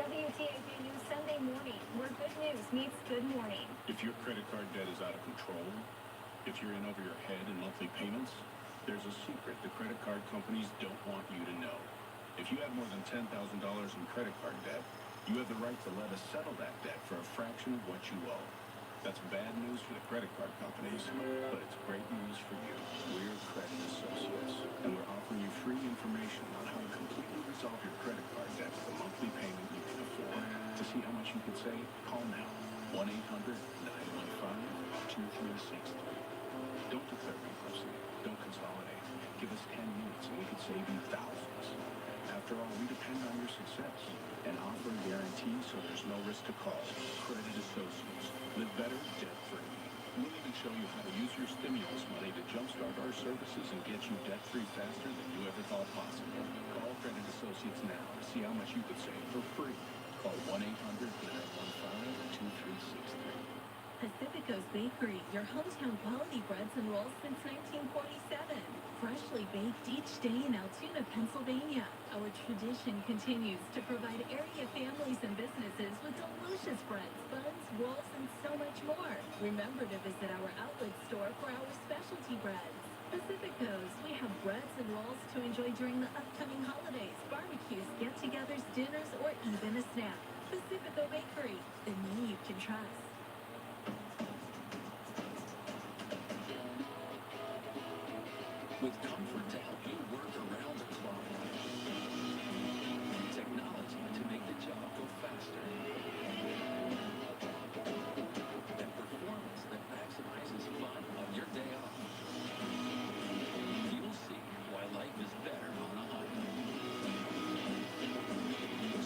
WTAP News Sunday morning, where good news meets good morning. If your credit card debt is out of control, if you're in over your head in monthly payments, there's a secret the credit card companies don't want you to know. If you have more than $10,000 in credit card debt, you have the right to let us settle that debt for a fraction of what you owe. That's bad news for the credit card companies, but it's great news for you. We're Credit Associates, and we're offering you free information on how to completely resolve your credit card debt with a monthly payment you can afford. To see how much you could save, call now. 1-800-915-2363. Don't declare bankruptcy. Don't consolidate. Give us 10 minutes and we could save you thousands. After all, we depend on your success and offer a guarantee so there's no risk to call. Credit Associates. Live better, debt-free. We'll even show you how to use your stimulus money to jumpstart our services and get you debt-free faster than you ever thought possible. Call Credit Associates now to see how much you could save for free. Call 1-800-915-2363. Pacifico's Bakery, your hometown quality breads and rolls since 1947. Freshly baked each day in Altoona, Pennsylvania. Our tradition continues to provide area families and businesses with delicious breads, buns, rolls, and so much more. Remember to visit our outlet store for our specialty breads. Pacifico's, we have breads and rolls to enjoy during the upcoming holidays, barbecues, get-togethers, dinners, or even a snack. Pacifico Bakery, the name you can trust. With comfort to help you work around the clock. Technology to make the job go faster. And performance that maximizes fun on your day off. You'll see why life is better on a highway.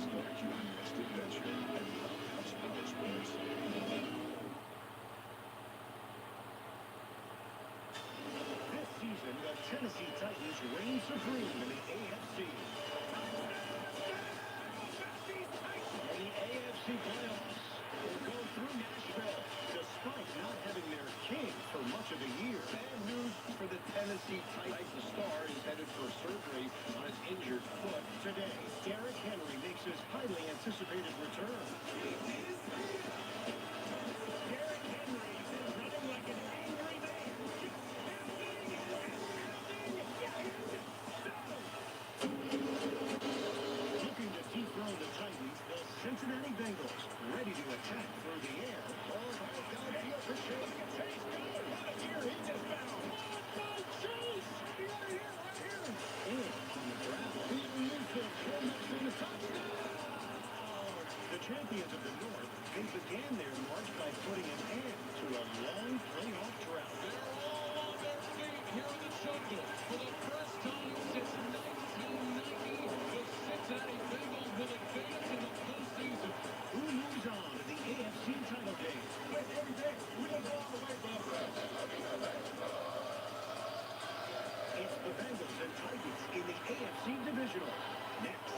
Start your next adventure at Roundhouse Powersports. This season, the Tennessee Titans reign supreme in the AFC. And the AFC playoffs will go through Nashville, despite not having their king for much of the year. Bad news for the Tennessee Titans. The star is headed for surgery on his injured foot today. Derrick Henry makes his highly anticipated return. Derrick Henry is running like an angry man. Looking to dethrone the Titans, the Cincinnati Bengals, ready to attack through the air. Ball goes downfield for Chase. Chase goes right here. He just found. Chase! Right here. And on the ground, Peyton Mayfield came up from the touchdown. The champions of the North, they began their march by putting an end to a long playoff drought. They're all on their feet here in the jungle. For the first time since 1990, the Cincinnati Bengals will advance in the postseason. Who moves on to the AFC title game? Every day, we don't go all the way, Bob. It's the Bengals and Titans in the AFC divisional. Next.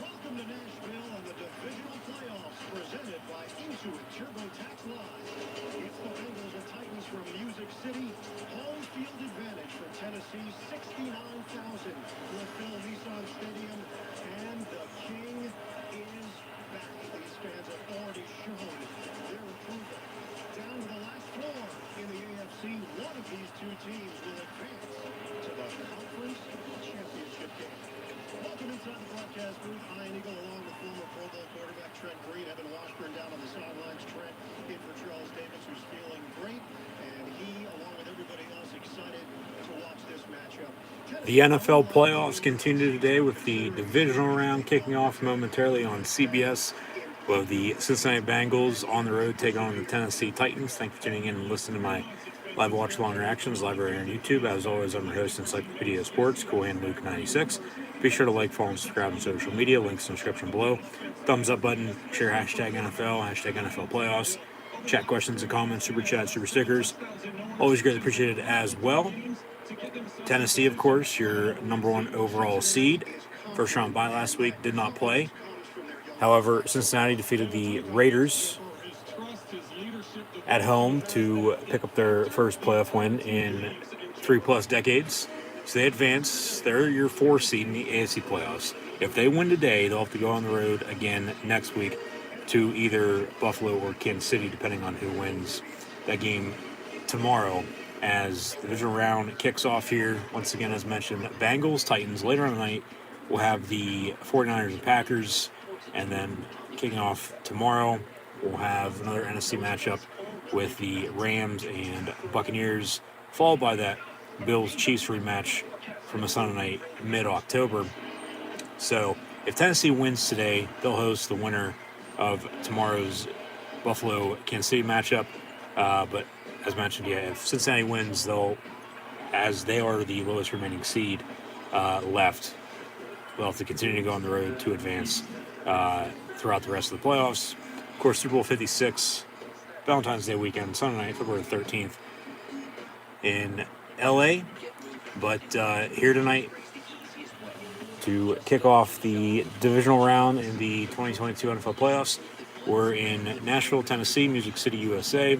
Welcome to Nashville and the divisional playoffs presented by Intuit TurboTax Live. It's the Bengals and Titans from Music City. Home field advantage for Tennessee's 69,000 LaFille Nissan Stadium. And the king is back. These fans have already shown their approval. Down to the last floor in the AFC, one of these two teams will advance to the conference championship game. Welcome inside the broadcast booth. Ian Eagle along with former Pro Bowl quarterback Trent Green. Evan Washburn down on the sidelines. Trent in for Charles Davis, who's feeling great. And he, along with everybody else, excited to watch this matchup. The NFL playoffs continue today with the divisional round kicking off momentarily on CBS. Well, the Cincinnati Bengals on the road take on the Tennessee Titans. Thank you for tuning in and listening to my live watch-along reactions live right here on YouTube. As always, I'm your host, Encyclopedia Sports, Cool Hand Luke 96. Be sure to like, follow, and subscribe on social media. Links in the description below. Thumbs up button. Share hashtag NFL, hashtag NFL playoffs. Chat questions and comments, super chat, super stickers. Always greatly appreciated as well. Tennessee, of course, your number one overall seed. First round bye last week, did not play. However, Cincinnati defeated the Raiders at home to pick up their first playoff win in 3+ decades. So they advance. They're your 4 seed in the AFC playoffs. If they win today, they'll have to go on the road again next week to either Buffalo or Kansas City, depending on who wins that game tomorrow. As the divisional round kicks off here, once again, as mentioned, Bengals, Titans. Later on the night, we'll have the 49ers and Packers. And then kicking off tomorrow, we'll have another NFC matchup with the Rams and Buccaneers, followed by that Bills-Chiefs rematch from a Sunday night mid-October. So if Tennessee wins today, they'll host the winner of tomorrow's Buffalo-Kansas City matchup. But as mentioned, if Cincinnati wins, as they are the lowest remaining seed left, they'll have to continue to go on the road to advance throughout the rest of the playoffs. Of course, Super Bowl 56, Valentine's Day weekend, Sunday night, February 13th in LA. But here tonight to kick off the divisional round in the 2022 NFL playoffs, we're in Nashville, Tennessee, Music City, USA,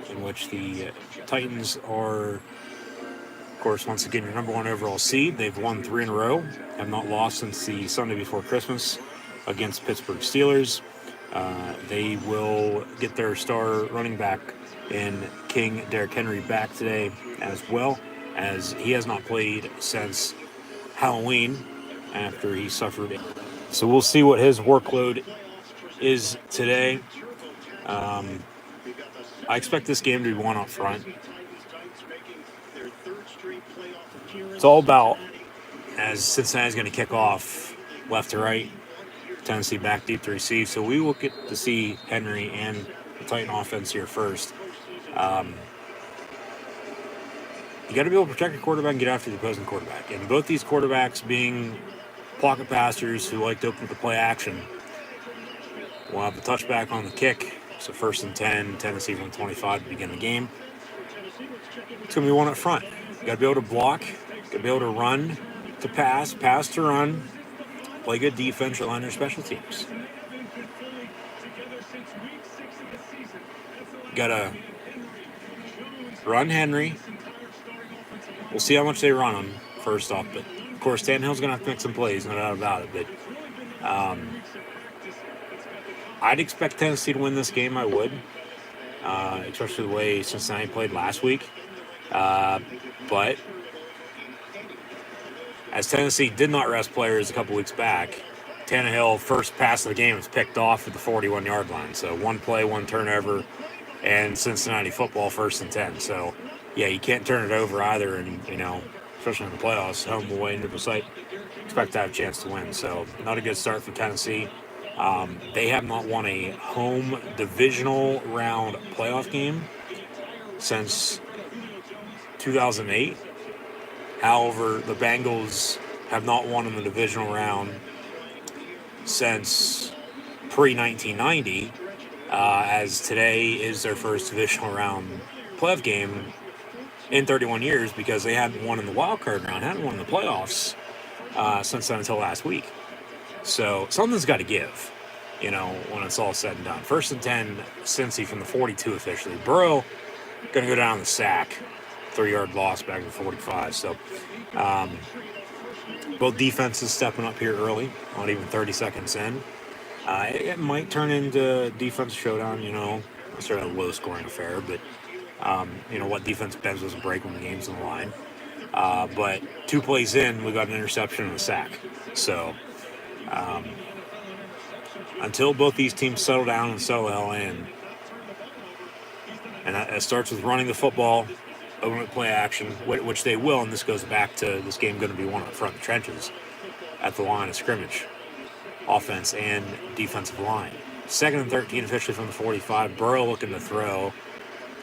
in which the Titans are, of course, once again, your number 1 overall seed. They've won 3 in a row, have not lost since the Sunday before Christmas against Pittsburgh Steelers. They will get their star running back in King Derrick Henry back today, as well, as he has not played since Halloween after he suffered. So we'll see what his workload is today. I expect this game to be won up front. It's all about, as Cincinnati's going to kick off left to right, Tennessee back deep to receive. So we will get to see Henry and the Titan offense here first. You got to be able to protect your quarterback and get after the opposing quarterback. And both these quarterbacks being pocket passers who like to open up the play action, we'll have the touchback on the kick. So 1st and 10, Tennessee from 25 to begin the game. It's going to be one up front. You got to be able to block, got to be able to run to pass to run, play good defense, rely on their special teams. You got to run Henry. We'll see how much they run him first off, but of course Tannehill's going to have to make some plays, no doubt about it. But I'd expect Tennessee to win this game. I would, especially the way Cincinnati played last week. But as Tennessee did not rest players a couple weeks back, Tannehill, first pass of the game, was picked off at the 41-yard line. So 1 play, 1 turnover, and Cincinnati football 1st and 10. So, yeah, you can't turn it over either. And, especially in the playoffs, home, away, neutral site, expect to have a chance to win. So not a good start for Tennessee. They have not won a home divisional round playoff game since 2008. However, the Bengals have not won in the divisional round since pre-1990, as today is their first divisional round playoff game in 31 years, because they hadn't won in the wild card round, hadn't won in the playoffs since then until last week. So something's got to give, when it's all said and done. 1st and 10, Cincy from the 42 officially. Burrow going to go down the sack. 3-yard loss back to 45. So both defenses stepping up here early, not even 30 seconds in. It might turn into defense showdown, sort of a low-scoring affair, but what defense bends doesn't break when the game's on the line. But 2 plays in, we got an interception and a sack. So until both these teams settle down and settle the hell in, and it starts with running the football, open with play action, which they will, and this goes back to this game going to be one up front in the trenches at the line of scrimmage, offense and defensive line. 2nd and 13 officially from the 45. Burrow looking to throw,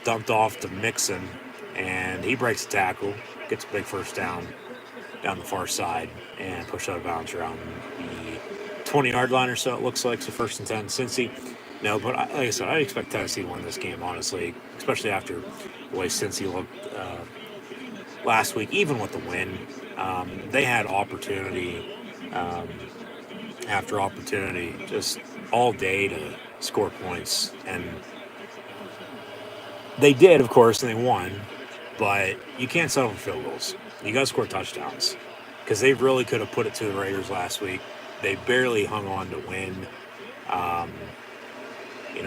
dumped off to Mixon, and he breaks the tackle, gets a big first down the far side, and pushed out of bounds around the 20-yard line or so, it looks like. So 1st and 10, Cincy. No, but like I said, I expect Tennessee to win this game, honestly, especially after the way Cincy looked last week, even with the win. They had opportunity after opportunity just all day to score points, and they did, of course, and they won, but you can't settle for field goals. You got to score touchdowns because they really could have put it to the Raiders last week. They barely hung on to win.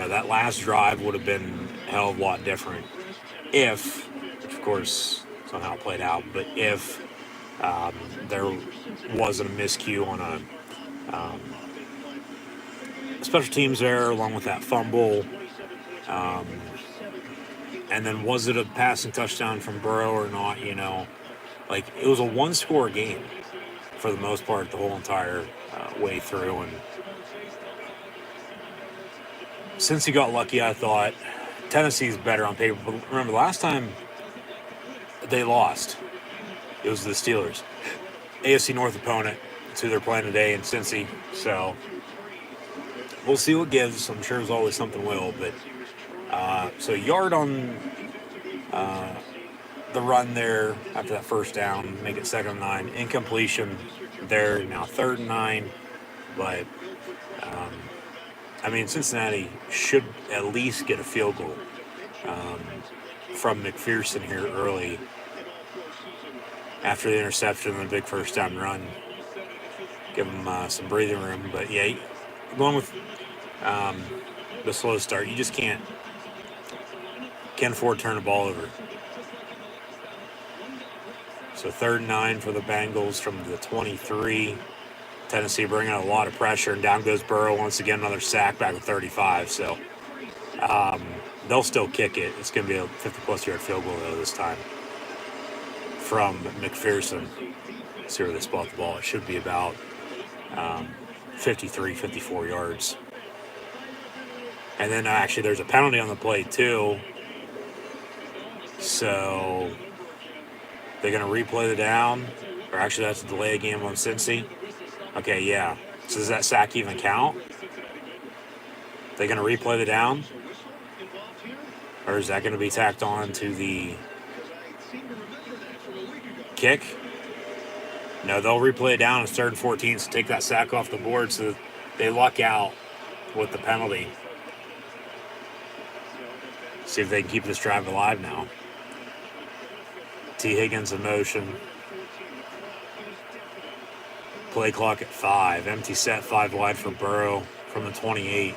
That last drive would have been a hell of a lot different if, which of course somehow played out, but if there wasn't a miscue on a special teams error along with that fumble. And then was it a passing touchdown from Burrow or not? Like it was a one-score game for the most part the whole entire way through. And since he got lucky, I thought Tennessee's better on paper. But remember, last time they lost, it was the Steelers. AFC North opponent. It's who they're playing today in Cincy. So we'll see what gives. I'm sure there's always something will. But so yard on the run there after that first down, make it 2nd and 9. Incompletion there, now 3rd and 9. But, Cincinnati should at least get a field goal from McPherson here early after the interception and the big first down run. Give them some breathing room. But, yeah, going with the slow start, you just can't afford to turn the ball over. So 3rd and 9 for the Bengals from the 23. Tennessee bringing a lot of pressure, and down goes Burrow once again, another sack back at 35. So they'll still kick it. It's going to be a 50-plus yard field goal, though, this time from McPherson. See where they spot the ball. It should be about 53, 54 yards. And then actually there's a penalty on the play, too. So they're going to replay the down, or actually that's a delay game on Cincy. Okay, yeah. So does that sack even count? They're going to replay the down? Or is that going to be tacked on to the kick? No, they'll replay it down. It's 3rd and 14, so take that sack off the board so they luck out with the penalty. See if they can keep this drive alive now. T. Higgins in motion. Play clock at 5. Empty set, 5 wide for Burrow from the 28.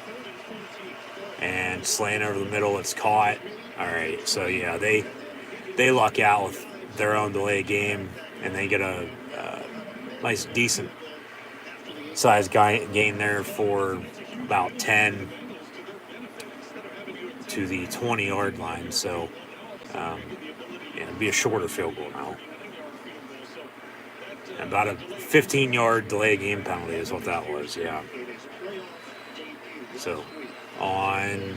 And slant over the middle, it's caught. All right, so yeah, they luck out with their own delay game, and they get a nice, decent size gain there for about 10 to the 20-yard line. So, it'd be a shorter field goal now. About a 15-yard delay game penalty is what that was, yeah. So, on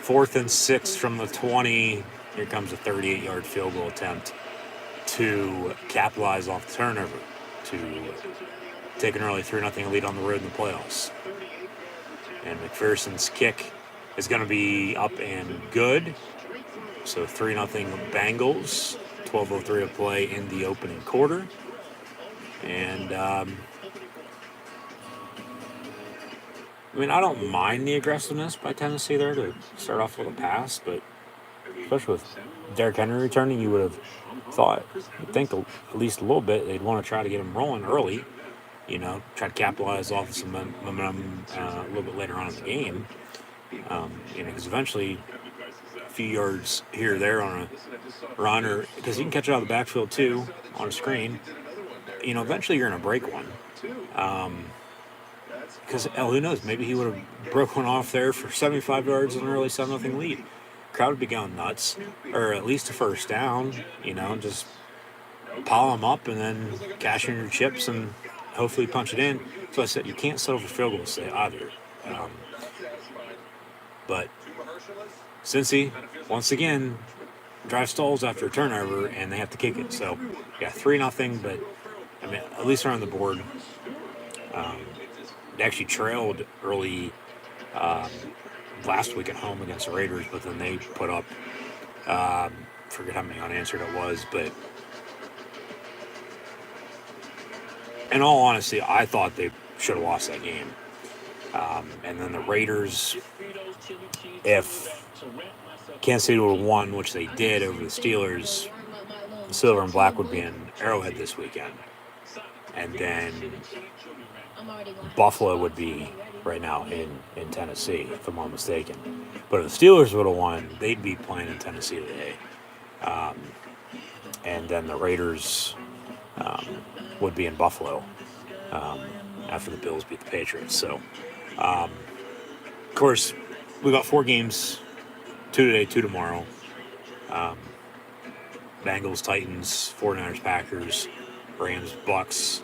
4th and 6 from the 20, here comes a 38-yard field goal attempt to capitalize off the turnover, to take an early 3-0 lead on the road in the playoffs. And McPherson's kick is going to be up and good. So 3-0 Bengals, 12:03 to play in the opening quarter. And, I don't mind the aggressiveness by Tennessee there to start off with a pass, but especially with Derrick Henry returning, you would have think at least a little bit, they'd want to try to get him rolling early, try to capitalize off of some momentum a little bit later on in the game. Because eventually a few yards here or there on a run, or because you can catch it out of the backfield too on a screen, eventually you're going to break one. Because who knows, maybe he would have broke one off there for 75 yards and an early 7-0 lead. Crowd would be going nuts, or at least a first down, just pile them up and then cash in your chips and hopefully punch it in. So I said, you can't settle for field goals either. But Cincy, once again, drive stalls after a turnover, and they have to kick it. So, yeah, 3-0, but, at least they're on the board. They actually trailed early last week at home against the Raiders, but then they put up, forget how many unanswered it was, but in all honesty, I thought they should have lost that game. And then the Raiders, if Kansas City would have won, which they did over the Steelers, Silver and Black would be in Arrowhead this weekend. And then Buffalo would be right now in Tennessee, if I'm not mistaken. But if the Steelers would have won, they'd be playing in Tennessee today. And then the Raiders would be in Buffalo after the Bills beat the Patriots. So, of course, we got 4 games, 2 today, 2 tomorrow. Bengals, Titans, 49ers, Packers, Rams, Bucks,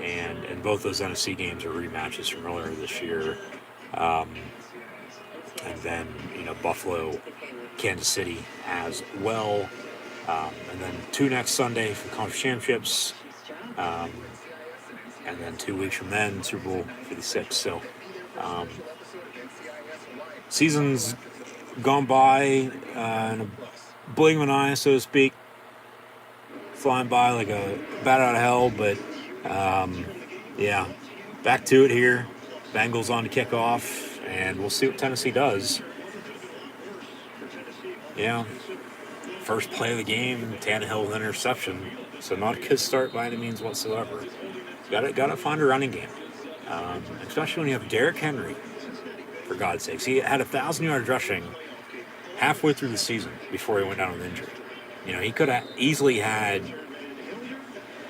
and both those NFC games are rematches from earlier this year. And then, Buffalo, Kansas City as well. And then 2 next Sunday for conference championships. And then 2 weeks from then, Super Bowl 56. So, season's gone by in a blink of an eye, so to speak. Flying by like a bat out of hell, but yeah, back to it here. Bengals on to kick off, and we'll see what Tennessee does. Yeah, first play of the game, Tannehill with an interception, so not a good start by any means whatsoever. Got to find a running game, especially when you have Derrick Henry. For God's sakes, he had 1,000 yards rushing halfway through the season before he went down with injury. He could have easily had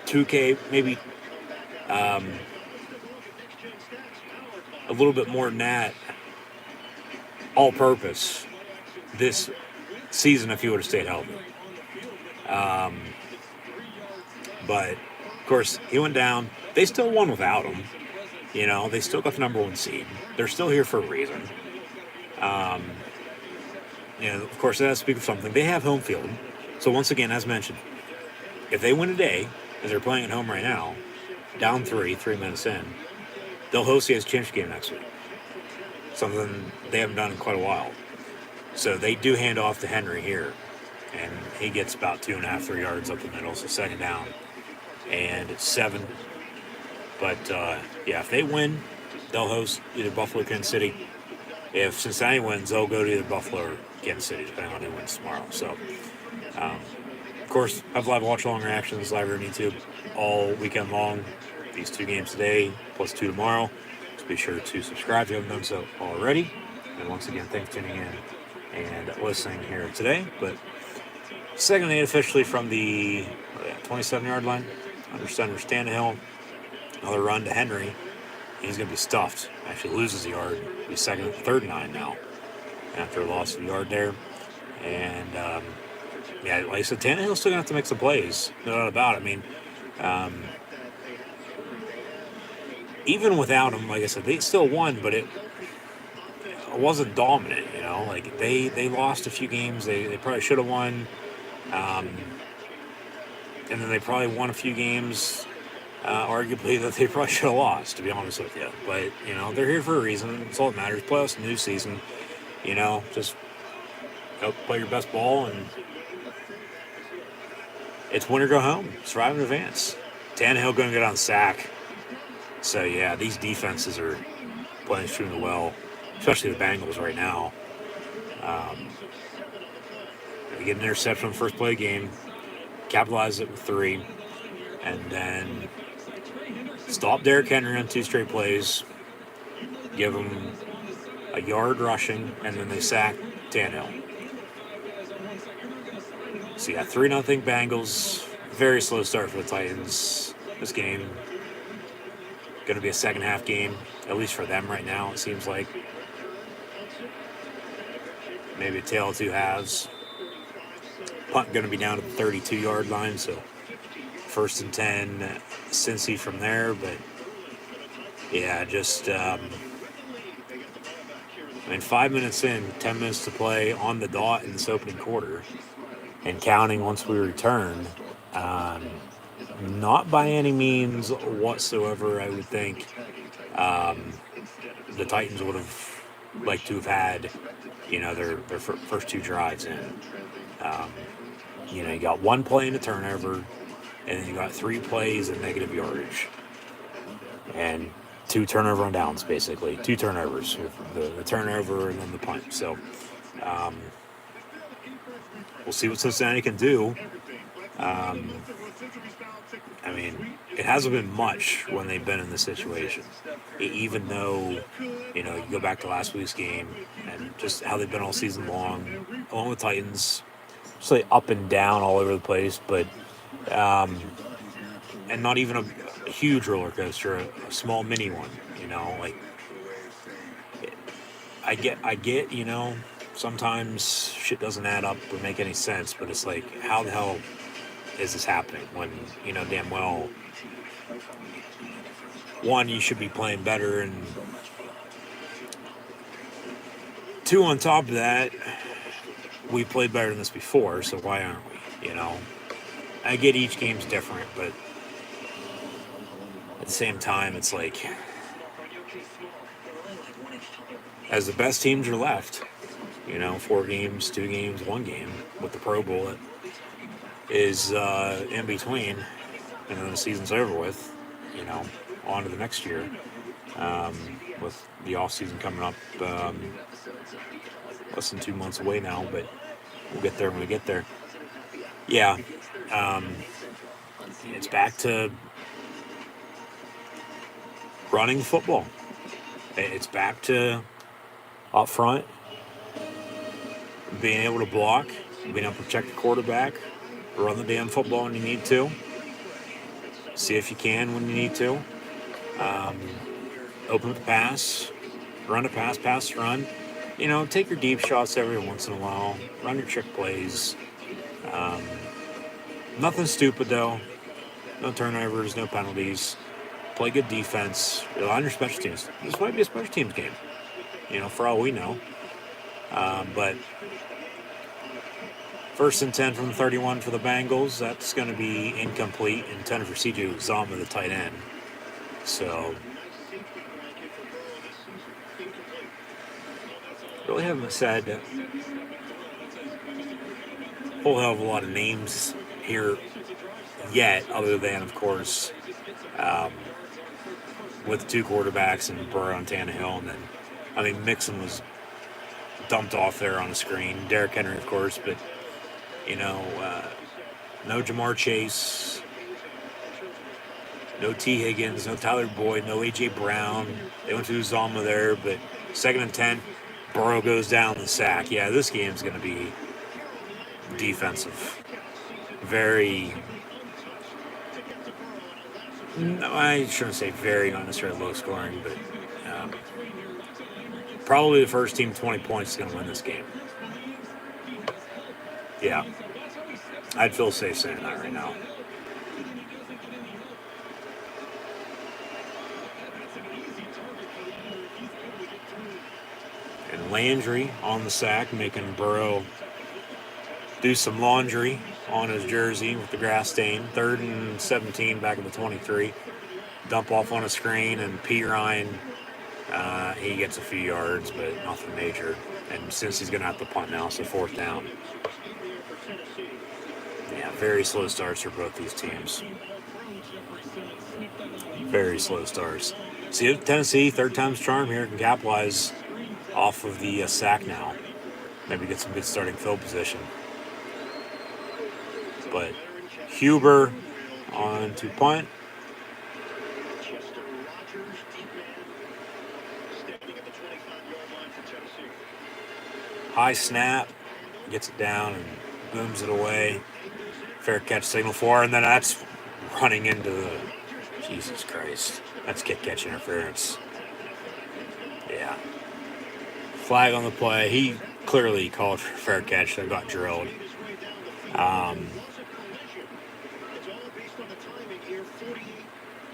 2K, maybe a little bit more than that, all-purpose this season if he would have stayed healthy. But, of course, he went down. They still won without him. They still got the number 1 seed. They're still here for a reason. Of course, that has to speak of something. They have home field. So once again, as mentioned, if they win today, as they're playing at home right now, down 3 minutes in, they'll host the championship game next week. Something they haven't done in quite a while. So they do hand off to Henry here, and he gets about 2.5, 3 yards up the middle, so second down, and it's 7. But yeah, if they win, they'll host either Buffalo or Kansas City. If Cincinnati wins, they'll go to either Buffalo or Kansas City, depending on who wins tomorrow. So, of course, I have live watch-along reactions live on YouTube all weekend long. These 2 games today, plus 2 tomorrow. So be sure to subscribe if you haven't done so already. And once again, thanks for tuning in and listening here today. But second and 8 officially from the 27-yard line. Under center, Tannehill. Another run to Henry. He's going to be stuffed. Actually loses a yard. He's third and 9 now after a loss of a yard there. And, yeah, like I said, Tannehill's still going to have to make some plays. No doubt about it. I mean, even without him, like I said, they still won, but it wasn't dominant, Like, they lost a few games they probably should have won. And then they probably won a few games, arguably, that they probably should have lost, to be honest with you. But, they're here for a reason. That's all that matters. Playoffs, new season. Just play your best ball, and it's win or go home. Survive in advance. Tannehill going to get on sack. So, yeah, these defenses are playing extremely well, especially the Bengals right now. They get an interception on the first play of the game, capitalize it with 3, and then stop Derrick Henry on 2 straight plays, give him a yard rushing, and then they sack Tannehill. So, yeah, 3-0 Bengals. Very slow start for the Titans. This game going to be a second-half game, at least for them right now, it seems like. Maybe a tale of 2 halves. Punt going to be down to the 32-yard line, so 1st and 10, Cincy from there. But, yeah, just, 5 minutes in, 10 minutes to play on the dot in this opening quarter, and counting once we return. Not by any means whatsoever, I would think, the Titans would have liked to have had, their first 2 drives in. You got 1 play in a turnover, and then you got 3 plays in negative yardage. And 2 turnover on downs, basically. 2 turnovers, the turnover and then the punt. So, we'll see what Cincinnati can do. I mean, it hasn't been much when they've been in this situation. Even though, you go back to last week's game and just how they've been all season long, along with Titans, just like up and down all over the place, but and not even a huge roller coaster, a small mini one. Like I get, sometimes shit doesn't add up or make any sense, but it's like, how the hell is this happening when, damn well, one, you should be playing better, and two, on top of that, we played better than this before, so why aren't we? I get each game's different, but at the same time, it's like, as the best teams are left, 4 games, 2 games, 1 game with the Pro Bowl that is in between, and then the season's over with, on to the next year, with the off season coming up less than 2 months away now, but we'll get there when we get there. Yeah, it's back to running football. It's back to up front, being able to block, being able to protect the quarterback, run the damn football when you need to, see if you can when you need to, open up the pass, run a pass, pass, run. Take your deep shots every once in a while, run your trick plays. Nothing stupid, though. No turnovers, no penalties. Play good defense. Rely on your special teams. This might be a special teams game, for all we know. But 1st and 10 from the 31 for the Bengals. That's going to be incomplete. Intended for C.J. Uzomah, the tight end. So, really haven't said a whole hell of a lot of names here yet, other than, of course, with 2 quarterbacks and Burrow and Tannehill. And then, Mixon was dumped off there on the screen. Derrick Henry, of course, but, no Jamar Chase, no T. Higgins, no Tyler Boyd, no A.J. Brown. They went to Uzomah there, but 2nd and 10, Burrow goes down the sack. Yeah, this game's going to be defensive. Very... No, I shouldn't say very, not necessarily low scoring, but probably the first team 20 points is going to win this game. Yeah. I'd feel safe saying that right now. And Landry on the sack, making Burrow do some laundry on his jersey with the grass stain. 3rd and 17 back at the 23. Dump off on a screen, and P. Ryan, he gets a few yards, but nothing major. And since he's going to have to punt now, so 4th down. Yeah, very slow starts for both these teams. Very slow starts. See, Tennessee, 3rd time's charm here, can capitalize off of the sack now. Maybe get some good starting field position. But Huber on to punt. High snap, gets it down and booms it away. Fair catch signal for, and then that's running into the... Jesus Christ. That's catch interference. Yeah. Flag on the play. He clearly called for fair catch. That got drilled.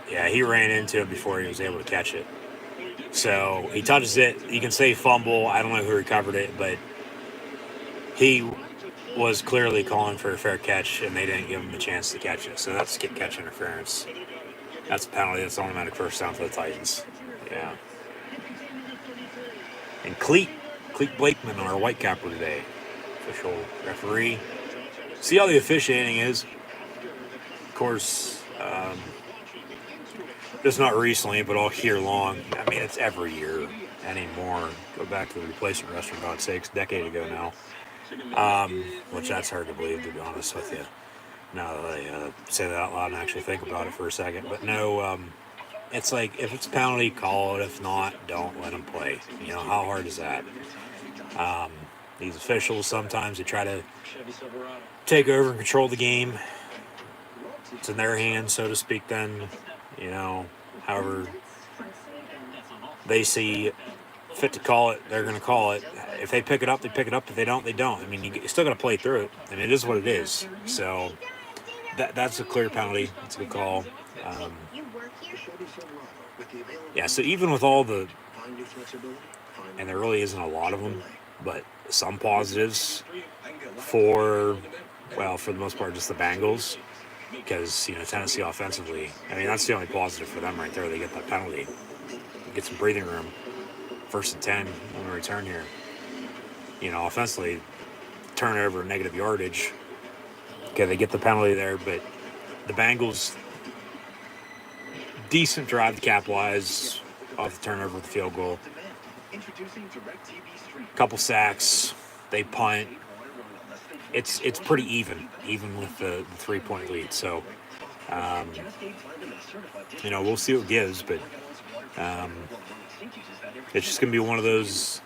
Yeah, he ran into it before he was able to catch it. So he touches it. You can say fumble. I don't know who recovered it, but he was clearly calling for a fair catch, and they didn't give him the chance to catch it. So that's catch interference. That's a penalty. That's automatic first down for the Titans. Yeah. And Cleet Blakeman, our white capper today, official referee. See how the officiating is. Of course, just not recently, but all year long. I mean, it's every year anymore. Go back to the replacement rest, for God's sakes, a decade ago now. Which that's hard to believe, to be honest with you. Now that I say that out loud and actually think about it for a second. But no, it's like if it's a penalty, call it. If not, don't let them play. You know, how hard is that? These officials, sometimes they try to take over and control the game. It's in their hands, so to speak, then. You know, however they see fit to call it, they're going to call it. If they pick it up, they pick it up. If they don't, they don't. I mean, you still got to play through it. I mean, it is what it is. So that's a clear penalty. It's a good call. Um, yeah, so even with all the, and there really isn't a lot of them, but some positives for, well, for the most part, just the Bengals. Because, you know, Tennessee offensively, I mean, that's the only positive for them right there. They get that penalty, get some breathing room. 1st and 10 on the return here. You know, offensively, turnover, negative yardage. Okay, they get the penalty there, but the Bengals, decent drive to capitalize off the turnover with the field goal. Couple sacks, they punt. It's pretty even with the 3-point lead. So, you know, we'll see what it gives, but it's just going to be one of those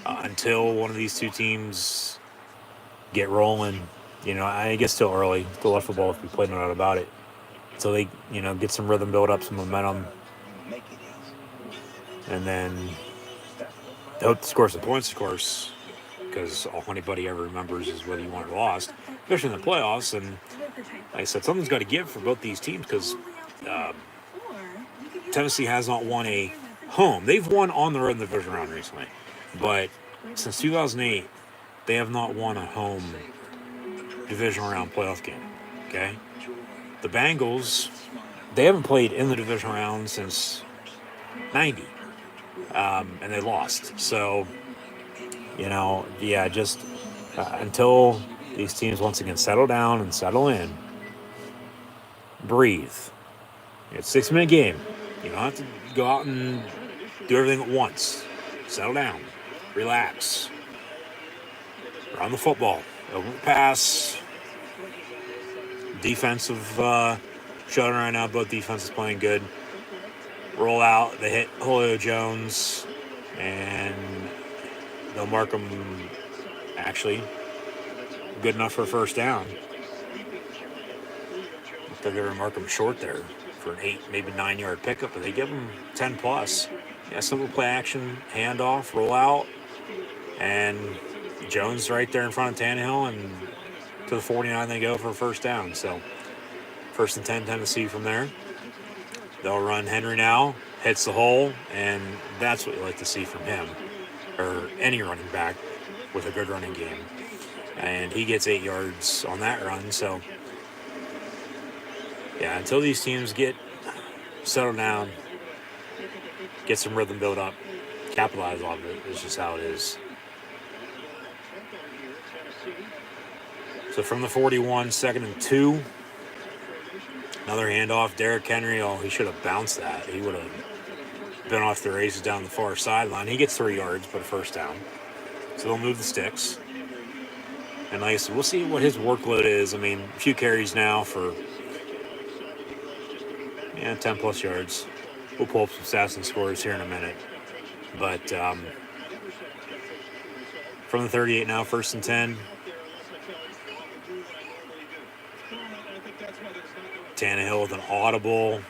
until one of these two teams get rolling. You know, I guess still early, still left football if we played no doubt about it. So they, you know, get some rhythm, build up some momentum, and then they hope to score some points, of course, because all anybody ever remembers is whether you won or lost, especially in the playoffs. And like I said, something's got to give for both these teams because Tennessee has not won a home. They've won on the road in the division round recently, but since 2008, they have not won a home divisional round playoff game. Okay, the Bengals, they haven't played in the divisional round since '90, and they lost. So, you know, yeah, just until these teams once again settle down and settle in, breathe. It's a 6-minute game. You don't have to go out and do everything at once. Settle down, relax, run the football, open the pass. Defensive showing right now. Both defenses playing good. Roll out. They hit Julio Jones, and they'll mark them. Actually, good enough for a first down. They're going to mark them short there for an 8, maybe 9-yard pickup, but they give them 10 plus. Yeah, simple play action, handoff, roll out, and Jones right there in front of Tannehill, and to the 49 they go for a first down. So 1st and 10 Tennessee from there. They'll run Henry now, hits the hole, and that's what you like to see from him, or any running back with a good running game. And he gets 8 yards on that run. So yeah, until these teams get settled down, get some rhythm built up, capitalize off it. It's just how it is. So from the 41, 2nd and 2. Another handoff. Derrick Henry, he should have bounced that. He would have been off the races down the far sideline. He gets 3 yards, but a first down. So they'll move the sticks. And like I said, we'll see what his workload is. I mean, a few carries now for 10 plus yards. We'll pull up some stats and scores here in a minute. But from the 38 now, 1st and 10. Tannehill with an audible.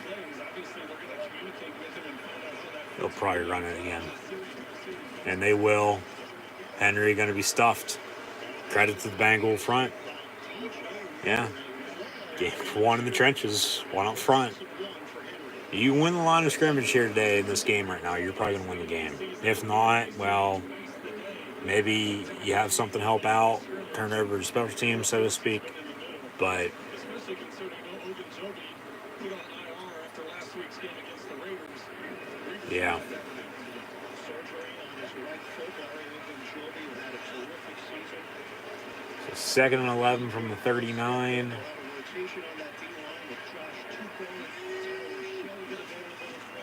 They'll probably run it again. And they will. Henry going to be stuffed. Credit to the Bengal front. Yeah. Game 1 in the trenches, 1 up front. You win the line of scrimmage here today in this game right now, you're probably going to win the game. If not, well, maybe you have something help out, turn over to special teams, so to speak. But yeah. So 2nd and 11 from the 39.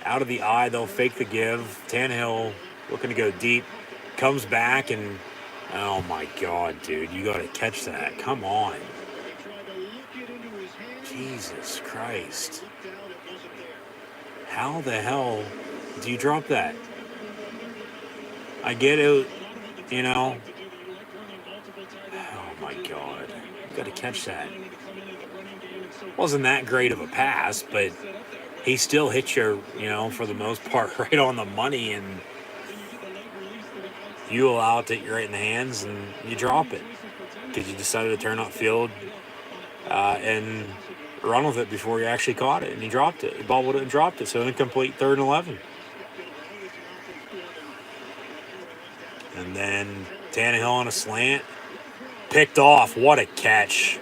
Out of the eye, they'll fake the give. Tannehill looking to go deep. Comes back and, oh my God, dude, you got to catch that. Come on. Jesus Christ. How the hell do you drop that? I get it, you know. Oh my God. You got to catch that. Wasn't that great of a pass, but he still hit you, for the most part, right on the money, and you allow it to hit you right in the hands, and you drop it because you decided to turn upfield and run with it before you actually caught it, and he dropped it. He bobbled it and dropped it, so incomplete 3rd and 11. And then Tannehill on a slant, picked off. What a catch.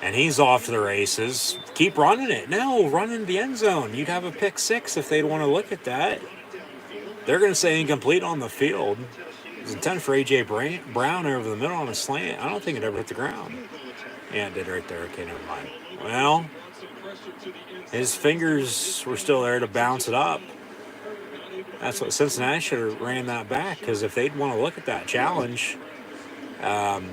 And he's off to the races. Keep running it. No, run in the end zone. You'd have a pick 6 if they'd want to look at that. They're going to say incomplete on the field. It was intended for A.J. Brown over the middle on a slant. I don't think it ever hit the ground. Yeah, it did right there. Okay, never mind. Well, his fingers were still there to bounce it up. That's what Cincinnati should have ran that back, because if they'd want to look at that challenge, of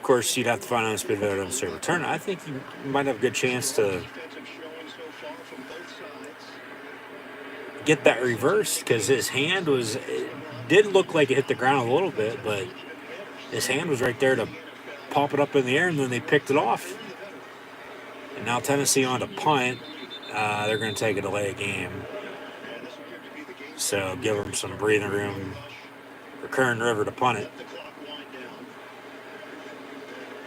course, you'd have to find undisputed evidence to return. I think you might have a good chance to get that reversed, because his hand did look like it hit the ground a little bit, but his hand was right there to pop it up in the air, and then they picked it off. And now Tennessee on to punt. They're going to take a delay of game. So give them some breathing room for Kern River to punt it.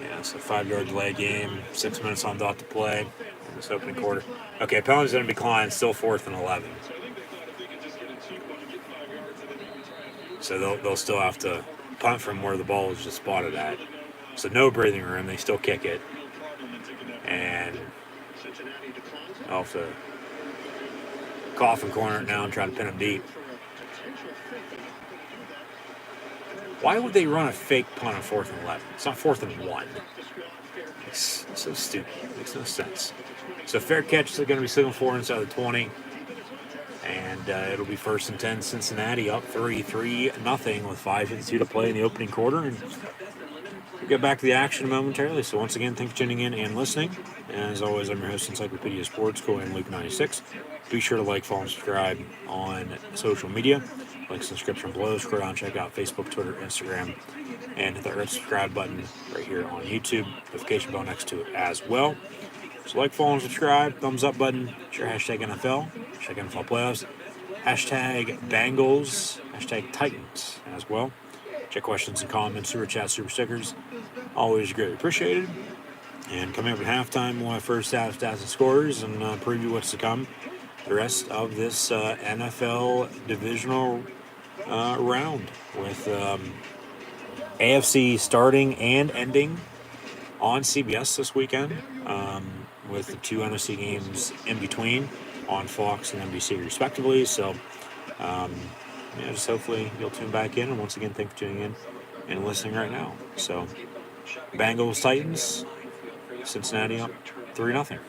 Yeah, so 5-yard delay game. 6 minutes on dot to play in this opening quarter. Okay, penalty's going to be declined. Still 4th and 11. So they'll still have to punt from where the ball was just spotted at. So no breathing room. They still kick it. And I'll have to coffin corner it now and try to pin him deep. Why would they run a fake punt on 4th and 11? It's not 4th and 1. It's so stupid. It makes no sense. So fair catch is going to be signaled for inside the 20. And it'll be 1st and 10. Cincinnati up 3-0 with 5:52 to play in the opening quarter. And we'll get back to the action momentarily. So once again, thanks for tuning in and listening. And as always, I'm your host, Encyclopedia Sports, and Luke 96. Be sure to like, follow, and subscribe on social media. Links in the description below. Scroll down, check out Facebook, Twitter, Instagram, and hit that red subscribe button right here on YouTube. Notification bell next to it as well. So like, follow, and subscribe. Thumbs up button. Share hashtag NFL. Hashtag NFL playoffs. Hashtag Bengals. Hashtag Titans as well. Check questions and comments, super chats, super stickers. Always greatly appreciated. And coming up at halftime, we'll have first half stats and scores and preview what's to come. The rest of this NFL divisional round with AFC starting and ending on CBS this weekend, with the 2 NFC games in between on Fox and NBC respectively. So, just hopefully you'll tune back in. And once again, thanks for tuning in and listening right now. So, Bengals, Titans, Cincinnati up 3-0.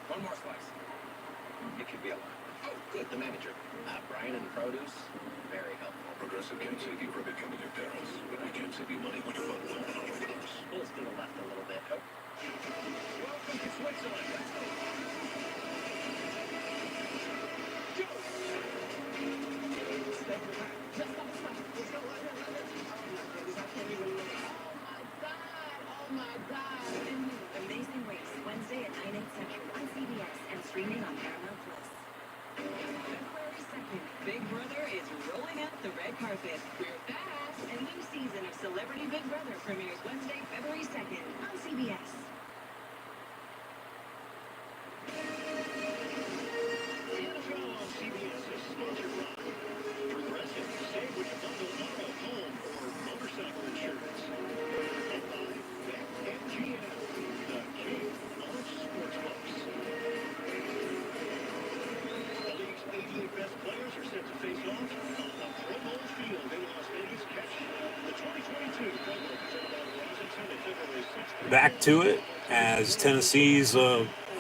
One more slice. It could be a lot. Oh, good. The manager. Brian and produce. Very helpful. Progressive can save you from becoming your parents, but I can't save you money when you're about $1 close. Pulls to the left a little bit. Oh. Welcome to Switzerland. Let's go. Oh my God. Amazing Race, Wednesday at 9, 8 Central on CBS and streaming on Paramount+. February 2nd, Big Brother is rolling out the red carpet. We're back! A new season of Celebrity Big Brother premieres Wednesday, February 2nd on CBS. Back to it as Tennessee's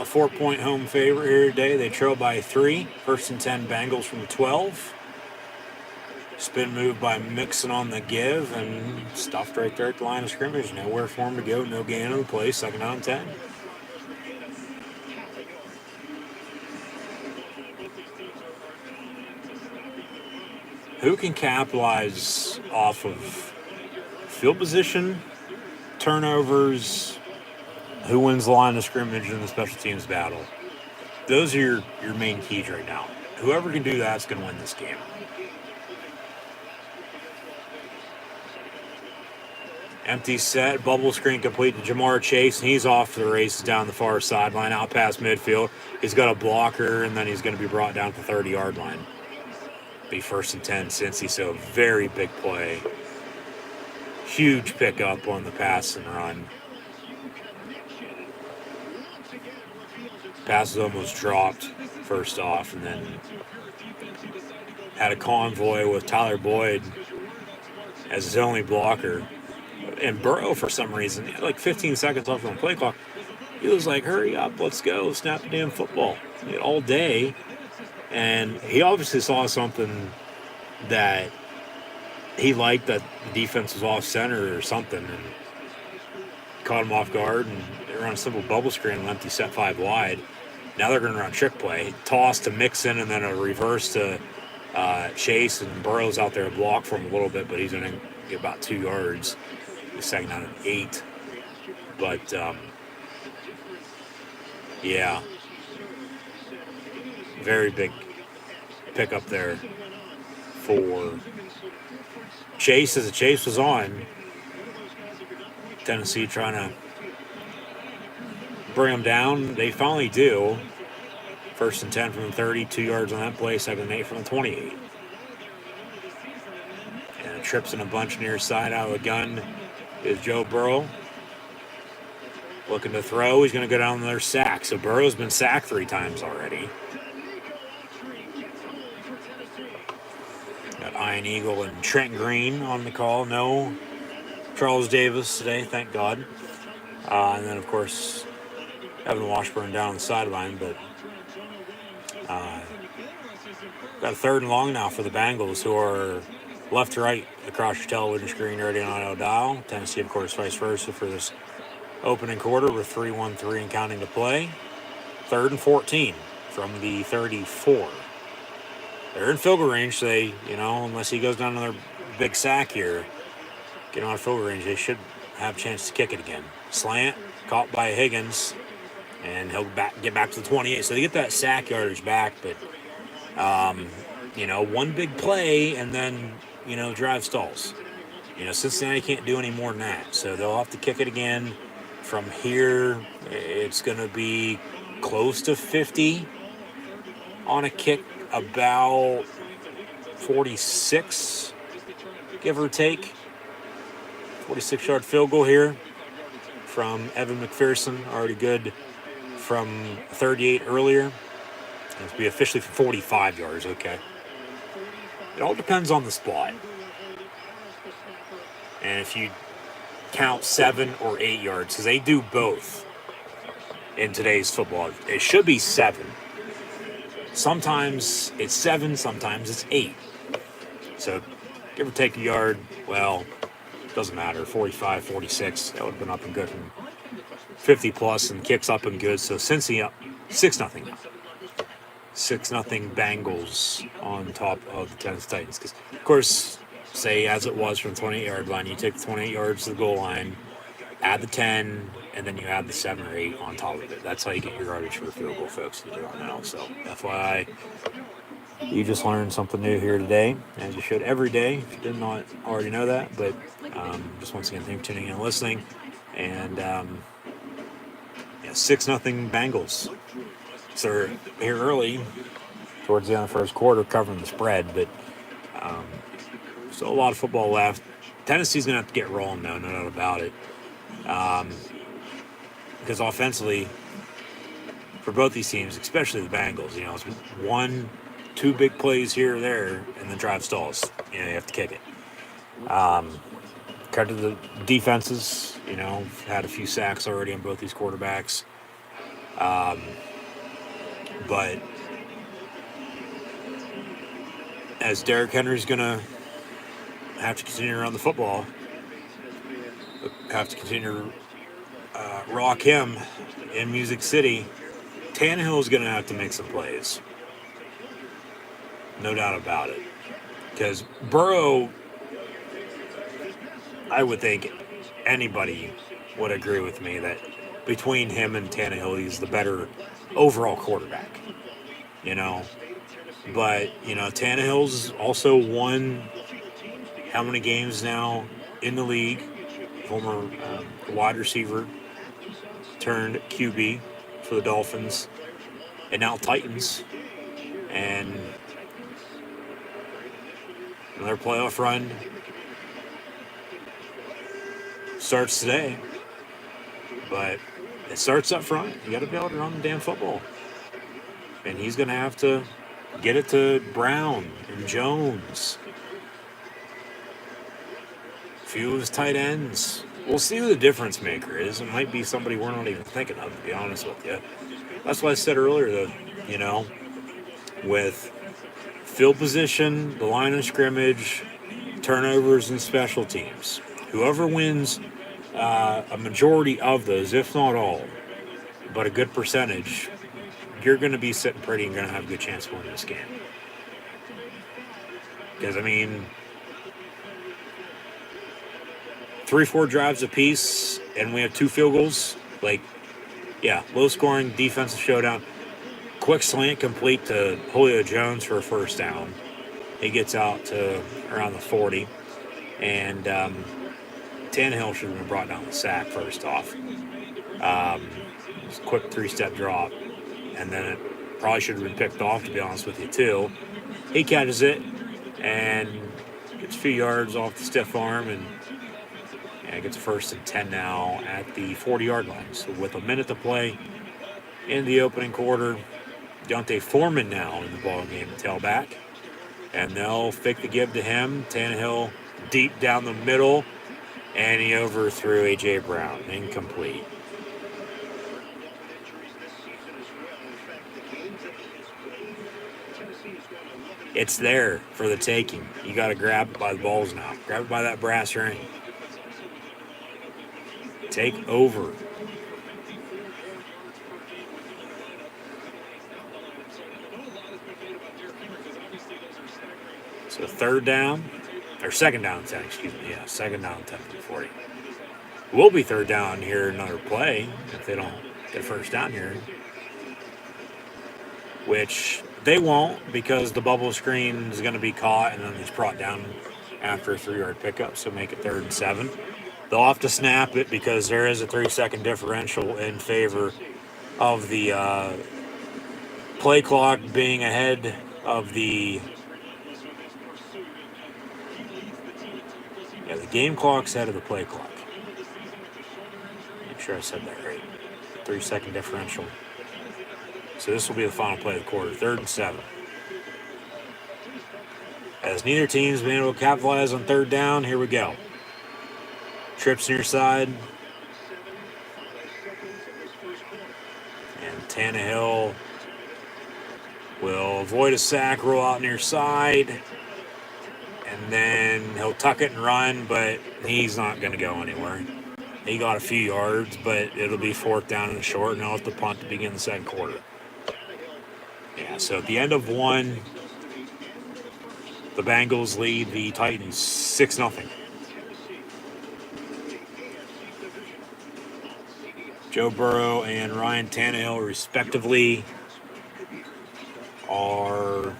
a 4-point home favorite here today. They trail by 3. First and 10 Bengals from the 12. Spin move by Mixon on the give and stuffed right there at the line of scrimmage. Nowhere for him to go. No gain on the play. Second down 10. Who can capitalize off of field position, turnovers, who wins the line of scrimmage in the special teams battle? Those are your main keys right now. Whoever can do that is going to win this game. Empty set, bubble screen complete to Jamar Chase, and he's off to the races down the far sideline, out past midfield. He's got a blocker, and then he's going to be brought down to the 30-yard line. Be first and 10 Cincy, so a very big play. Huge pickup on the pass and run. Pass was almost dropped first off, and then had a convoy with Tyler Boyd as his only blocker. And Burrow, for some reason, like 15 seconds left on the play clock, he was like, hurry up, let's go, snap the damn football. All day. And he obviously saw something that he liked, that the defense was off center or something, and caught him off guard, and they run a simple bubble screen and empty set 5 wide. Now they're going to run trick play. Toss to Mixon and then a reverse to Chase, and Burrow's out there to block for him a little bit, but he's going to get about 2 yards. He's second down at 8. But, yeah. Very big pickup there for Chase, as the chase was on. Tennessee trying to bring them down. They finally do. First and 10 from the 30, 2 yards on that play. Second and 8 from the 28. And trips in a bunch near side out of the gun is Joe Burrow. Looking to throw. He's going to go down their sack. So Burrow's been sacked 3 times already. Got Ian Eagle and Trent Green on the call. No Charles Davis today, thank God. And then, of course, Evan Washburn down on the sideline. But got a 3rd and long now for the Bengals, who are left to right across your television screen, ready on auto dial. Tennessee, of course, vice versa for this opening quarter with 3:13 and counting to play. 3rd and 14 from the 34. They're in field goal range, so they, unless he goes down another big sack here, get out of field goal range, they should have a chance to kick it again. Slant, caught by Higgins, and he'll get back to the 28. So they get that sack yardage back, but, one big play, and then, drive stalls. Cincinnati can't do any more than that, so they'll have to kick it again. From here, it's going to be close to 50 on a kick, about 46, give or take. 46-yard field goal here from Evan McPherson, already good from 38 earlier. It'll be officially for 45 yards, okay. It all depends on the spot. And if you count 7 or 8 yards, because they do both in today's football, it should be 7. Sometimes it's 7, sometimes it's 8. So give or take a yard, well, doesn't matter, 45, 46, that would have been up and good from 50 plus, and kicks up and good. So Cincy up 6-0 now. 6-0 Bengals on top of the Tennessee Titans. Because, of course, say as it was from the 28-yard line, you take the 28 yards to the goal line, add the 10, and then you add the 7 or 8 on top of it. That's how you get your yardage for a field goal, folks. You don't know. So, FYI, you just learned something new here today, as you should every day, if you did not already know that. But just once again, thank you for tuning in and listening. And 6-0 Bengals. So here early, towards the end of the first quarter, covering the spread. But still a lot of football left. Tennessee's going to have to get rolling, though, no doubt about it. Because offensively, for both these teams, especially the Bengals, it's 1-2 big plays here or there, and then drive stalls. You have to kick it. Credit to the defenses, had a few sacks already on both these quarterbacks. But as Derrick Henry's going to have to continue to run the football, have to continue to rock him in Music City, Tannehill's going to have to make some plays. No doubt about it. Because Burrow, I would think anybody would agree with me that between him and Tannehill, he's the better overall quarterback. You know? But, Tannehill's also won how many games now in the league? Former wide receiver turned QB for the Dolphins and now Titans. And their playoff run starts today. But it starts up front. You got to be able to run the damn football. And he's going to have to get it to Brown and Jones. A few of his tight ends. We'll see who the difference maker is. It might be somebody we're not even thinking of, to be honest with you. That's why I said earlier, though, with field position, the line of scrimmage, turnovers, and special teams. Whoever wins a majority of those, if not all, but a good percentage, you're going to be sitting pretty and going to have a good chance of winning this game. Because, 3-4 drives apiece, and we have 2 field goals. Low-scoring defensive showdown. Quick slant complete to Julio Jones for a first down. He gets out to around the 40. And Tannehill should have been brought down the sack first off. Just a quick 3-step drop. And then it probably should have been picked off, to be honest with you, too. He catches it and gets a few yards off the stiff arm and gets first and 10 now at the 40-yard line. So with a minute to play in the opening quarter, Deontay Foreman now in the ballgame, tailback. And they'll fake the give to him. Tannehill deep down the middle, and he overthrew A.J. Brown. Incomplete. It's there for the taking. You got to grab it by the balls now. Grab it by that brass ring. Take over. So second down, 10, excuse me. Yeah, second down, 10 from 40. Will be third down here, another play, if they don't get first down here. Which they won't, because the bubble screen is going to be caught and then it's brought down after a 3-yard pickup, so make it 3rd and 7. They'll have to snap it because there is a 3-second differential in favor of the play clock being ahead of the game clock's ahead of the play clock. Make sure I said that right. 3-second differential. So this will be the final play of the quarter, 3rd and 7. As neither team's been able to capitalize on 3rd down, here we go. Trips near side. And Tannehill will avoid a sack, roll out near side. And then he'll tuck it and run, but he's not going to go anywhere. He got a few yards, but it'll be 4th down and short, and he'll have to punt to begin the second quarter. Yeah, so at the end of 1, the Bengals lead the Titans 6-0. Joe Burrow and Ryan Tannehill, respectively, are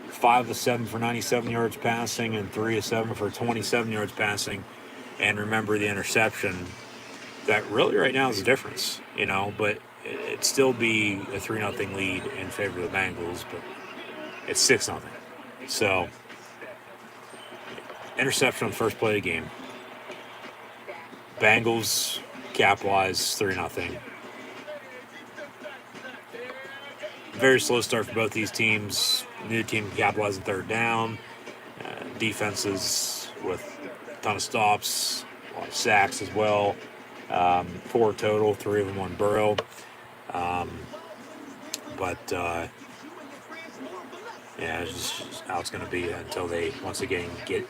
5 of 7 for 97 yards passing and 3 of 7 for 27 yards passing. And remember the interception. That really right now is the difference, but it'd still be a 3-0 lead in favor of the Bengals, but it's 6-0. So, interception on the first play of the game. Bengals capitalize 3-0. Very slow start for both these teams. Neither team capitalizing 3rd down. Defenses with a ton of stops, a lot of sacks as well. 4 total, 3 of them on Burrow. Yeah, it's just how it's going to be until they once again get.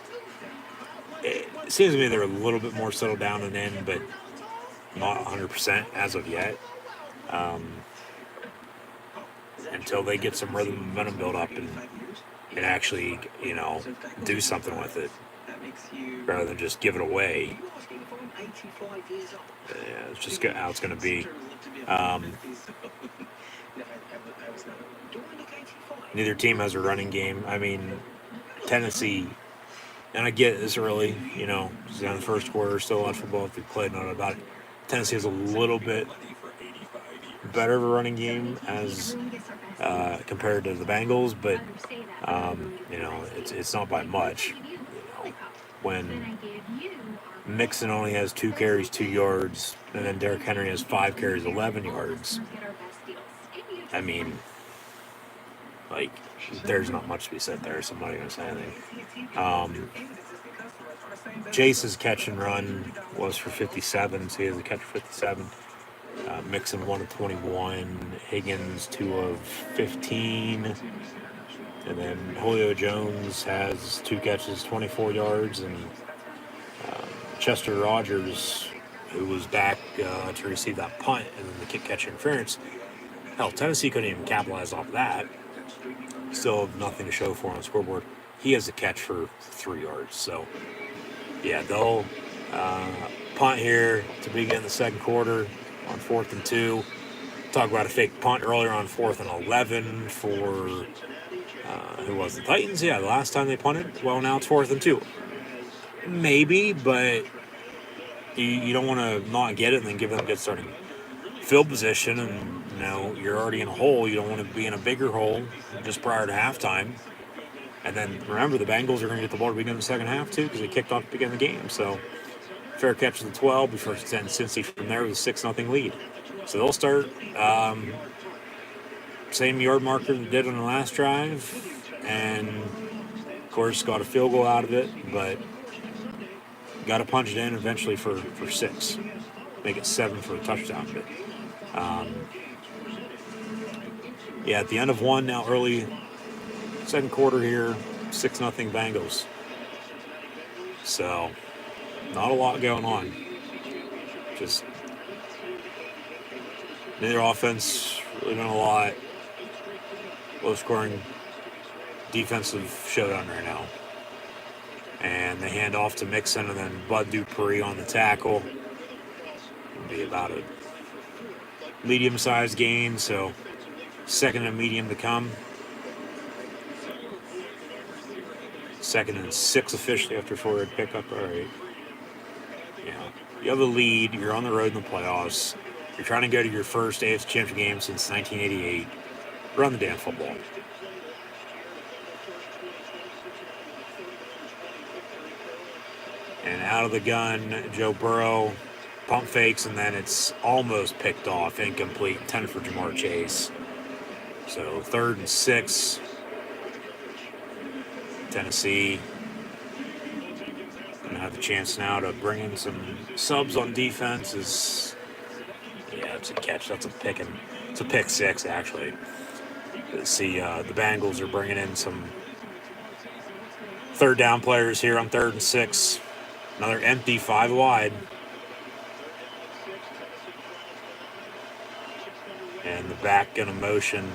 It seems to me they're a little bit more settled down and in, but not 100% as of yet. Until they get some rhythm and momentum built up and actually, do something with it rather than just give it away. Yeah, it's just how it's going to be. Neither team has a running game. I mean, Tennessee, and I get this early, it's in the first quarter, still a lot of football if they played, not about it. Tennessee has a little bit better of a running game as compared to the Bengals, but it's not by much. When Mixon only has 2 carries, 2 yards, and then Derrick Henry has 5 carries, 11 yards. I mean, there's not much to be said there, so I'm not even going to say anything. Jace's catch and run was for 57, so he has a catch for 57. Mixon 1 of 21, Higgins 2 of 15, and then Julio Jones has 2 catches, 24 yards, and Chester Rogers, who was back to receive that punt and then the kick-catch interference. Hell, Tennessee couldn't even capitalize off that. Still have nothing to show for on the scoreboard. He has a catch for 3 yards, so yeah, they'll punt here to begin the second quarter on 4th and 2. Talk about a fake punt earlier on 4th and 11 for who was the Titans? Yeah, the last time they punted. Well, now it's 4th and 2. Maybe, but you don't want to not get it and then give them a good starting field position, and you're already in a hole. You don't want to be in a bigger hole just prior to halftime. And then remember, the Bengals are going to get the ball to begin the second half too because they kicked off to begin the game. So fair catch to the 12 before sending Cincy from there with a 6-0 lead. So they'll start same yard marker they did on the last drive, and of course got a field goal out of it, but got to punch it in eventually for 6, make it 7 for a touchdown. But yeah, at the end of one now, early second quarter here, 6-0 Bengals. So not a lot going on. Just neither offense really doing a lot. Low scoring defensive showdown right now. And they hand off to Mixon and then Bud Dupree on the tackle. It'll be about a medium-sized gain, so second and medium to come. 2nd and 6 officially after forward pickup. All right. Yeah. You have a lead. You're on the road in the playoffs. You're trying to go to your first AFC Championship game since 1988. Run the damn football. And out of the gun, Joe Burrow pump fakes, and then it's almost picked off, incomplete, 10 for Jamar Chase. So 3rd and 6. Tennessee gonna have the chance now to bring in some subs on defense. It's a catch. That's a pick, and it's a pick 6 actually. See, the Bengals are bringing in some 3rd down players here on 3rd and 6. Another empty 5 wide. And the back in a motion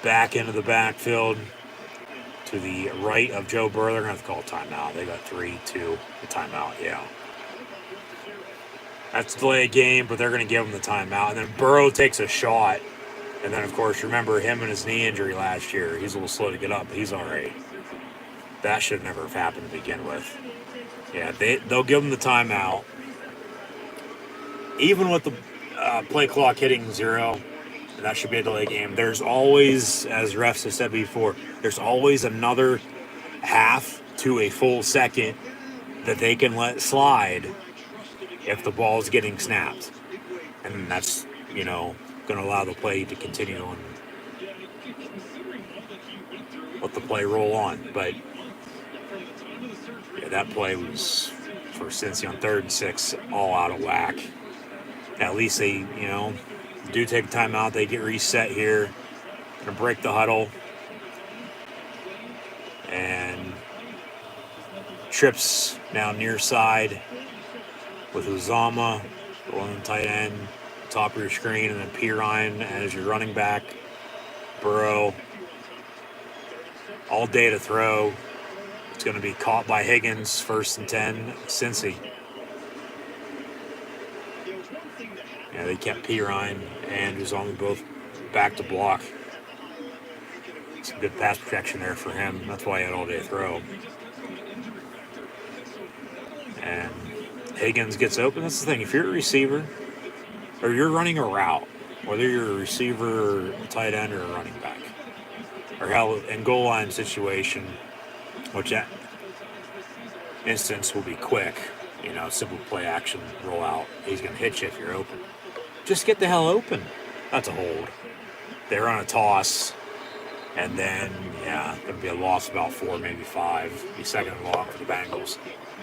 back into the backfield to the right of Joe Burrow. They're going to have to call a timeout. They got 3-2. The timeout, yeah. That's a delayed game, but they're going to give him the timeout. And then Burrow takes a shot. And then, of course, remember him and his knee injury last year. He's a little slow to get up, but he's all right. That should never have happened to begin with. Yeah, they'll give him the timeout. Even with the play clock hitting 0, and that should be a delay game, there's always, as refs have said before, there's always another half to a full second that they can let slide if the ball is getting snapped. And that's, going to allow the play to continue and let the play roll on. But yeah, that play was for Cincy on 3rd and 6, all out of whack. At least they, do take a timeout. They get reset here. Gonna break the huddle. And trips now near side with Uzama, one tight end, top of your screen, and then Pirine as your running back. Burrow, all day to throw. It's going to be caught by Higgins, 1st and 10, Cincy. Yeah, they kept Pirine and Uzama both back to block. Some good pass protection there for him. That's why he had all day throw. And Higgins gets open. That's the thing. If you're a receiver or you're running a route, whether you're a receiver, or a tight end, or a running back, or hell, in goal line situation, which that instance will be quick, simple play action, roll out. He's going to hit you if you're open. Just get the hell open. That's a hold. They run a toss, and then, there'll be a loss of about 4, maybe 5. Be 2nd and long for the Bengals.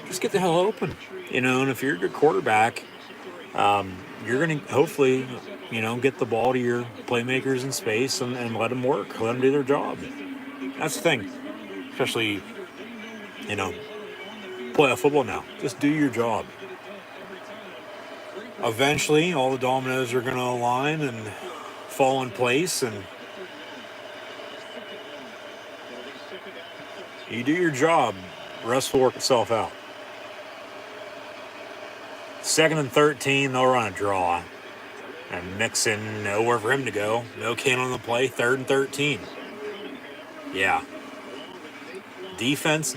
Just get the hell open, and if you're a good quarterback, you're going to hopefully, get the ball to your playmakers in space and let them work, let them do their job. That's the thing, especially, playoff football now. Just do your job. Eventually, all the dominoes are going to align and fall in place, and you do your job. The rest will work itself out. 2nd and 13, they'll run a draw. And Mixon, nowhere for him to go. No can on the play, 3rd and 13. Yeah. Defense.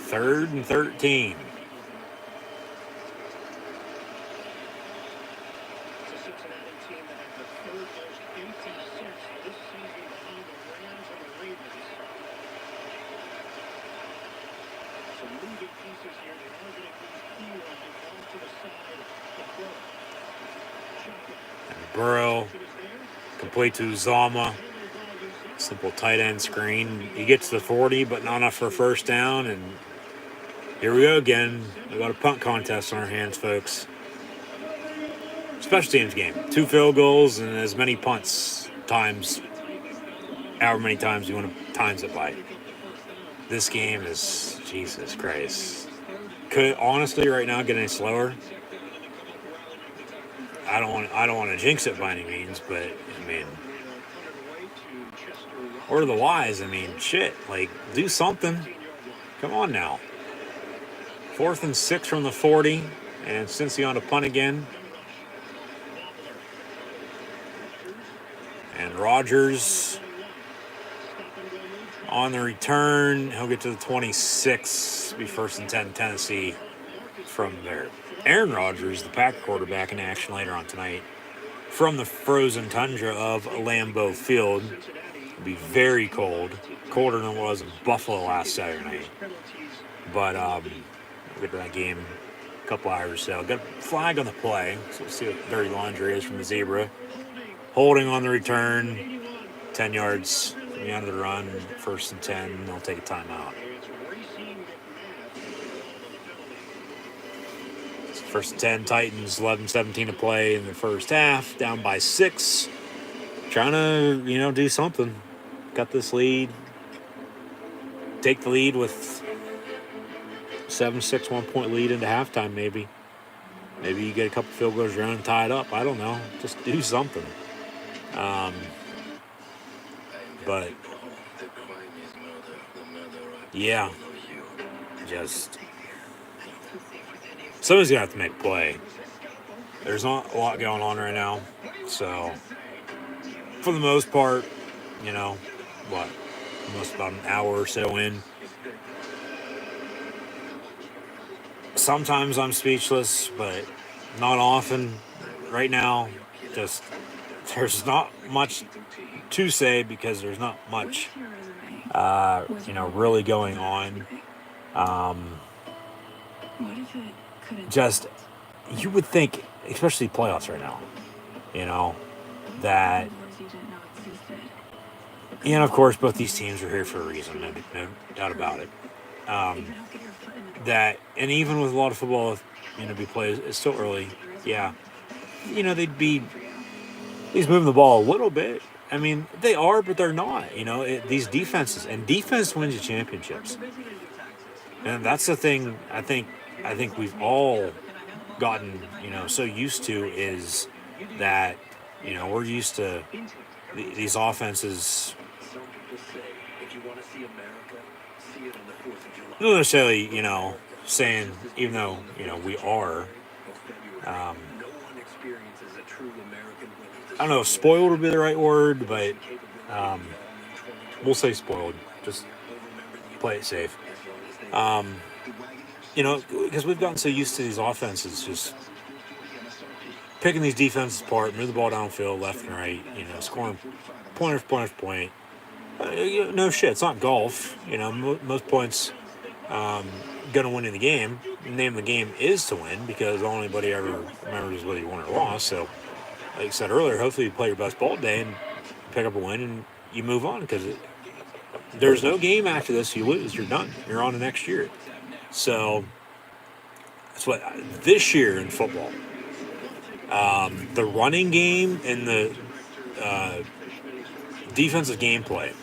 Third and 13. Burrow, complete to Uzama. Simple tight end screen. He gets to the 40, but not enough for a first down. And here we go again. We got a punt contest on our hands, folks. Special teams game. 2 field goals and as many punts times, however many times you want to times it by. This game is, Jesus Christ. Could honestly right now get any slower. I don't want to jinx it by any means, but I mean, or the wise. I mean, shit. Like, do something. Come on now. 4th and 6 from the 40, and Cincy on a punt again. And Rodgers on the return. He'll get to the 26. Be 1st and 10, Tennessee from there. Aaron Rodgers, the Packer quarterback, in action later on tonight from the frozen tundra of Lambeau Field. It'll be very cold, colder than it was in Buffalo last Saturday night. But we'll get to that game in a couple hours or so. Got a flag on the play, so we'll see what dirty laundry is from the zebra. Holding on the return, 10 yards from the end of the run, 1st and 10. They'll take a timeout. 1st and 10, Titans, 11-17 to play in the first half, down by 6. Trying to, do something. Got this lead. Take the lead with 7-6, 1-point lead into halftime, maybe. Maybe you get a couple field goals around and tie it up. I don't know. Just do something. But, yeah. Just... somebody's going to have to make a play. There's not a lot going on right now. So, for the most part, almost about an hour or so in. Sometimes I'm speechless, but not often. Right now, just there's not much to say because there's not much, really going on. Just, you would think, especially playoffs right now, that And of course, both these teams are here for a reason, no doubt about it. That, and even with a lot of football, be played, it's still early. Yeah, he's moving the ball a little bit. I mean, they are, but they're not. These defenses, and defense wins you championships, and that's the thing. I think we've all gotten so used to is that we're used to these offenses. Some people say, if you want to see America, see it on the 4th of July. Not necessarily, saying, even though we are. No one experiences a true American winter. I don't know if spoiled would be the right word, but we'll say spoiled. Just play it safe. Because we've gotten so used to these offenses just picking these defenses apart, move the ball downfield, left and right, scoring point after point after point. No shit, it's not golf. Most points going to win in the game. The name of the game is to win because all anybody ever remembers is whether you won or lost. So, like I said earlier, hopefully you play your best ball today and pick up a win and you move on because there's no game after this. You lose, you're done. You're on to next year. So that's what this year in football, the running game and the defensive gameplay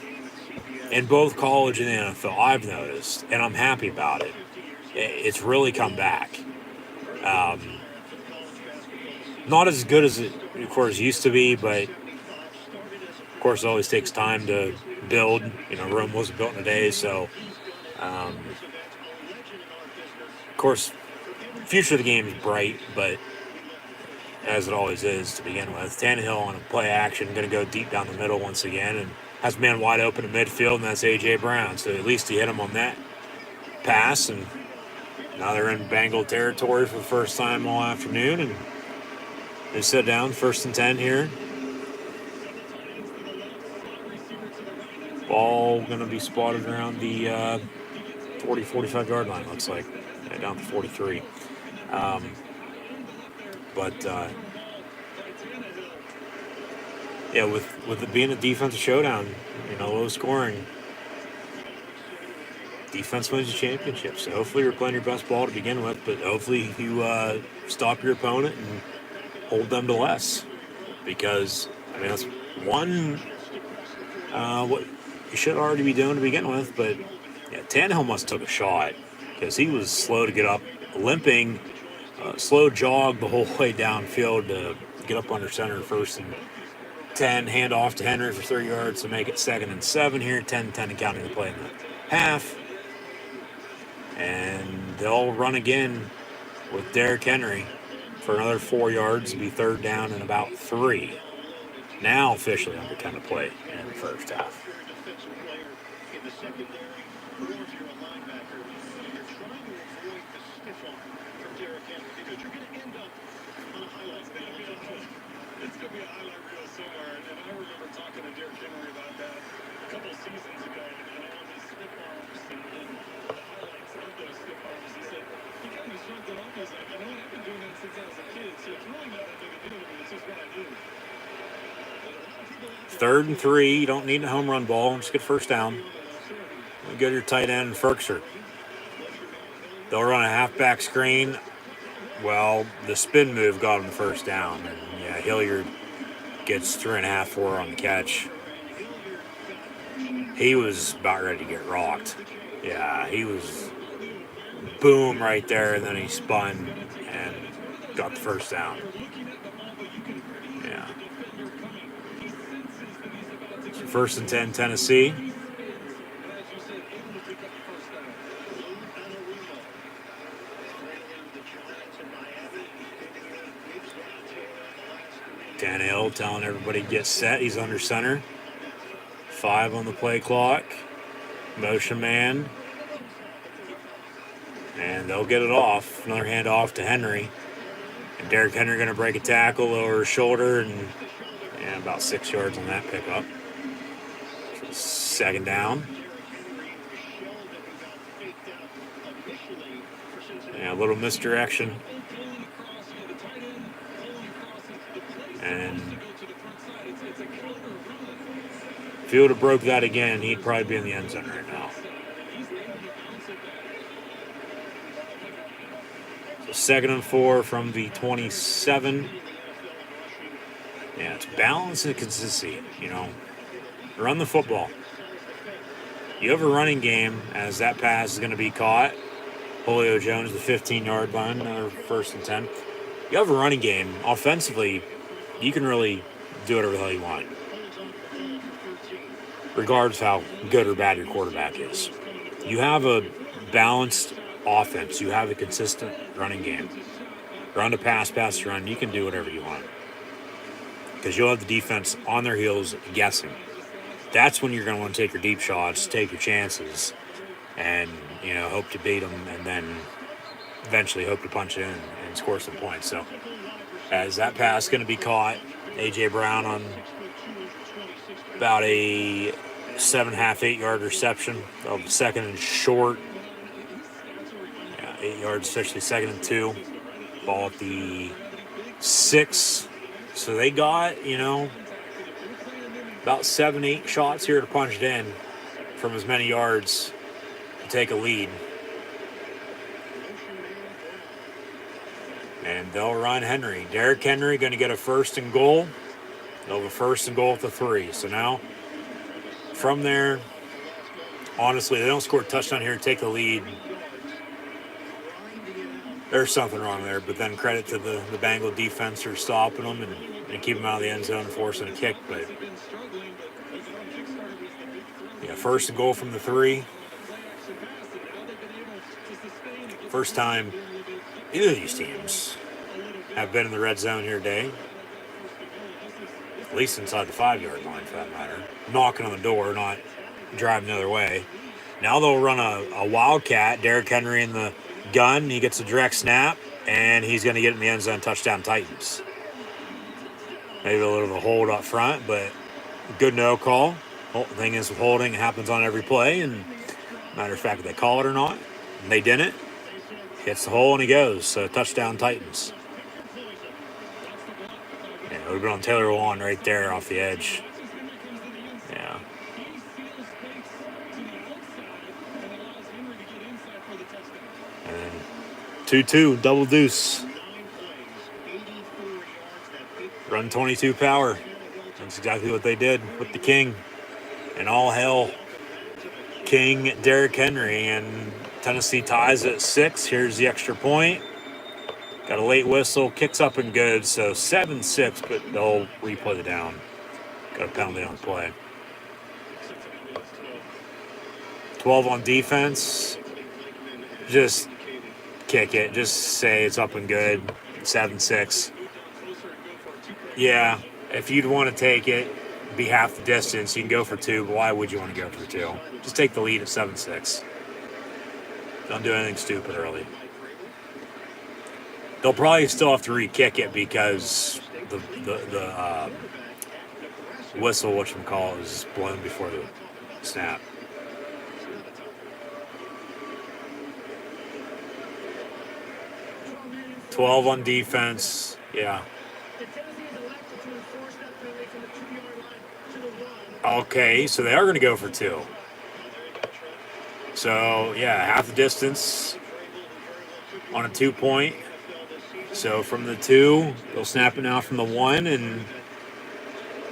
in both college and the NFL, I've noticed, and I'm happy about it. It's really come back. Not as good as it, of course, used to be, but of course, it always takes time to build. Rome wasn't built in a day, so of course, future of the game is bright, but as it always is to begin with. Tannehill on a play action, going to go deep down the middle once again, and has a man wide open in midfield, and that's A.J. Brown. So at least he hit him on that pass, and now they're in Bengal territory for the first time all afternoon, and they sit down, 1st and 10 here. Ball going to be spotted around the 40, 45-yard line, looks like. Down to 43. With it being a defensive showdown, low scoring, defense wins the championship. So hopefully you're playing your best ball to begin with, but hopefully you stop your opponent and hold them to less. Because, that's one what you should already be doing to begin with. But, Tannehill must have took a shot because he was slow to get up, limping, slow jog the whole way downfield to get up under center, 1st and 10, hand off to Henry for 3 yards to make it 2nd and 7 here, 10-10 and counting the play in the half. And they'll run again with Derrick Henry for another 4 yards to be 3rd down and about 3. Now officially under 10 to play in the first half. It's going to be a highlight reel somewhere, and I remember talking to Derrick Henry about that a couple seasons ago, and on his stiff arms and the highlights of those stiff arms. He said, he kind of shrugged it off. He's like, I've been doing that since I was a kid, so it's really not that big a deal to me. It's just what I do. 3rd and 3. You don't need a home run ball. Just get 1st down. You go to your tight end, Ferkser. They'll run a halfback screen. Well, the spin move got him the 1st down. And Hilliard gets 3.5, 4 on the catch. He was about ready to get rocked. Yeah, he was boom right there, and then he spun and got the 1st down. Yeah. So 1st and 10, Tennessee. Tannehill telling everybody to get set. He's under center. 5 on the play clock. Motion man. And they'll get it off. Another handoff to Henry. And Derrick Henry going to break a tackle over his shoulder and about 6 yards on that pickup. 2nd down. A little misdirection. And If he would have broke that again, he'd probably be in the end zone right now. So 2nd and 4 from the 27. Yeah, it's balance and consistency. Run the football. You have a running game as that pass is going to be caught. Julio Jones, the 15-yard line, another 1st and 10. You have a running game. Offensively, you can really do whatever the hell you want, regardless of how good or bad your quarterback is. You have a balanced offense. You have a consistent running game. Run to pass to run. You can do whatever you want because you'll have the defense on their heels guessing. That's when you're going to want to take your deep shots, take your chances, and hope to beat them, and then eventually hope to punch in and score some points. So, as that pass is going to be caught, A.J. Brown on about a 7.5, 8-yard reception of 2nd and short. 8 yards, especially 2nd and 2. Ball at the 6. So they got, about 7, 8 shots here to punch it in from as many yards to take a lead. And they'll run Henry. Derrick Henry going to get a 1st and goal. They'll have a 1st and goal at the 3. So now, from there, honestly, they don't score a touchdown here and take the lead. There's something wrong there. But then credit to the Bengal defense for stopping them and keeping them out of the end zone and forcing a kick. But, 1st and goal from the 3. First time either of these teams have been in the red zone here today. At least inside the 5-yard line, for that matter. Knocking on the door, not driving the other way. Now they'll run a wildcat. Derrick Henry in the gun. He gets a direct snap, and he's going to get in the end zone. Touchdown Titans. Maybe a little bit of a hold up front, but good no call. The thing is, with holding, it happens on every play, and matter of fact, if they call it or not, and they didn't. Hits the hole and he goes. So touchdown Titans. Yeah, it would have been on Taylor Lewan right there off the edge. Yeah. And then 2-2, double deuce. Run 22 power. That's exactly what they did with the King. And all hell, King Derrick Henry, and Tennessee ties at 6. Here's the extra point. Got a late whistle. Kicks up and good. So 7-6, but they'll replay the down. Got a penalty on the play. 12 on defense. Just kick it. Just say it's up and good. 7-6. Yeah, if you'd want to take it, be half the distance, you can go for 2, but why would you want to go for 2? Just take the lead at 7-6. Don't do anything stupid early. They'll probably still have to re-kick it because the whistle, whatchamacallit, is blown before the snap. $12 on defense. Yeah. Okay, so they are going to go for 2. So, yeah, half the distance on a 2-point. So from the 2, they'll snap it now from the 1. And,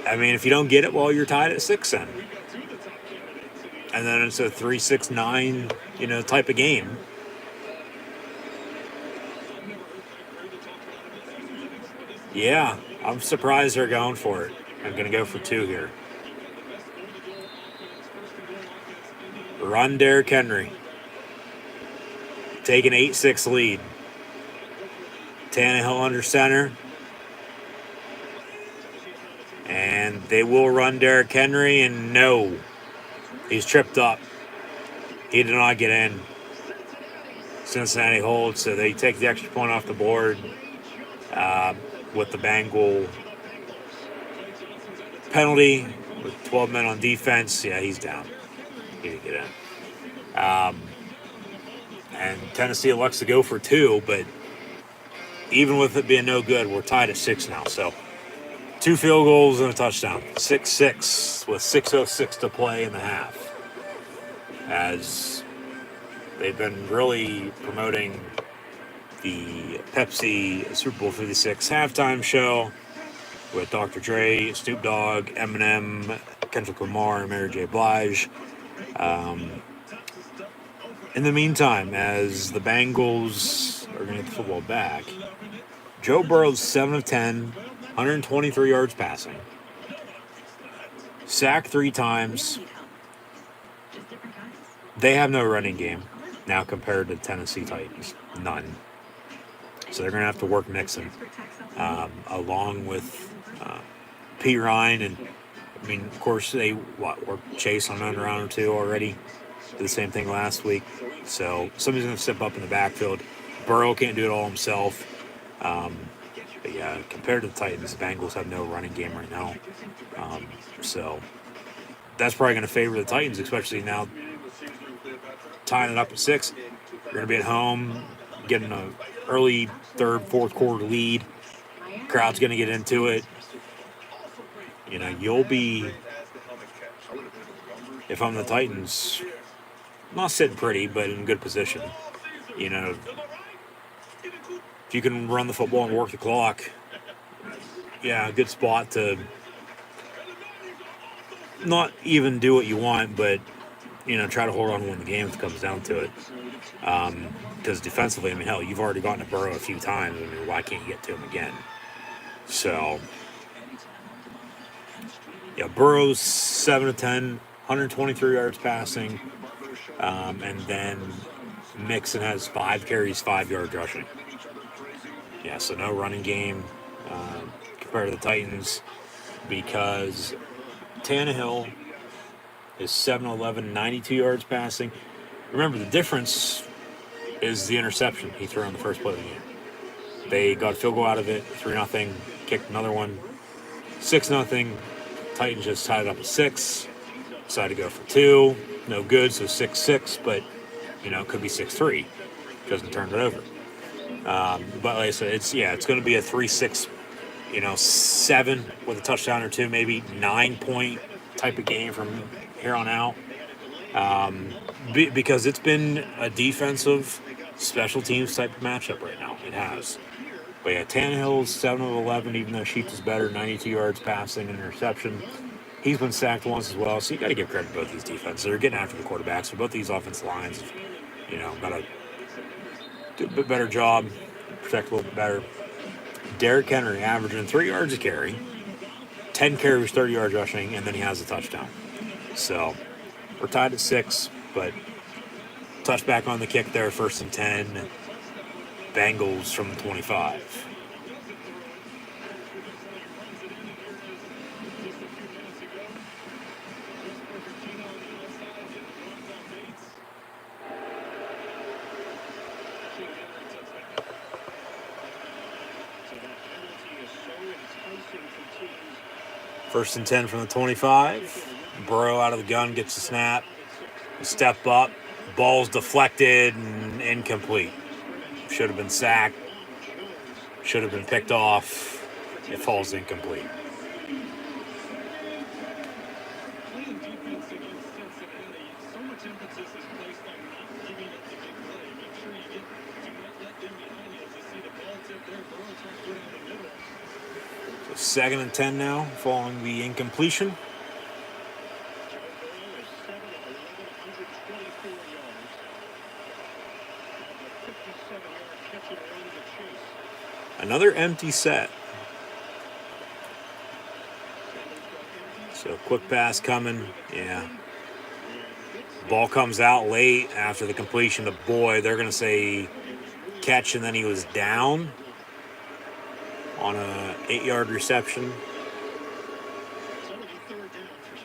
I mean, if you don't get it, well, you're tied at 6 then. And then it's a 3-6-9, type of game. Yeah, I'm surprised they're going for it. I'm going to go for 2 here. Run Derrick Henry. Take an 8-6 lead. Tannehill under center. And they will run Derrick Henry, and no. He's tripped up. He did not get in. Cincinnati holds, so they take the extra point off the board with the Bengal penalty with 12 men on defense. Yeah, he's down. He didn't get in. And Tennessee elects to go for 2, but even with it being no good, we're tied at 6 now. So 2 field goals and a touchdown. 6-6 with 6:06 to play in the half. As they've been really promoting the Pepsi Super Bowl 56 halftime show with Dr. Dre, Snoop Dogg, Eminem, Kendrick Lamar, and Mary J. Blige. In the meantime, as the Bengals are going to get the football back, Joe Burrow's 7 of 10, 123 yards passing, sacked 3 times. They have no running game now compared to Tennessee Titans. None. So they're going to have to work Mixon along with P. Ryan. And, I mean, of course, they worked Chase on another round or 2 already. Did the same thing last week. So somebody's going to step up in the backfield. Burrow can't do it all himself. But yeah, compared to the Titans, the Bengals have no running game right now. So that's probably going to favor the Titans, especially now tying it up at 6. You're going to be at home, getting an early third, fourth quarter lead. Crowd's going to get into it. You know, you'll be, if I'm the Titans, not sitting pretty, but in good position. You know, if you can run the football and work the clock, yeah, a good spot to not even do what you want, but, you know, try to hold on to win the game if it comes down to it. Because defensively, I mean, hell, you've already gotten to Burrow a few times. I mean, why can't you get to him again? So, yeah, Burrow's 7 of 10, 123 yards passing. And then Mixon has 5 carries, 5 yards rushing. Yeah, so no running game compared to the Titans because Tannehill is 7-11, 92 yards passing. Remember, the difference is the interception he threw on the first play of the game. They got a field goal out of it, 3-0, kicked another one, 6-0. Titans just tied it up at 6, decided to go for 2. No good, so 6-6, but, you know, it could be 6-3. Doesn't turn it over. But like I said, it's going to be a 3-6, 7 with a touchdown or 2, maybe 9-point type of game from here on out. Because it's been a defensive special teams type of matchup right now. It has. But yeah, Tannehill's 7 of 11, even though Sheets is better, 92 yards passing, and interception. He's been sacked once as well, so you got to give credit to both these defenses. They're getting after the quarterbacks, so both these offensive lines, got to do a bit better job, protect a little bit better. Derrick Henry averaging 3 yards a carry, 10 carries, 30 yards rushing, and then he has a touchdown. So we're tied at 6, but touchback on the kick there, 1st and 10. Bengals from the 25. First and 10 from the 25. Burrow out of the gun, gets the snap. Step up. Ball's deflected and incomplete. Should have been sacked. Should have been picked off. It falls incomplete. Playing defense against Cincinnati, so much emphasis is placed on not giving up the big play. Make sure you do not let them behind you as you see the ball tip there. Burrow trying to put it in the middle. So 2nd and 10 now, following the incompletion. Another empty set. So quick pass coming. Yeah. Ball comes out late after the completion of Boyd. They're going to say catch, and then he was down on a 8-yard reception.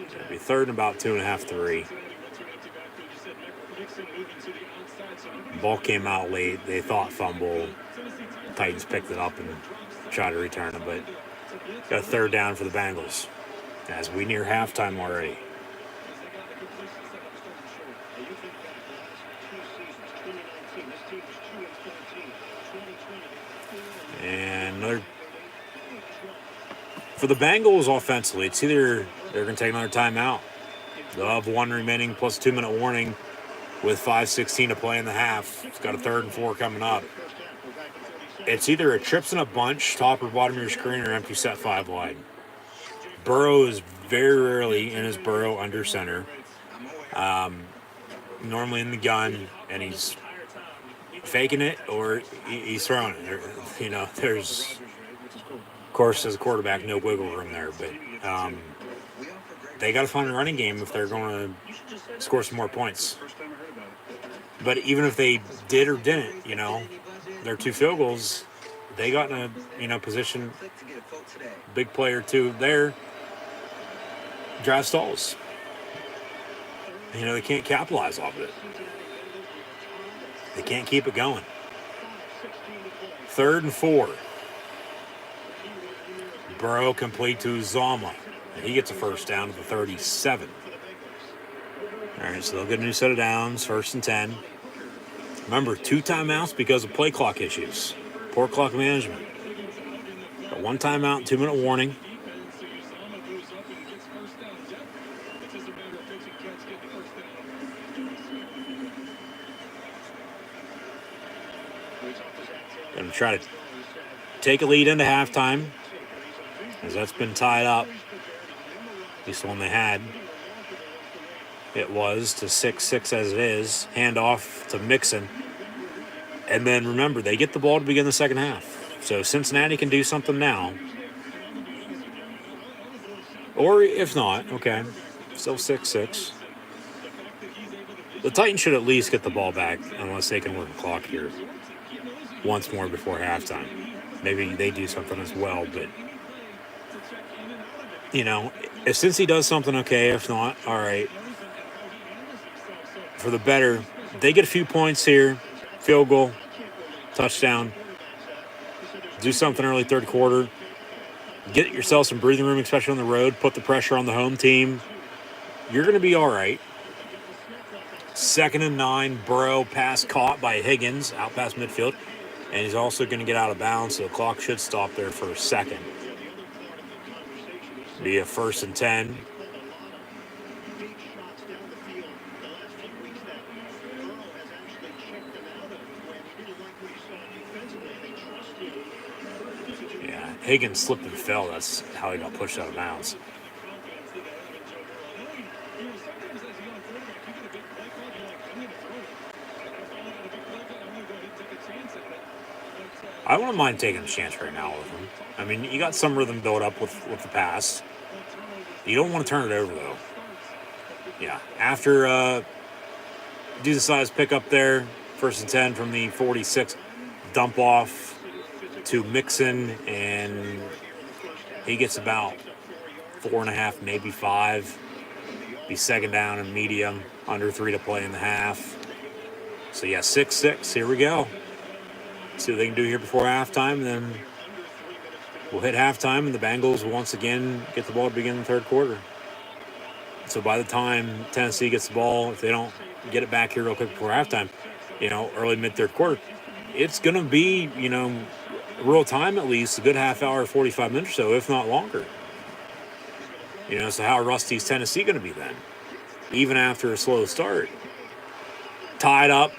It'll be 3rd and about 2.5, 3. Ball came out late. They thought fumble. Titans picked it up and tried to return it, but got a 3rd down for the Bengals as we near halftime already. And For the Bengals offensively, it's either they're going to take another timeout. They'll have one remaining plus 2-minute warning with 5:16 to play in the half. It's got a 3rd and 4 coming up. It's either a trips in a bunch, top or bottom of your screen, or empty set 5 wide. Burrow is very rarely in his Burrow under center. Normally in the gun, and he's faking it or he's throwing it. There's, of course, as a quarterback, no wiggle room there. But they got to find a running game if they're going to score some more points. But even if they did or didn't, their 2 field goals, they got in a position, big play or 2 there, drive stalls. They can't capitalize off of it. They can't keep it going. 3rd and 4. Burrow complete to Zama. He gets a first down to the 37. All right, so they'll get a new set of downs, 1st and 10. Remember, 2 timeouts because of play clock issues. Poor clock management. Got 1 timeout, 2-minute warning. Going to try to take a lead into halftime, as that's been tied up. At least the one they had. It was to 6-6 as it is. Hand off to Mixon. And then remember, they get the ball to begin the second half. So Cincinnati can do something now. Or if not, okay, still 6-6. The Titans should at least get the ball back unless they can work the clock here once more before halftime. Maybe they do something as well, but if Cincy does something, okay. If not, all right. For the better, they get a few points here, field goal, touchdown. Do something early 3rd quarter. Get yourself some breathing room, especially on the road. Put the pressure on the home team. You're going to be all right. 2nd and 9, Burrow pass caught by Higgins out past midfield. And he's also going to get out of bounds, so the clock should stop there for a second. Be a 1st and 10. Yeah, Higgins slipped and fell. That's how he got pushed out of bounds. I wouldn't mind taking a chance right now with him. I mean, you got some rhythm built up with the pass. You don't want to turn it over, though. Yeah, after do the size pick up there, 1st and 10 from the 46, dump off to Mixon, and he gets about 4.5, maybe 5. Be 2nd down and medium, under 3 to play in the half. So, yeah, 6-6. Here we go. See what they can do here before halftime, and then we'll hit halftime, and the Bengals will once again get the ball to begin the 3rd quarter. So by the time Tennessee gets the ball, if they don't get it back here real quick before halftime, early mid-3rd quarter, it's going to be, real time at least, a good half hour, 45 minutes or so, if not longer. So how rusty is Tennessee going to be then? Even after a slow start. Tied up,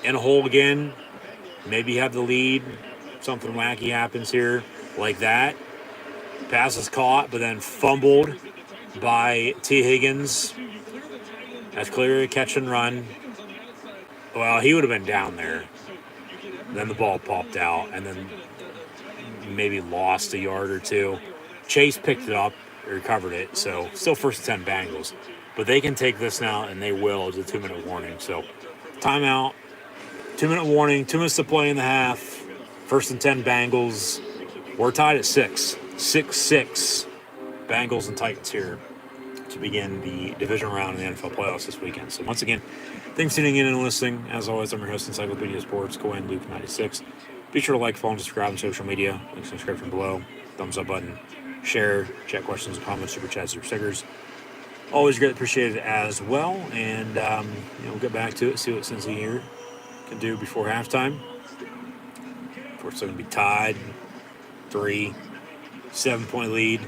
in a hole again. Maybe have the lead. Something wacky happens here like that. Pass is caught, but then fumbled by T. Higgins. That's clearly a catch and run. Well, he would have been down there. Then the ball popped out, and then maybe lost a yard or 2. Chase picked it up, recovered it, so still 1st and 10 Bengals. But they can take this now, and they will. It's a 2-minute warning. So timeout, 2-minute warning, 2 minutes to play in the half. 1st and 10 Bengals. We're tied at 6. 6-6. Bengals and Titans here to begin the divisional round in the NFL playoffs this weekend. So once again, thanks for tuning in and listening. As always, I'm your host, Encyclopedia Sports, Cohen Luke 96. Be sure to like, follow, and subscribe on social media. Links in the description below. Thumbs up button. Share. Chat questions and comments. Super chats. Super stickers. Always greatly appreciated as well. And we'll get back to it. See what Cincy here can do before halftime. Of course, they're going to be tied 3. 7-point lead.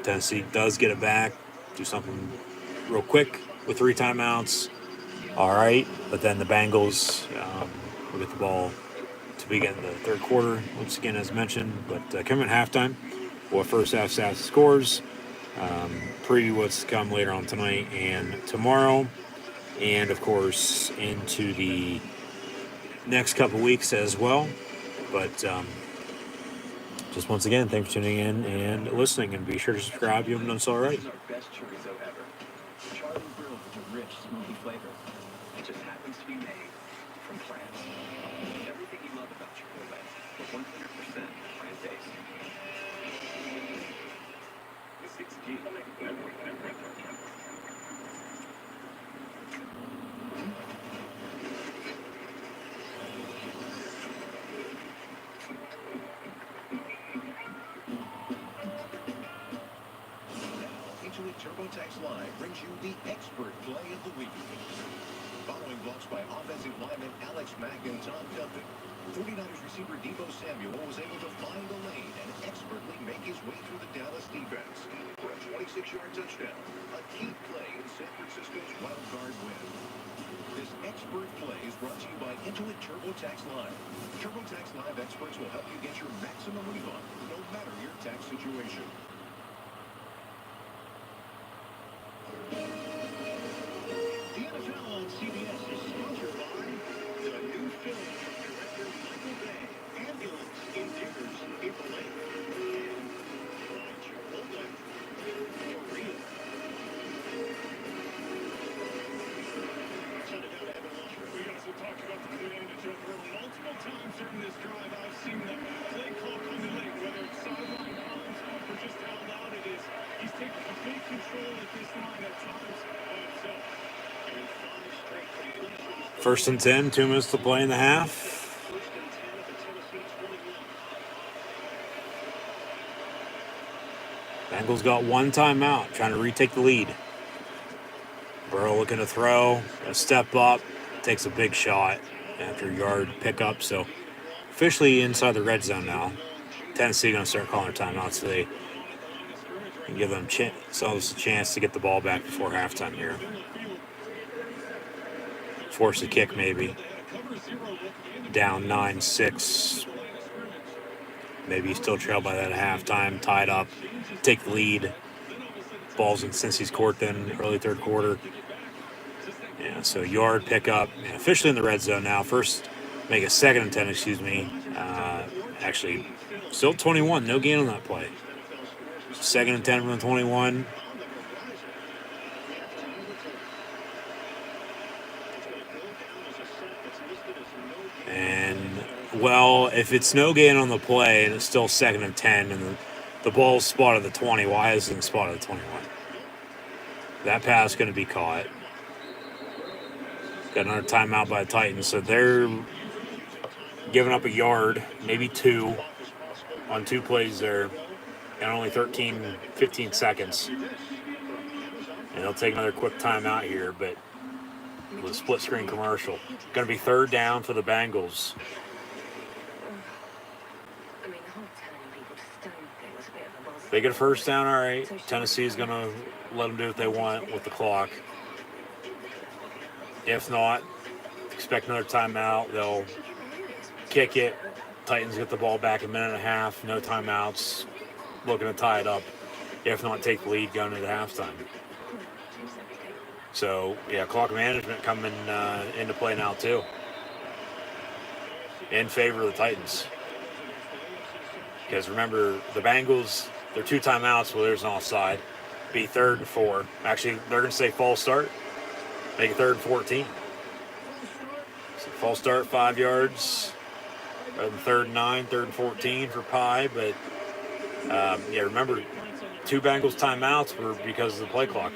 Tennessee does get it back. Do something real quick with 3 timeouts. All right, but then the Bengals will get the ball to begin the third quarter, once again, as mentioned. But coming at halftime, we'll have first half stats scores, preview what's to come later on tonight and tomorrow, and, of course, into the next couple weeks as well. But just once again, thanks for tuning in and listening, and be sure to subscribe if you haven't done so already. This is our best chorizo ever. Charlie grilled with a rich, smoky flavor. It just happens to be made from plants. Everything you love about Chipotle, but 100% plant-based. The 6G. Intuit TurboTax Live brings you the expert play of the week. Following blocks by offensive lineman Alex Mack and Tom Duffin, 49ers receiver Deebo Samuel was able to find the lane and expertly make his way through the Dallas defense for a 26-yard touchdown, a key play in San Francisco's wild card win. This expert play is brought to you by Intuit TurboTax Live. TurboTax Live experts will help you get your maximum refund, no matter your tax situation. The NFL on CBS is sponsored by the new film from director Michael Bay, Ambulance in theaters April 8th, and by Chipotle for real. Send it down to Evan Lusher. We also talked about the command to Joe Burrow multiple times during this drive. I've seen the play call coming late, whether it's sideline runs or just how loud it is. He's taking complete control at this line at times by himself. And 5 straight completions. First and 10, 2 minutes to play in the half. First and 10 at the Tennessee 21. Bengals got 1 timeout, trying to retake the lead. Burrow looking to throw, a step up, takes a big shot after yard pickup. So officially inside the red zone now. Tennessee going to start calling their timeouts so they can give themselves a chance to get the ball back before halftime here. Force a kick maybe. Down 9-6. Maybe still trailed by that at halftime. Tied up. Take the lead. Ball's in Cincy's court then, early third quarter. Yeah, so yard pickup. Officially in the red zone now. First, make a 2nd and 10, excuse me. Actually, still 21. No gain on that play. 2nd and 10 from the 21. And, well, if it's no gain on the play and it's still 2nd and 10 and the ball's spotted at the 20, why isn't it spotted at the 21? That pass is going to be caught. Got another timeout by the Titans, so they're giving up a yard, maybe 2, on 2 plays there, and only 15 seconds. And they'll take another quick timeout here, but with a split screen commercial. Going to be 3rd down for the Bengals. They get a first down, all right. Tennessee's going to let them do what they want with the clock. If not, expect another timeout. They'll kick it. Titans get the ball back a minute and a half. No timeouts. Looking to tie it up. If not, take the lead going into halftime. So, yeah, clock management coming into play now, too. In favor of the Titans. Because remember, the Bengals, they're 2 timeouts, well, there's an offside. Be 3rd and 4. Actually, they're going to say false start. Make it 3rd and 14. So false start, 5 yards. Rather than 3rd and 9, 3rd and 14 for Pye. But, yeah, remember, 2 Bengals timeouts were because of the play clock.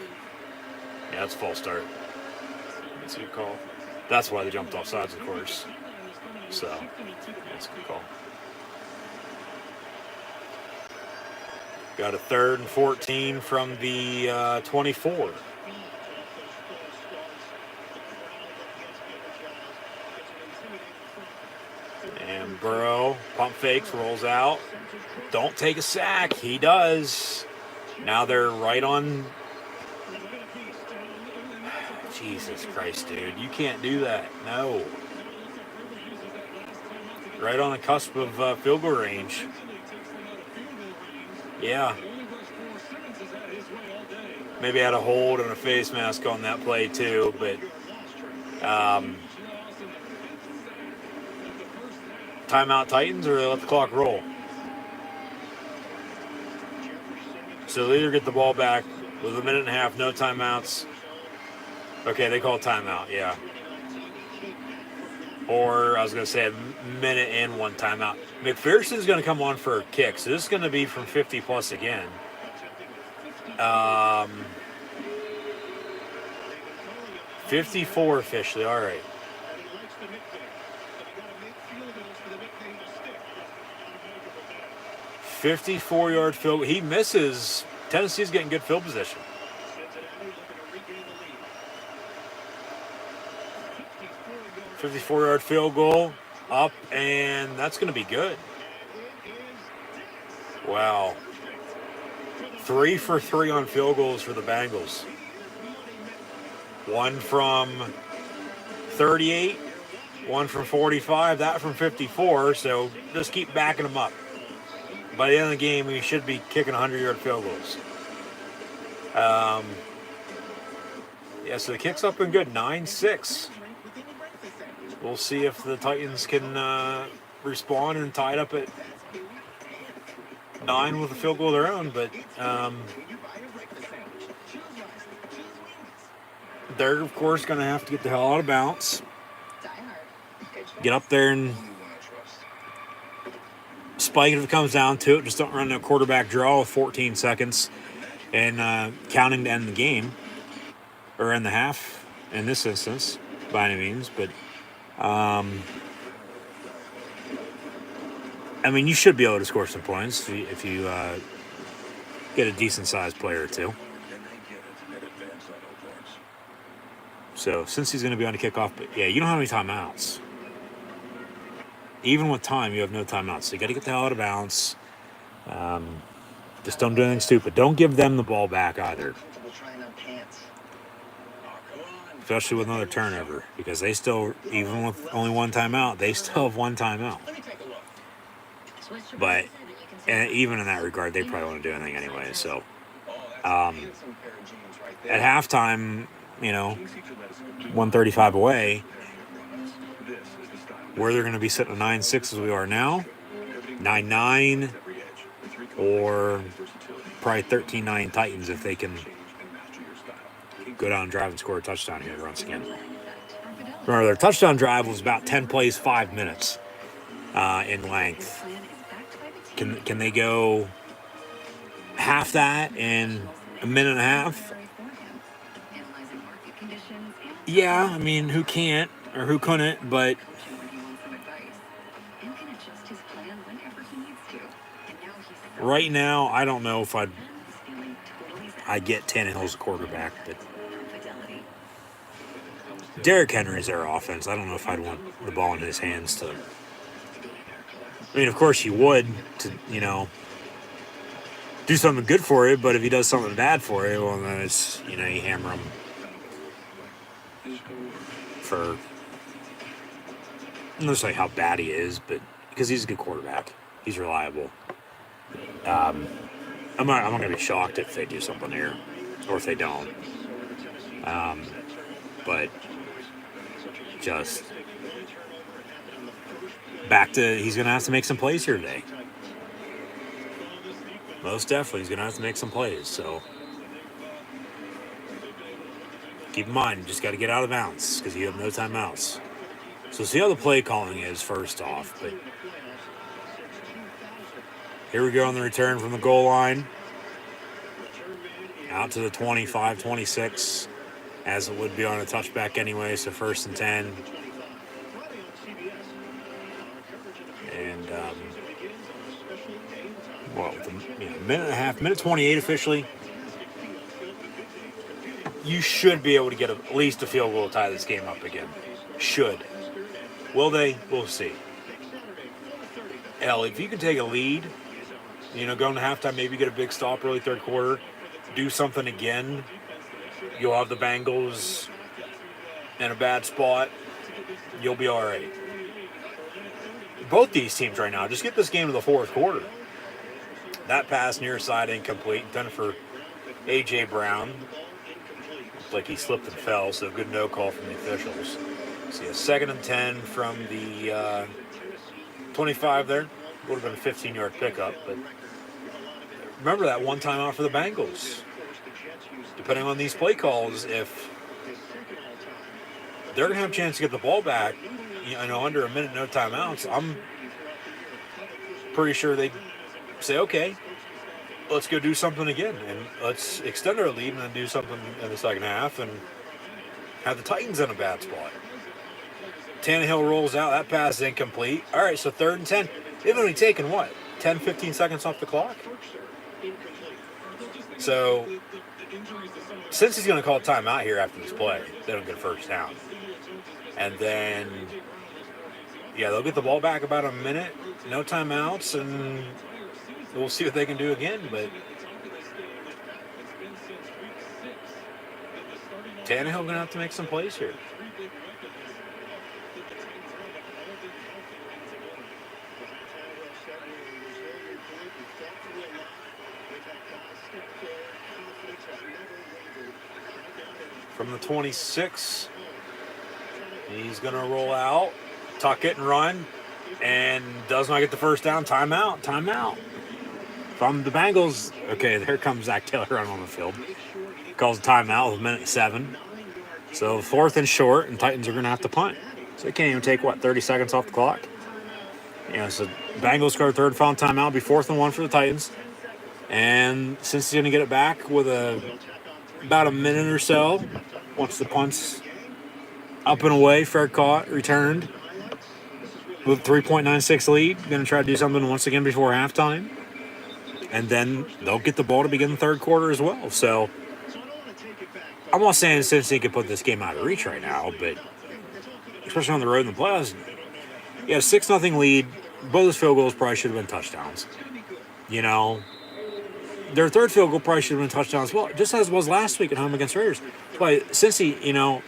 Yeah, that's a false start. That's a good call. That's why they jumped off sides, of course. So, that's a good call. Got a 3rd and 14 from the 24. And Burrow pump fakes, rolls out. Don't take a sack. He does. Now they're right on. Jesus Christ, dude. You can't do that. No. Right on the cusp of field goal range. Yeah. Maybe had a hold and a face mask on that play too, but timeout Titans, or they let the clock roll. So they either get the ball back with a minute and a half, no timeouts. Okay, they call timeout, yeah. Or I was going to say a minute and one timeout. McPherson's going to come on for a kick, so this is going to be from 50 plus again. 54 officially, all right. 54-yard field. He misses. Tennessee's getting good field position. 54-yard field goal up, and that's going to be good. Wow. 3 for 3 on field goals for the Bengals. One from 38, one from 45, that from 54, so just keep backing them up. By the end of the game, we should be kicking 100-yard field goals. Yeah, so the kick's up and good, 9-6. We'll see if the Titans can respond and tie it up at 9 with a field goal of their own, but they're, of course, going to have to get the hell out of bounds, get up there and spike if it comes down to it. Just don't run a quarterback draw with 14 seconds and counting to end the game, or end the half in this instance, by any means. But, I mean, you should be able to score some points if you get a decent-sized player or two. So, since he's going to be on the kickoff, but yeah, you don't have any timeouts. Even with time, you have no timeouts. So you got to get the hell out of bounds. Just don't do anything stupid. Don't give them the ball back either. Especially with another turnover, because they still, even with only one timeout, they still have one timeout. But and even in that regard, they probably won't do anything anyway. So at halftime, 135 away, where they're going to be sitting at 9-6 as we are now, 9-9, or probably 13-9 Titans if they can go down and drive and score a touchdown here once again. Remember, their touchdown drive was about 10 plays, 5 minutes in length. Can they go half that in a minute and a half? Yeah, I mean, who can't or who couldn't, but right now, I don't know if I'd get Tannehill as a quarterback, but Derrick Henry's their offense. I don't know if I'd want the ball in his hands to. I mean, of course you would to, do something good for you, but if he does something bad for you, well, then it's, you hammer him for, I'm not saying how bad he is, but because he's a good quarterback. He's reliable. I'm not going to be shocked if they do something here, or if they don't. But just back to, he's going to have to make some plays here today. Most definitely, he's going to have to make some plays. So keep in mind, you just got to get out of bounds because you have no timeouts. So see how the play calling is first off. But here we go on the return from the goal line. Out to the 25, 26, as it would be on a touchback anyway, so 1st and 10. And, with a minute and a half, minute 28 officially, you should be able to get at least a field goal to tie this game up again. Should. Will they? We'll see. hell, if you can take a lead, going to halftime, maybe get a big stop early third quarter, do something again, you'll have the Bengals in a bad spot. You'll be all right. Both these teams right now, just get this game to the fourth quarter. That pass near side incomplete, intended for A.J. Brown. Looked like he slipped and fell, so good no call from the officials. See a 2nd and 10 from the 25 there. Would have been a 15-yard pickup, but remember that one timeout for the Bengals. Depending on these play calls, if they're going to have a chance to get the ball back, under a minute, no timeouts, I'm pretty sure they say, okay, let's go do something again, and let's extend our lead and then do something in the second half and have the Titans in a bad spot. Tannehill rolls out. That pass is incomplete. All right, so 3rd and 10. They've only taken, 10, 15 seconds off the clock? So, since he's going to call a timeout here after this play, they don't get a first down. And then, they'll get the ball back about a minute, no timeouts, and we'll see what they can do again. But Tannehill going to have to make some plays here. From the 26, he's going to roll out, tuck it and run, and does not get the first down. Timeout. From the Bengals, okay, there comes Zach Taylor running on the field. Calls a timeout with 1:07. So 4th and short, and Titans are going to have to punt. So they can't even take, 30 seconds off the clock? So Bengals score 3rd and final timeout, be 4th and 1 for the Titans. And since he's going to get it back with about a minute or so, once the punt's up and away, fair caught, returned, with 3.96 lead, going to try to do something once again before halftime. And then they'll get the ball to begin the third quarter as well. So I'm not saying Cincinnati could put this game out of reach right now, but especially on the road in the playoffs, a 6-0 lead. Both those field goals probably should have been touchdowns. Their third field goal probably should have been touchdowns as well, just as it was last week at home against Raiders. But Cincy,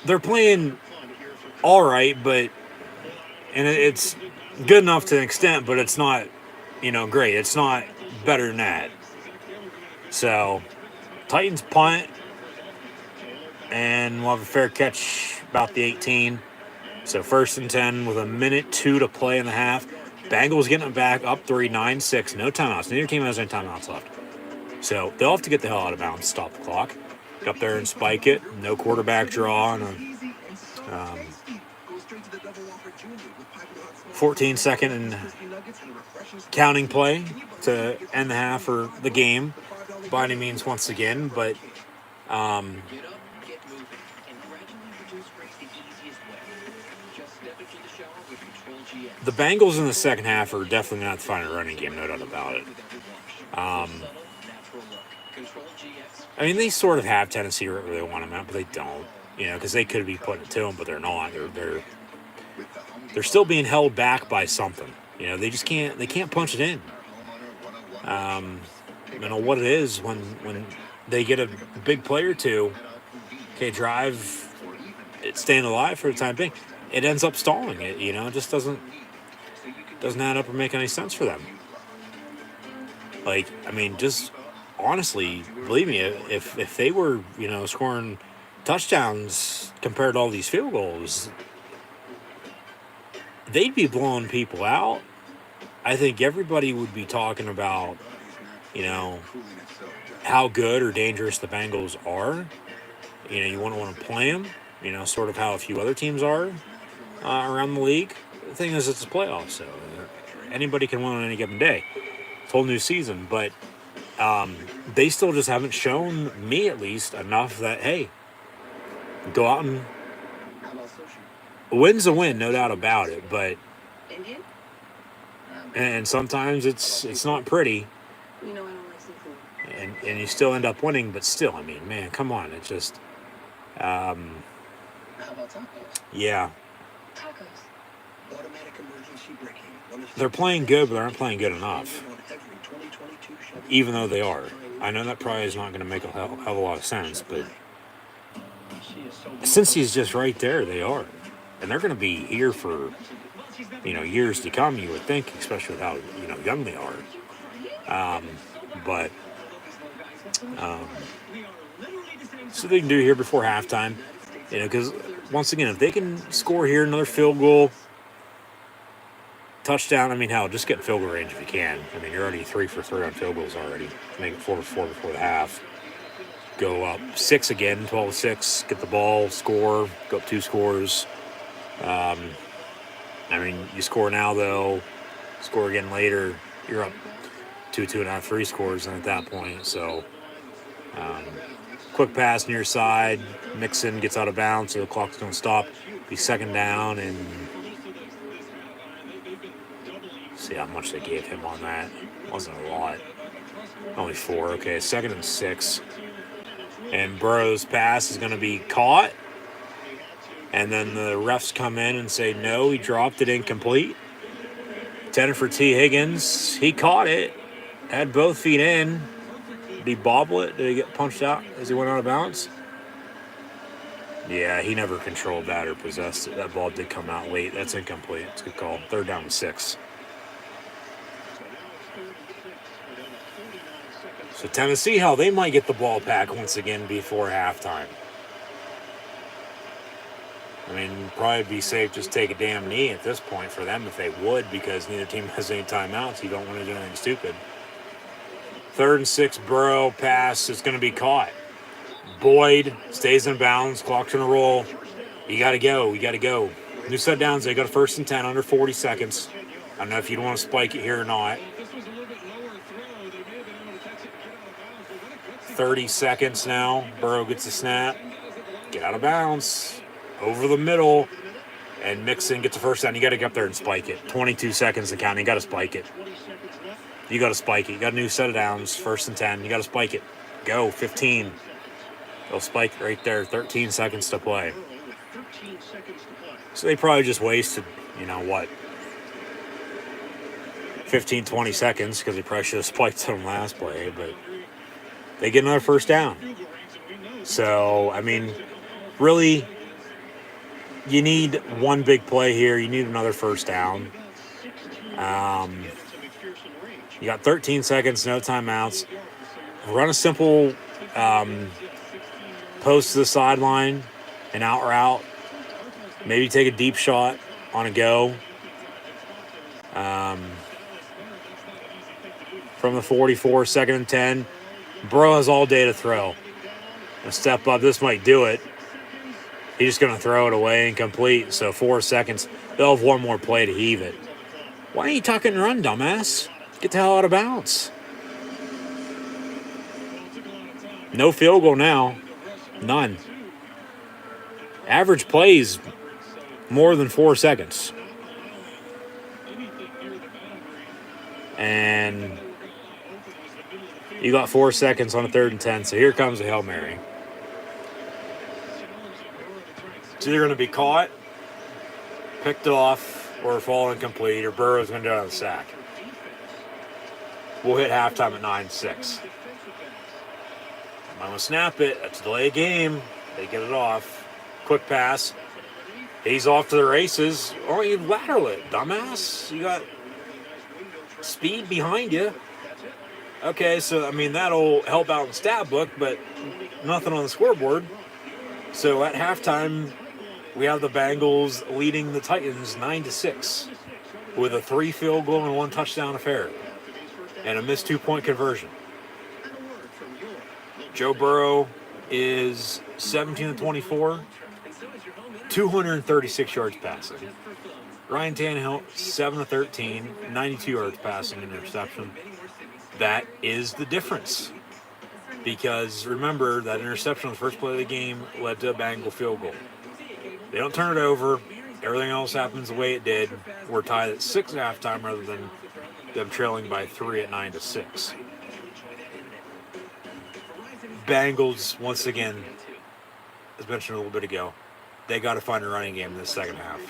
they're playing all right, and it's good enough to an extent, but it's not, great. It's not better than that. So, Titans punt, and we'll have a fair catch about the 18. So 1st and 10 with 1:02 to play in the half. Bengals getting it back up 3, 9-6. No timeouts. Neither team has any timeouts left. So they'll have to get the hell out of bounds, stop the clock, get up there and spike it. No quarterback draw and a 14-second and counting play to end the half or the game by any means once again. But the Bengals in the second half are definitely going to have to find a running game, no doubt about it. They sort of have Tennessee right where they want them at, but they don't. Because they could be putting it to them, but they're not. They're still being held back by something. They just can't. They can't punch it in. What it is when they get a big play or two. Okay, drive. It's staying alive for the time being. It ends up stalling it. It just doesn't add up or make any sense for them. Just honestly, believe me, if they were, scoring touchdowns compared to all these field goals, they'd be blowing people out. I think everybody would be talking about, how good or dangerous the Bengals are. You wouldn't want to play them, sort of how a few other teams are around the league. The thing is, it's a playoff, so anybody can win on any given day. It's a whole new season, but they still just haven't shown me, at least, enough that, hey, go out and win's a win, no doubt about it. But and sometimes it's not pretty, and you still end up winning. But still, man, come on, it's just How about tacos? yeah. Tacos. Automatic emergency they're playing good, but they aren't playing good enough. Even though they are. I know that probably is not going to make a hell of a lot of sense, but since he's just right there, they are. And they're going to be here for, years to come, you would think, especially with how, young they are. But so they can do here before halftime, because once again, if they can score here, another field goal, touchdown, hell, just get in field goal range if you can. You're already 3 for 3 on field goals already. Make it 4 for 4 before the half. Go up 6 again, 12-6, get the ball, score, go up 2 scores. You score now, though, score again later, you're up 2, 2.5, 3 scores at that point. So, quick pass near side, Mixon gets out of bounds, so the clock's going to stop. Be second down, and see how much they gave him on that. Wasn't a lot. Only 4. Okay, 2nd and 6. And Burrow's pass is going to be caught. And then the refs come in and say, no, he dropped it incomplete. 10 for T. Higgins. He caught it. Had both feet in. Did he bobble it? Did he get punched out as he went out of bounds? Yeah, he never controlled that or possessed it. That ball did come out late. That's incomplete. It's a good call. 3rd down and 6. So Tennessee, hell, they might get the ball back once again before halftime. Probably be safe just take a damn knee at this point for them if they would, because neither team has any timeouts. You don't want to do anything stupid. 3rd and 6, Burrow pass is going to be caught. Boyd stays in bounds, clock's going to roll. You got to go. New set downs, they got a 1st and 10, under 40 seconds. I don't know if you'd want to spike it here or not. 30 seconds now. Burrow gets a snap. Get out of bounds. Over the middle. And Mixon gets a 1st down. You got to get up there and spike it. 22 seconds to count. You got to spike it. You got a new set of downs. 1st and 10. You got to spike it. Go. 15. They'll spike it right there. 13 seconds to play. So they probably just wasted, 15, 20 seconds, because they probably should have spiked them last play, but they get another 1st down. So, really, you need one big play here. You need another 1st down. You got 13 seconds, no timeouts. Run a simple post to the sideline, an out route. Maybe take a deep shot on a go. From the 44, 2nd and 10. Burrow has all day to throw. A step up, this might do it. He's just going to throw it away incomplete. So 4 seconds. They'll have one more play to heave it. Why ain't you tuck and run, dumbass? Get the hell out of bounds. No field goal now. None. Average plays more than 4 seconds. And you got 4 seconds on a 3rd and 10. So here comes a Hail Mary. It's either going to be caught, picked off, or fall incomplete, or Burrow's going to do it on the sack. We'll hit halftime at 9-6. I'm going to snap it. That's a delay game. They get it off. Quick pass. He's off to the races. Oh, you lateral it, dumbass. You got speed behind you. Okay, so, that'll help out in the stat book, but nothing on the scoreboard. So at halftime, we have the Bengals leading the Titans 9-6 with a 3 field goal and 1 touchdown affair and a missed 2-point conversion. Joe Burrow is 17-24, 236 yards passing. Ryan Tannehill, 7-13, 92 yards passing, interception. That is the difference. Because remember, that interception on the first play of the game led to a Bengal field goal. They don't turn it over. Everything else happens the way it did. We're tied at 6 at halftime rather than them trailing by 3 at 9-6. Bengals, once again, as mentioned a little bit ago, they got to find a running game in the second half.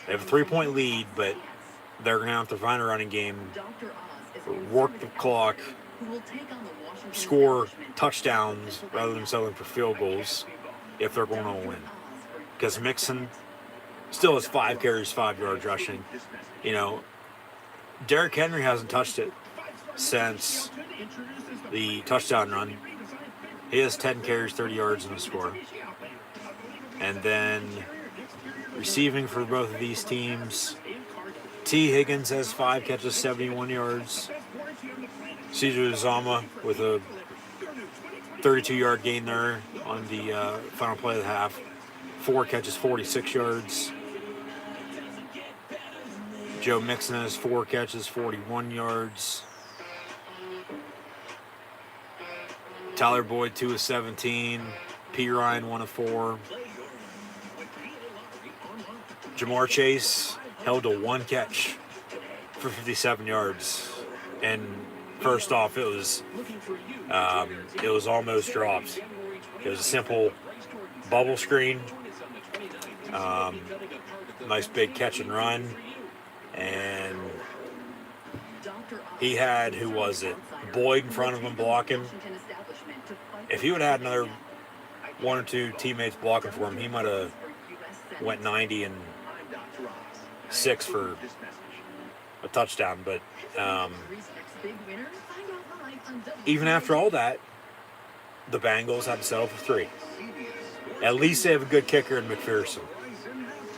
They have a 3-point lead, but they're going to have to find a running game, work the clock, score touchdowns rather than settling for field goals if they're going to win. Because Mixon still has 5 carries, 5 yards rushing. You know, Derrick Henry hasn't touched it since the touchdown run. He has 10 carries, 30 yards in the score. And then receiving for both of these teams, T. Higgins has 5 catches, 71 yards. Cesar Uzama with a 32-yard gain there on the final play of the half. 4 catches, 46 yards. Joe Mixon has 4 catches, 41 yards. Tyler Boyd, 2 of 17. P. Ryan, 1 of 4. Jamar Chase held to 1 catch for 57 yards. And first off, it was almost dropped. It was a simple bubble screen. Nice big catch and run. And he had, who was it? Boyd in front of him blocking. If he would have had another 1 or 2 teammates blocking for him, he might have went 90 and 6 for a touchdown. But even after all that, the Bengals had to settle for 3. At least they have a good kicker in McPherson.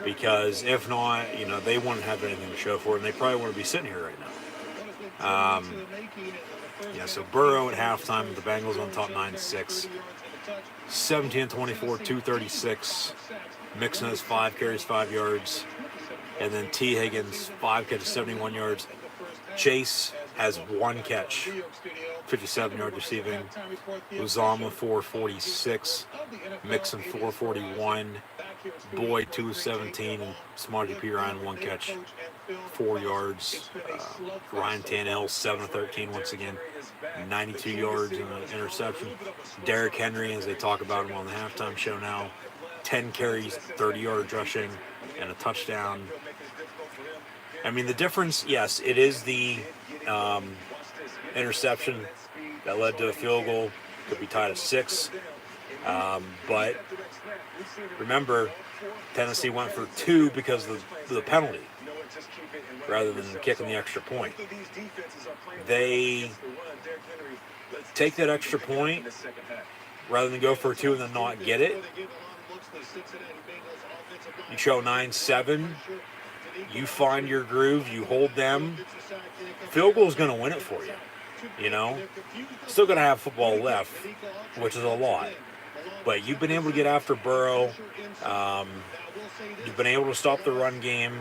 Because if not, you know, they wouldn't have anything to show for it, and they probably wouldn't be sitting here right now. So Burrow at halftime, the Bengals on top 9-6. 17-24, 236. Mixon has 5 carries, 5 yards. And then T. Higgins, 5 catches, 71 yards. Chase has 1 catch, 57 yards receiving. Uzama, 446. Mixon, 441. Boyd, 2 of 17. Smarty P. Ryan, 1 catch, 4 yards. Ryan Tannehill, 7 of 13 once again. 92 yards and an interception. Derrick Henry, as they talk about him on the halftime show now, 10 carries, 30 yards rushing, and a touchdown. I mean, the difference, yes, it is the interception that led to a field goal. Could be tied at 6. But remember, Tennessee went for 2 because of the penalty rather than kicking the extra point. They take that extra point rather than go for 2 and then not get it. You show 9-7. You find your groove. You hold them. Field goal is going to win it for you. You know, still going to have football left, which is a lot. But you've been able to get after Burrow. You've been able to stop the run game.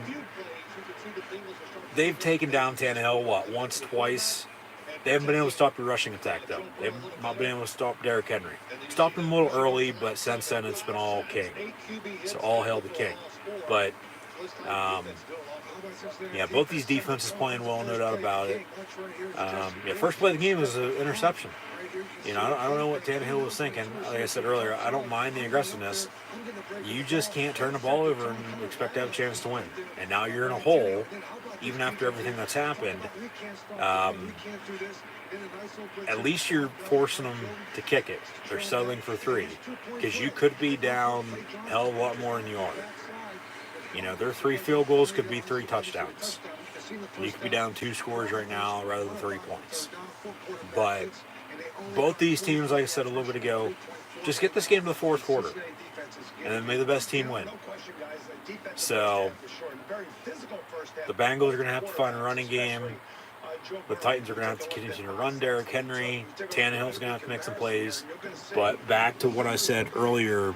They've taken down Tannehill, once, twice. They haven't been able to stop your rushing attack, though. They've not been able to stop Derrick Henry. Stopped him a little early, but since then it's been all King. So all hail the King. But, both these defenses playing well, no doubt about it. First play of the game was an interception. You know, I don't know what Tannehill was thinking. Like I said earlier, I don't mind the aggressiveness. You just can't turn the ball over and expect to have a chance to win. And now you're in a hole, even after everything that's happened. At least you're forcing them to kick it. They're settling for 3. Because you could be down a hell of a lot more than you are. You know, their 3 field goals could be 3 touchdowns. You could be down 2 scores right now rather than 3 points. But both these teams, like I said a little bit ago, just get this game to the 4th quarter. And then may the best team win. So, the Bengals are going to have to find a running game. The Titans are going to have to continue to run Derrick Henry. Tannehill's going to have to make some plays. But back to what I said earlier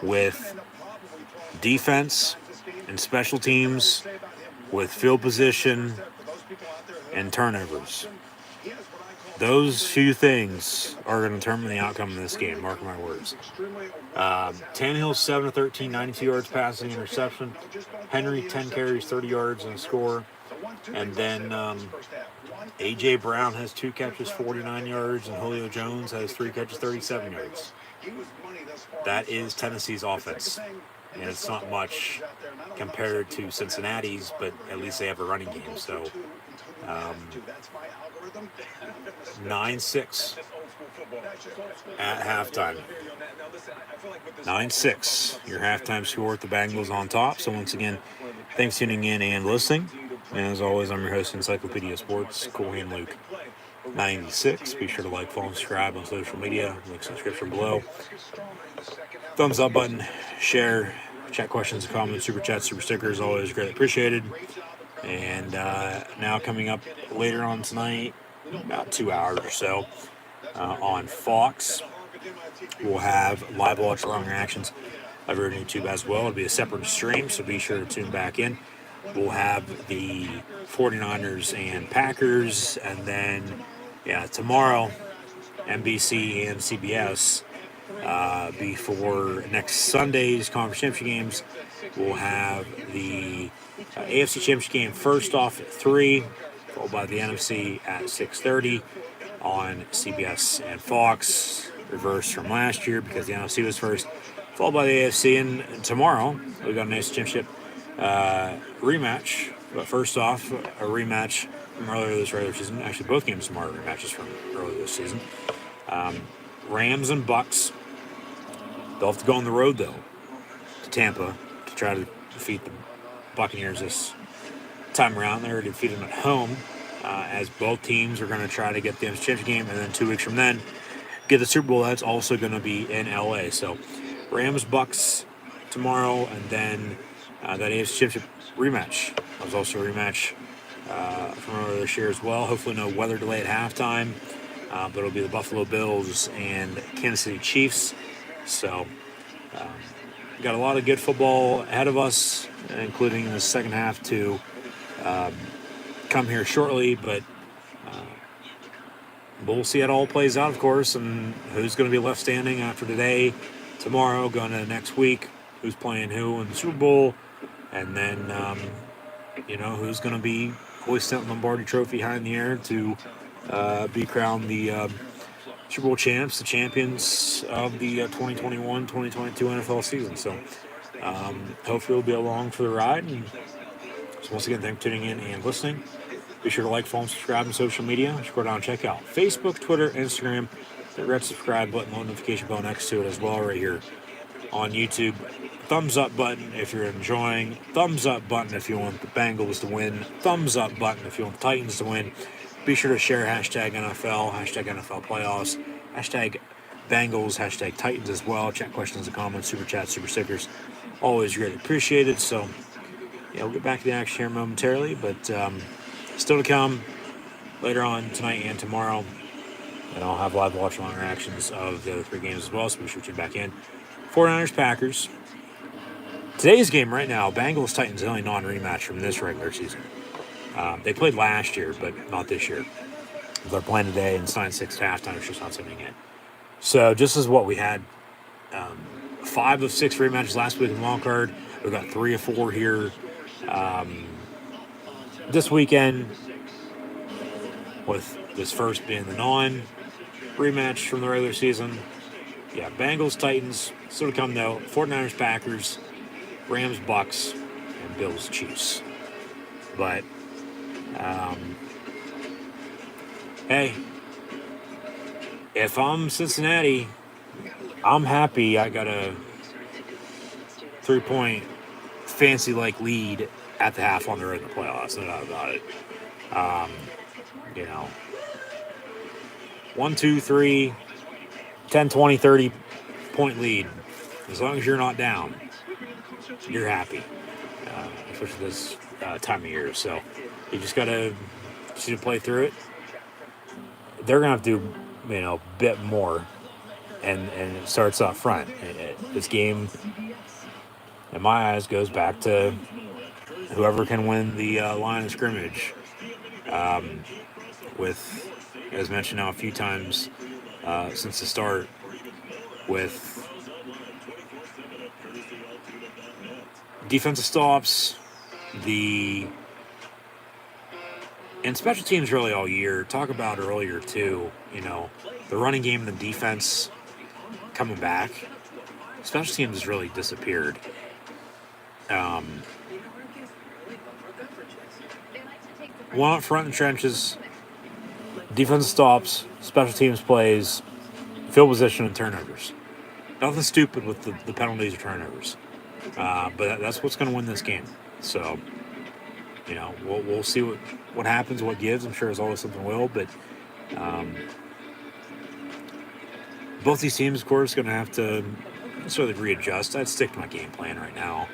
with defense and special teams, with field position and turnovers. Those few things are going to determine the outcome of this game, mark my words. Tannehill, 7 of 13, 92 yards passing, interception. Henry, 10 carries, 30 yards, and a score. And then A.J. Brown has 2 catches, 49 yards, and Julio Jones has 3 catches, 37 yards. That is Tennessee's offense. And it's not much compared to Cincinnati's, but at least they have a running game. So 9-6 at halftime. 9-6, your halftime score with the Bengals on top. So once again, thanks for tuning in and listening. And as always, I'm your host, Encyclopedia Sports, Cool Hand Luke. 96. Be sure to like, follow, and subscribe on social media. Link subscription below. Thumbs up button, share, chat questions, comments, super chats, super stickers, always greatly appreciated. And now coming up later on tonight, about 2 hours or so, on Fox, we'll have live watch along reactions over on YouTube as well. It'll be a separate stream, so be sure to tune back in. We'll have the 49ers and Packers, and then, tomorrow, NBC and CBS, before next Sunday's conference championship games, we'll have the AFC championship game first off at 3, followed by the NFC at 6:30 on CBS and Fox, reversed from last year because the NFC was first, followed by the AFC. And tomorrow, we've got an AFC championship rematch. But first off, a rematch from earlier this regular season. Actually, both games tomorrow are rematches from earlier this season. Rams and Bucks. They'll have to go on the road, though, to Tampa to try to defeat the Buccaneers this time around. They already defeated them at home, as both teams are going to try to get the NFC championship game, and then 2 weeks from then, get the Super Bowl. That's also going to be in L.A. So, Rams, Bucks tomorrow, and then that AFC championship rematch. That was also a rematch from earlier this year as well. Hopefully no weather delay at halftime, but it'll be the Buffalo Bills and Kansas City Chiefs. So, got a lot of good football ahead of us, including the second half to come here shortly, but we'll see how it all plays out, of course, and who's going to be left standing after today, tomorrow, going to next week, who's playing who in the Super Bowl, and then, who's going to be hoisting up Lombardi Trophy high in the air to be crowned the Super Bowl champs, the champions of the 2021-2022 NFL season. So hopefully we'll be along for the ride. And so once again, thanks for tuning in and listening. Be sure to like, follow, and subscribe on social media. Scroll down and check out Facebook, Twitter, Instagram. The red subscribe button, notification bell next to it as well right here on YouTube. Thumbs up button if you're enjoying. Thumbs up button if you want the Bengals to win. Thumbs up button if you want the Titans to win. Be sure to share hashtag NFL, hashtag NFL playoffs, hashtag Bengals, hashtag Titans as well. Chat questions and comments, super chats, super stickers. Always greatly appreciated. So, we'll get back to the action here momentarily, but still to come later on tonight and tomorrow. And I'll have live watch along reactions of the other 3 games as well, so be sure to tune back in. 49ers, Packers. Today's game right now, Bengals, Titans, the only non-rematch from this regular season. They played last year, but not this year. They're playing today, and it's 9-6 at halftime. It's just not sitting yet. So just as what we had 5 of 6 rematches last week in the long card. We've got 3 of 4 here this weekend, with this first being the non-rematch from the regular season. Yeah, Bengals, Titans, still to come though. 49ers, Packers, Rams, Bucks, and Bills, Chiefs. But, hey, if I'm Cincinnati, I'm happy I got a 3-point fancy-like lead at the half on the road in the playoffs. No doubt about it. 1, 2, 3, 10, 20, 30 point lead. As long as you're not down, you're happy. Especially this time of year. So you just got to play through it. They're going to have to do, a bit more. And it starts up front. This game, in my eyes, goes back to whoever can win the line of scrimmage. With, as mentioned now a few times since the start, with defensive stops, and special teams really all year. Talk about earlier too, the running game and the defense coming back. Special teams has really disappeared. One up front in the trenches, defensive stops, special teams plays, field position, and turnovers. Nothing stupid with the penalties or turnovers. But that's what's going to win this game. So, we'll see what happens, what gives. I'm sure there's always something will, but both these teams, of course, going to have to sort of readjust. I'd stick to my game plan right now.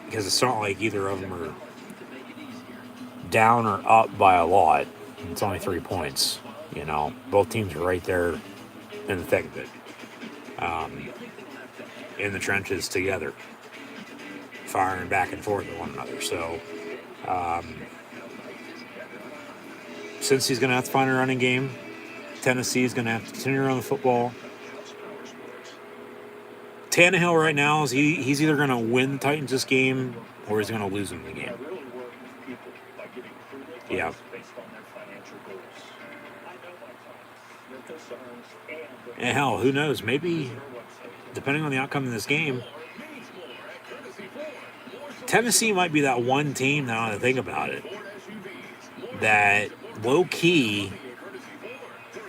Because it's not like either of them are down or up by a lot. It's only 3 points. Both teams are right there in the thick of it. In the trenches together, firing back and forth at one another. So, since he's going to have to find a running game, Tennessee is going to have to continue to run the football. Tannehill right now he's either going to win the Titans this game or he's going to lose them the game. Yeah. And hell, who knows? Maybe, depending on the outcome of this game, Tennessee might be that one team, now that I think about it, that low-key,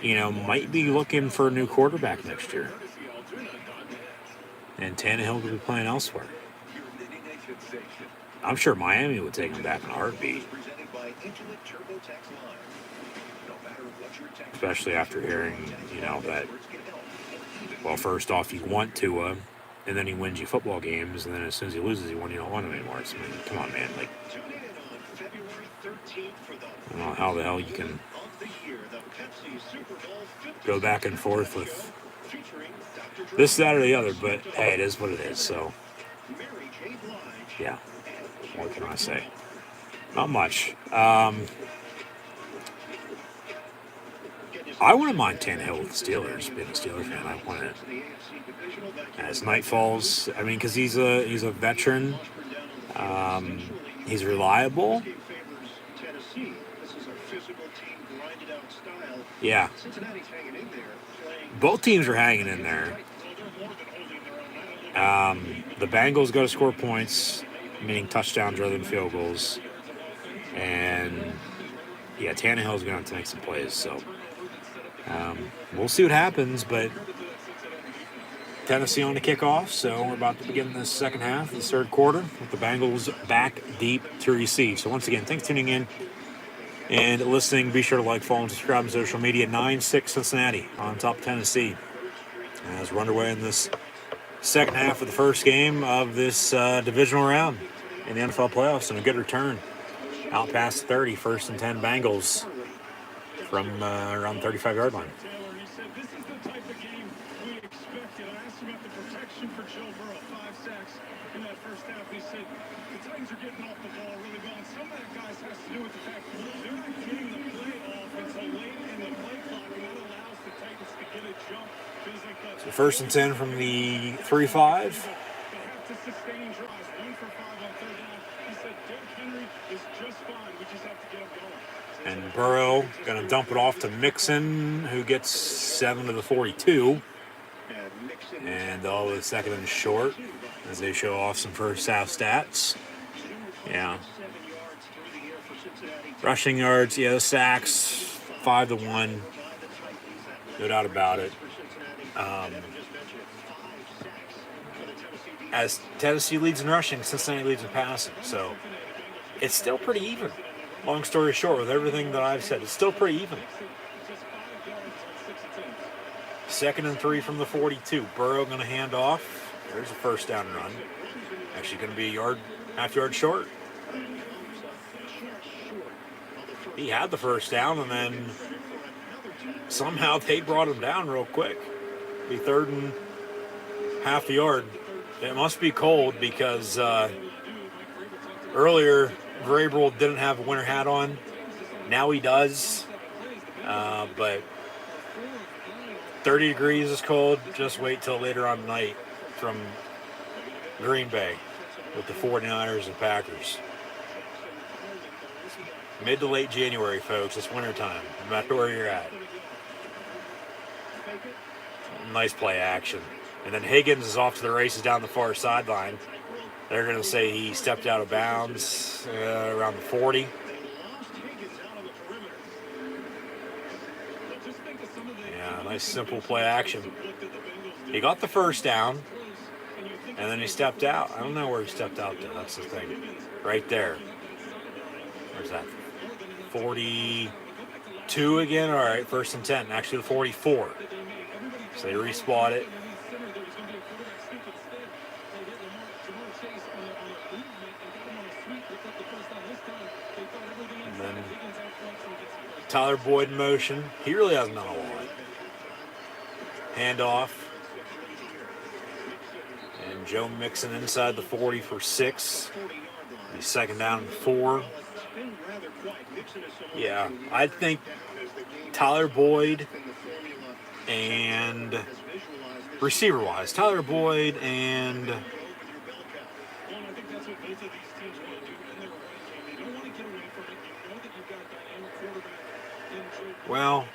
might be looking for a new quarterback next year. And Tannehill could be playing elsewhere. I'm sure Miami would take him back in a heartbeat. Especially after hearing, that, well, first off, you want Tua, and then he wins you football games, and then as soon as he loses, you don't want him anymore. It's, come on, man. Like, I don't know how the hell you can go back and forth with this, that, or the other, but hey, it is what it is. So, yeah, what can I say? Not much. I wouldn't mind Tannehill with the Steelers. Being a Steelers fan, I want it. As night falls, because he's a veteran. He's reliable. Yeah. Both teams are hanging in there. The Bengals got to score points, meaning touchdowns rather than field goals. And, yeah, Tannehill's going to have to make some plays. So, we'll see what happens. But Tennessee on the kickoff. So, we're about to begin the second half, the third quarter, with the Bengals back deep to receive. So, once again, thanks for tuning in and listening. Be sure to like, follow, and subscribe on social media. 9-6 Cincinnati on top of Tennessee. As we're underway in this second half of the first game of this divisional round in the NFL playoffs, and a good return out past 30, first and 10 Bengals from around the 35-yard line. He said, this is the type of game we expected. I asked him about the protection for Joe Burrow, 5 sacks in that first half. He said, the Titans are getting off the ball really well. And some of that, guys, has to do with the fact they're not getting the play off until late in the play clock, and that allows the Titans to get a jump. Feels like So first and 10 from the 3-5. they have to sustain drives. 1 for 5 on third down. He said, Derrick Henry is just fine. We just have to get him going. And Burrow going to dump it off to Mixon, who gets 7 to the 42. And all the second and short as they show off some first half stats. Yeah. Rushing yards, yeah, the sacks, 5-1. No doubt about it. As Tennessee leads in rushing, Cincinnati leads in passing. So it's still pretty even. Long story short, with everything that I've said, it's still pretty even. 2nd and 3 from the 42. Burrow going to hand off. There's a first down run. Actually going to be half yard short. He had the first down, and then somehow they brought him down real quick. Be 3rd and half the yard. It must be cold because earlier Vrabel didn't have a winter hat on. Now he does. But 30 degrees is cold. Just wait till later on tonight from Green Bay with the 49ers and Packers. Mid to late January, folks. It's wintertime, no matter where you're at. Nice play action. And then Higgins is off to the races down the far sideline. They're going to say he stepped out of bounds around the 40. Yeah, nice simple play action. He got the first down, and then he stepped out. I don't know where he stepped out to. That's the thing. Right there. Where's that? 42 again? All right, 1st and 10. Actually, the 44. So they respot it. And then Tyler Boyd in motion. He really hasn't done a lot. Handoff. And Joe Mixon inside the 40 for 6. He's 2nd down and 4. Yeah, I think Tyler Boyd and receiver-wise, Tyler Boyd and well,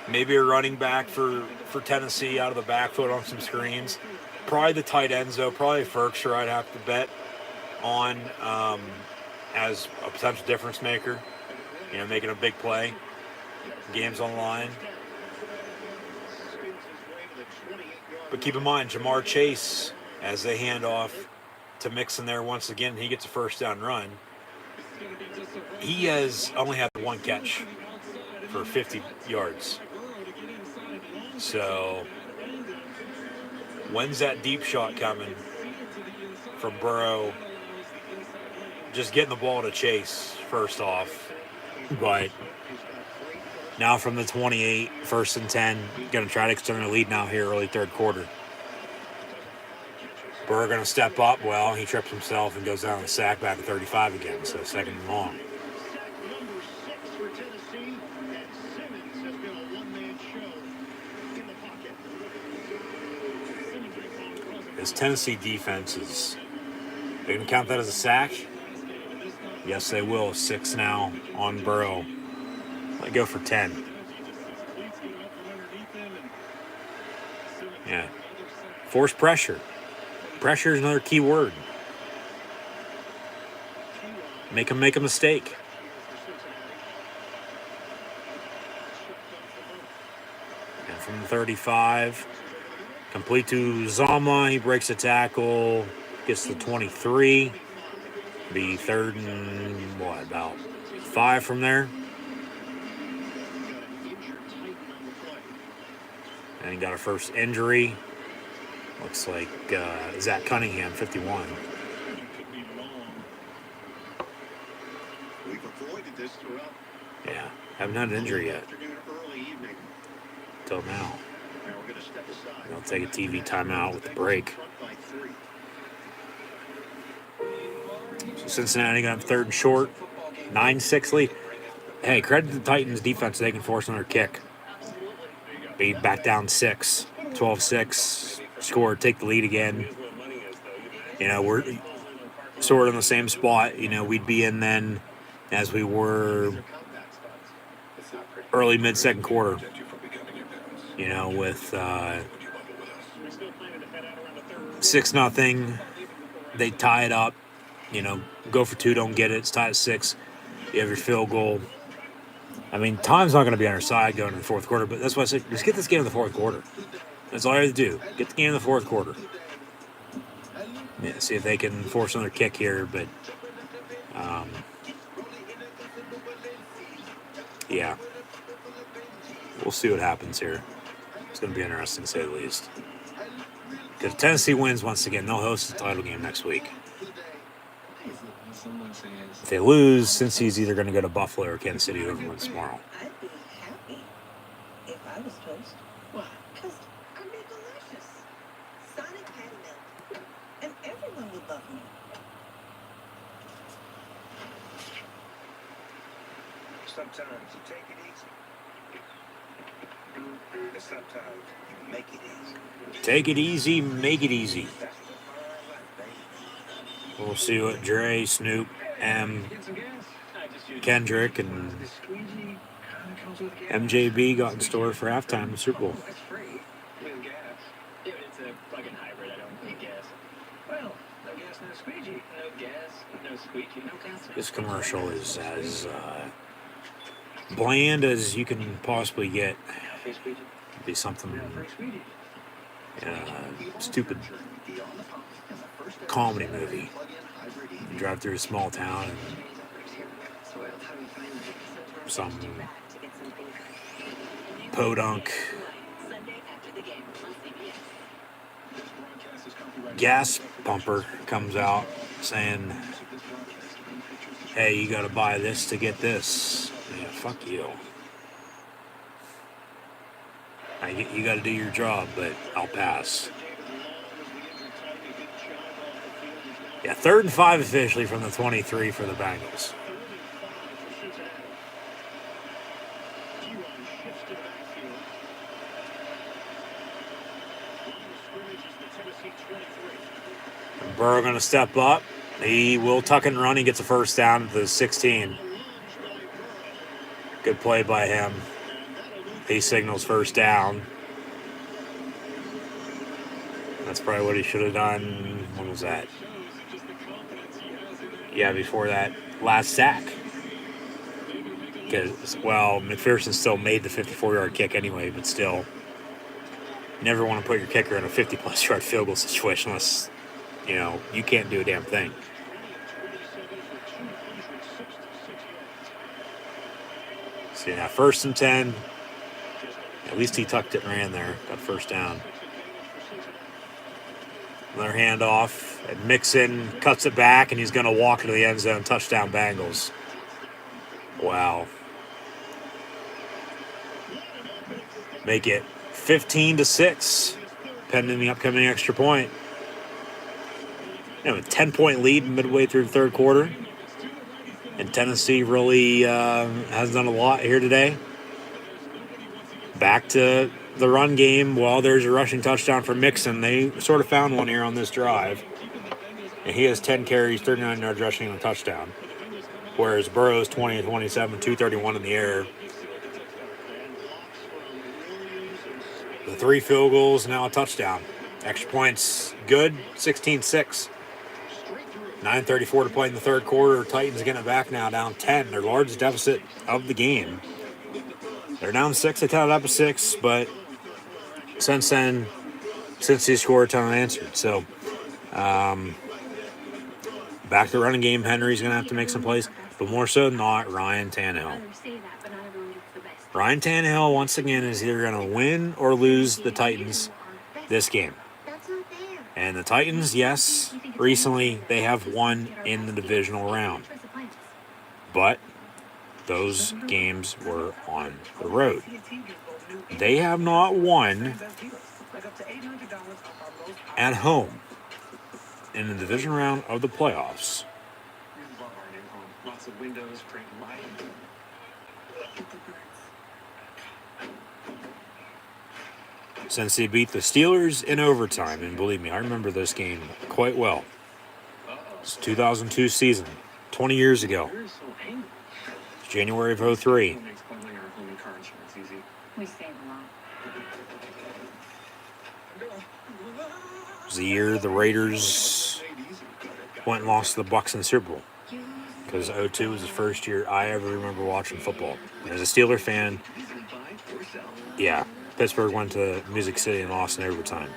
maybe a running back for Tennessee out of the backfield on some screens. Probably the tight ends, though. Probably Ferkshire I'd have to bet on as a potential difference maker. You know, making a big play. Game's on the line. But keep in mind, Jamar Chase, as they hand off to Mixon there once again, he gets a 1st down run. He has only had 1 catch for 50 yards. So, when's that deep shot coming from Burrow? Just getting the ball to Chase first off. But now from the 28, 1st and 10, going to try to extend their lead now here early 3rd quarter. Burrow going to step up. Well, he trips himself and goes down the sack back at 35 again. So 2nd and long. This Tennessee defense is, they can count that as a sack? Yes, they will. 6 now on Burrow. Let go for 10. Yeah. Force pressure. Pressure is another key word. Make them make a mistake. And from the 35, complete to Zama. He breaks a tackle, gets the 23. Be 3rd and about 5 from there. And he got a first injury. Looks like Zach Cunningham, 51. Yeah, haven't had an injury yet. Till now. I'll take a TV timeout with the break. So Cincinnati got 3rd and short. 9-6 lead. Hey, credit to the Titans defense. They can force another kick. Be back down 6. 12-6. Score, take the lead again. You know, we're sort of in the same spot. You know, we'd be in then as we were early, mid-2nd quarter. You know, with 6-0. They tie it up. You know, go for 2, don't get it. It's tied at 6. You have your field goal. I mean, time's not going to be on our side going into the 4th quarter, but that's why I said, just get this game in the 4th quarter. That's all you have to do. Get the game in the 4th quarter. Yeah, see if they can force another kick here, but yeah. We'll see what happens here. It's going to be interesting, to say the least. Because if Tennessee wins once again, they'll host the title game next week. If they lose, Cincy's either going to go to Buffalo or Kansas City, whoever wins tomorrow. I'd be happy if I was toast. Why? Because I'm big delicious. Sonic had milk. And everyone would love me. Sometimes you take it easy. And sometimes you make it easy. Take it easy, make it easy. We'll see what Dre, Snoop, M, Kendrick, and MJB got in store for halftime in the Super Bowl. It's free with gas. Yeah, but it's a plug-in hybrid. I don't need gas. Well, no gas, no squeegee. No gas, no squeegee, no gas. This commercial is as bland as you can possibly get. Free squeegee. Be something Free squeegee. stupid comedy movie. You drive through a small town and some podunk gas pumper comes out saying, hey, you got to buy this to get this. Yeah, fuck you. You got to do your job, but I'll pass. Yeah, 3rd and 5 officially from the 23 for the Bengals. Burrow going to step up. He will tuck and run. He gets a first down at the 16. Good play by him. He signals first down. That's probably what he should have done. When was that? Yeah, before that last sack. Because, well, McPherson still made the 54-yard kick anyway, but still. Never want to put your kicker in a 50-plus yard field goal situation unless, you can't do a damn thing. See, now 1st and 10. At least he tucked it and ran there. Got first down. Another handoff. And Mixon cuts it back, and he's going to walk into the end zone. Touchdown, Bengals. Wow. Make it 15-6, pending the upcoming extra point. A 10-point lead midway through the third quarter. And Tennessee really has done a lot here today. Back to the run game. Well, there's a rushing touchdown for Mixon. They sort of found one here on this drive. And he has 10 carries, 39 yards rushing, and a touchdown. Whereas Burrow's 20-27, 231 in the air. The 3 field goals, now a touchdown. Extra points, good, 16-6. 9:34 to play in the third quarter. Titans getting it back now, down 10. Their largest deficit of the game. They're down 6. They tied up a 6, but since then, since he scored, a ton unanswered. So, back to running game. Henry's going to have to make some plays, but more so than not, Ryan Tannehill. Ryan Tannehill, once again, is either going to win or lose the Titans this game. And the Titans, yes, recently they have won in the divisional round. But those games were on the road. They have not won at home in the division round of the playoffs. Lots of windows, great light. Since they beat the Steelers in overtime, and believe me, I remember this game quite well. It's 2002 season, 20 years ago. It's January of 03. We save a lot. It was the year the Raiders went and lost to the Bucs in the Super Bowl. Because 02 was the first year I ever remember watching football. And as a Steeler fan, yeah, Pittsburgh went to Music City and lost in overtime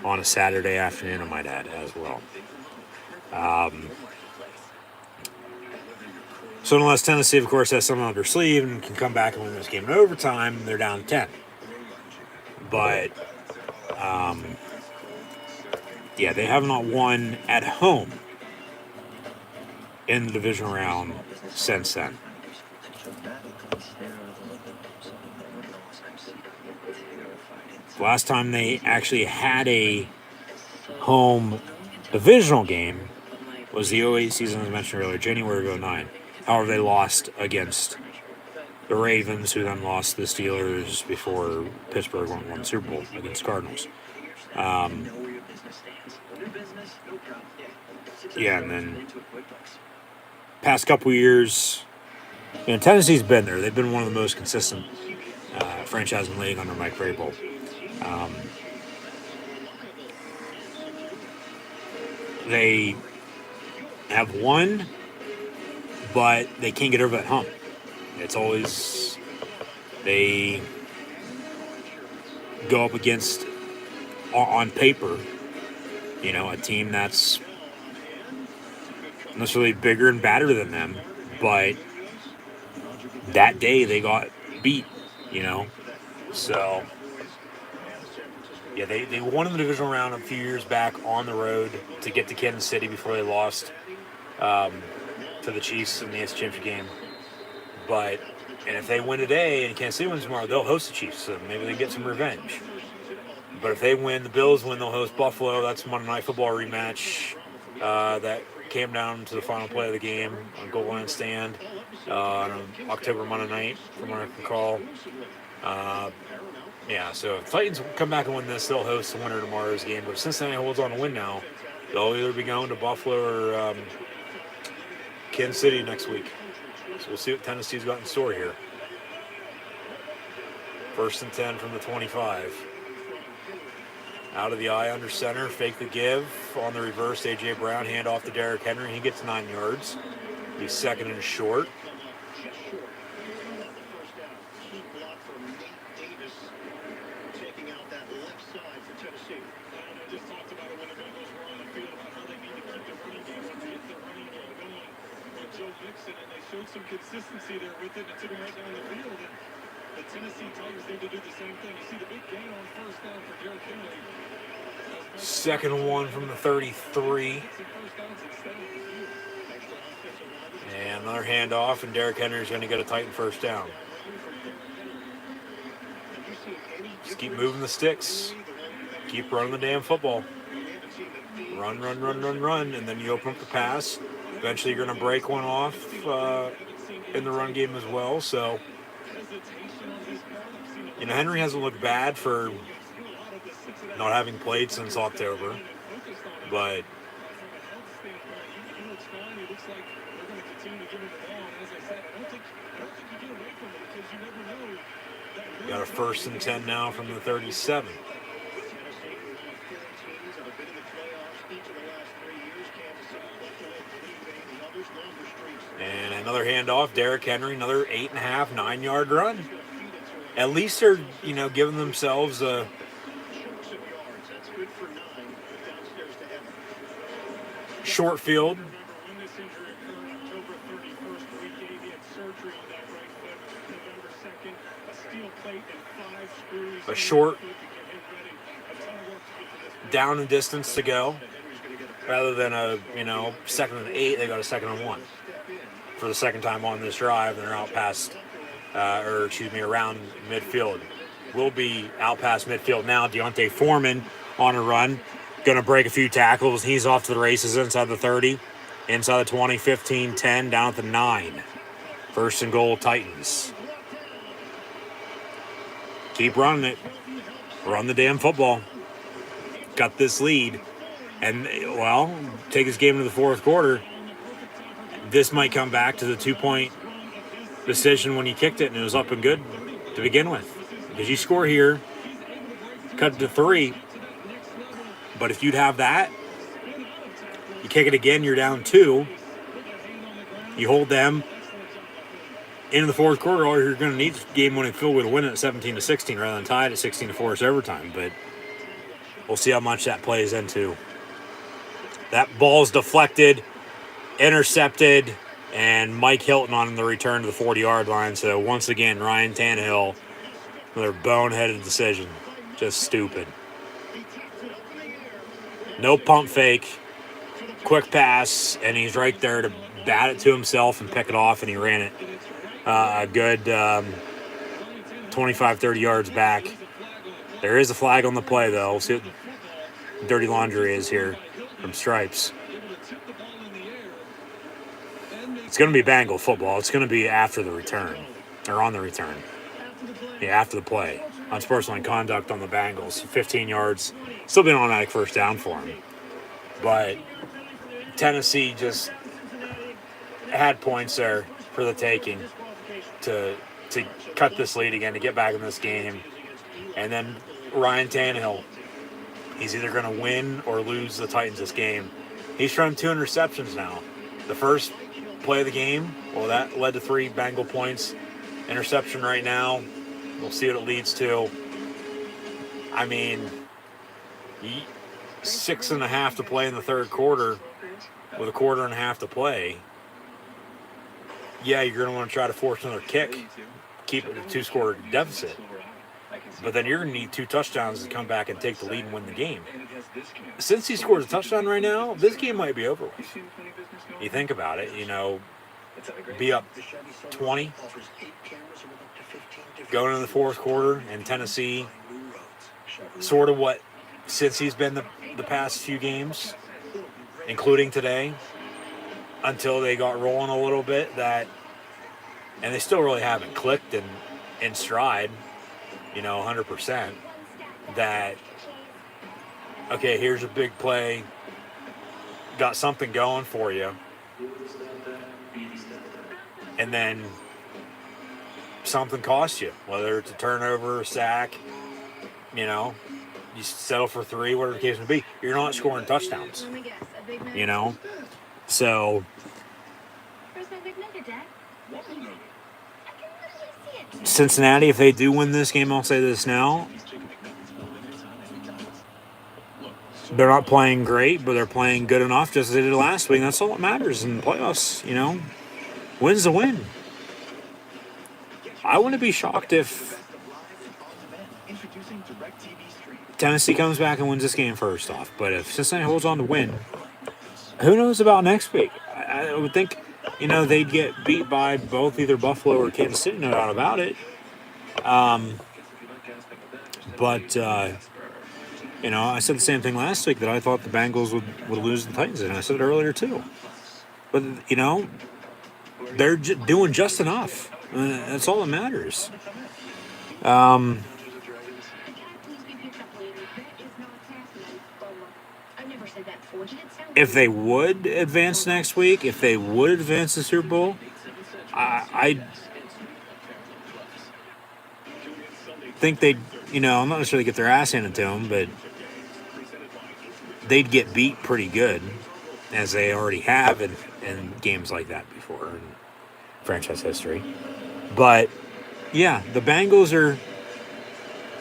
on a Saturday afternoon, I might add, as well. So unless Tennessee, of course, has something on their sleeve and can come back and win this game in overtime, they're down 10. But, yeah, they have not won at home in the divisional round since then. Last time they actually had a home divisional game was the 08 season, as mentioned earlier, January of 09. However, they lost against the Ravens, who then lost the Steelers before Pittsburgh won the Super Bowl against Cardinals. Yeah, and then past couple years, Tennessee's been there. They've been one of the most consistent franchise in the league under Mike Vrabel. They have won, but they can't get over that hump. It's always they go up against, on paper, a team that's necessarily bigger and badder than them, but that day they got beat, So, yeah, they won in the divisional round a few years back on the road to get to Kansas City before they lost to the Chiefs in the AFC Championship game. And if they win today and Kansas City wins tomorrow, they'll host the Chiefs, so maybe they get some revenge. But if they win, the Bills win, they'll host Buffalo. That's a Monday Night Football rematch that came down to the final play of the game on goal line stand on October Monday night, from what I can recall. So if Titans come back and win this, they'll host the winner of tomorrow's game. But if Cincinnati holds on to win now, they'll either be going to Buffalo or Kansas City next week. So we'll see what Tennessee's got in store here. 1st and 10 from the 25. Out of the eye under center, fake the give. On the reverse, A.J. Brown, hand off to Derrick Henry. He gets 9 yards. He's 2nd and short. And they showed some consistency there with it and took him right down the field. And the Tennessee Titans need to do the same thing. You see the big gain on 1st down for Derrick Henry. 2nd and 1 from the 33. And another handoff, and Derrick Henry's going to get a Titan 1st down. Just keep moving the sticks. Keep running the damn football. Run, and then you open up the pass. Eventually you're going to break one off in the run game as well. So, Henry hasn't looked bad for not having played since October. But got a 1st and 10 now from the 37. And another handoff, Derrick Henry, another 8.5, 9-yard run. At least they're, giving themselves a short field. A short down and distance to go. Rather than a, 2nd and 8, they got a 2nd and 1. For the second time on this drive, and they're out past, around midfield. Will be out past midfield now. Deontay Foreman on a run. Going to break a few tackles. He's off to the races inside the 30, inside the 20, 15, 10, down at the 9. 1st and goal, Titans. Keep running it. Run the damn football. Got this lead. And, take this game into the 4th quarter. This might come back to the 2-point decision when you kicked it and it was up and good to begin with. Because you score here, cut it to 3. But if you'd have that, you kick it again, you're down 2. You hold them into the 4th quarter. All you're going to need is game-winning field goal to win it at 17-16 rather than tied at 16-4 as overtime. But we'll see how much that plays into. That ball's deflected, intercepted, and Mike Hilton on the return to the 40-yard line. So once again, Ryan Tannehill, another boneheaded decision. Just stupid. No pump fake, quick pass, and he's right there to bat it to himself and pick it off, and he ran it a good 25, 30 yards back. There is a flag on the play, though. We'll see what dirty laundry is here from Stripes. It's going to be Bengal football. It's going to be after the return, or on the return. Yeah, after the play. Unsportsmanlike conduct on the Bengals. 15 yards. Still been an automatic 1st down for him. But Tennessee just had points there for the taking. to cut this lead again, to get back in this game. And then Ryan Tannehill, he's either going to win or lose the Titans this game. He's thrown 2 interceptions now. The first play of the game, well, that led to 3 Bengal points. Interception right now, we'll see what it leads to. I mean, 6.5 to play in the third quarter with a quarter and a half to play. Yeah, you're going to want to try to force another kick, keep it a 2-score deficit. But then you're going to need 2 touchdowns to come back and take the lead and win the game. Since he scores a touchdown right now, this game might be over with. You think about it, be up 20 going into the fourth quarter, and Tennessee, sort of what, since he's been the past few games, including today, until they got rolling a little bit, and they still really haven't clicked in stride, 100%, that, okay, here's a big play, got something going for you, and then something costs you, whether it's a turnover, a sack, you settle for 3, whatever the case may be. You're not scoring touchdowns, So Cincinnati, if they do win this game, I'll say this now, they're not playing great, but they're playing good enough, just as they did last week. That's all that matters in the playoffs, Win's a win. I wouldn't be shocked if Tennessee comes back and wins this game first off. But if Cincinnati holds on to win, who knows about next week? I would think, they'd get beat by both either Buffalo or Kansas City, no doubt about it. But I said the same thing last week, that I thought the Bengals would lose the Titans, and I said it earlier too. But, they're doing just enough. That's all that matters. If they would advance next week, if they would advance the Super Bowl, I think they'd, I'm not necessarily get their ass handed to them, but they'd get beat pretty good, as they already have in games like that before in franchise history. But, yeah, the Bengals are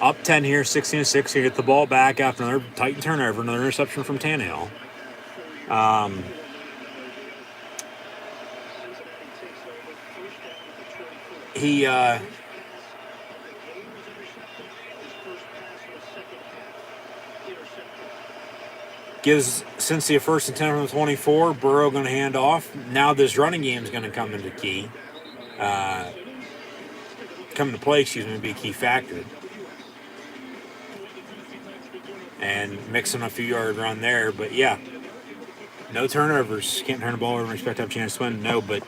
up 10 here, 16-6. You get the ball back after another Titan turnover, another interception from Tannehill. He gives Cincy a 1st and 10 from the 24. Burrow going to hand off. Now this running game is going to come into key. Come into play, be a key factor. And mixing a few yard run there. But, yeah, no turnovers. Can't turn the ball over and expect to have a chance to win. No, but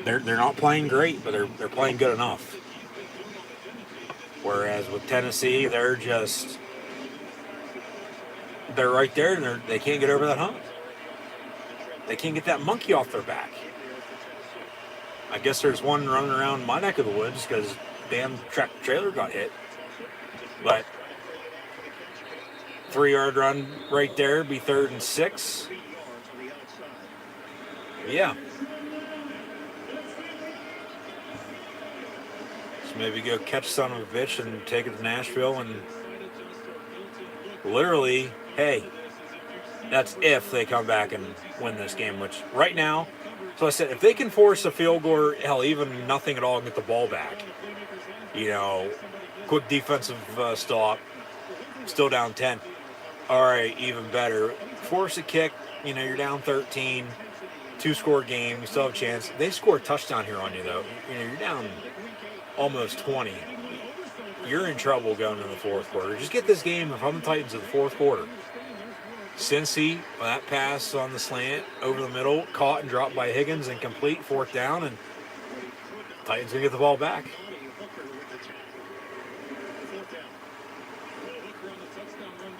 they're not playing great, but they're playing good enough. Whereas with Tennessee, they're right there, and they can't get over that hump. They can't get that monkey off their back. I guess there's one running around my neck of the woods because damn tractor trailer got hit. But 3-yard run right there, be 3rd and 6. Yeah. So maybe go catch son of a bitch and take it to Nashville and literally, hey, that's if they come back and win this game, which right now, so I said, if they can force a field goal or, hell, even nothing at all and get the ball back, quick defensive stop, still down 10. All right, even better. Force a kick, you're down 13, 2-score game, you still have a chance. They score a touchdown here on you, though. You're down almost 20. You're in trouble going into the fourth quarter. Just get this game from the Titans in the fourth quarter. Cincy, that pass on the slant over the middle, caught and dropped by Higgins, and complete, 4th down, and Titans going to get the ball back.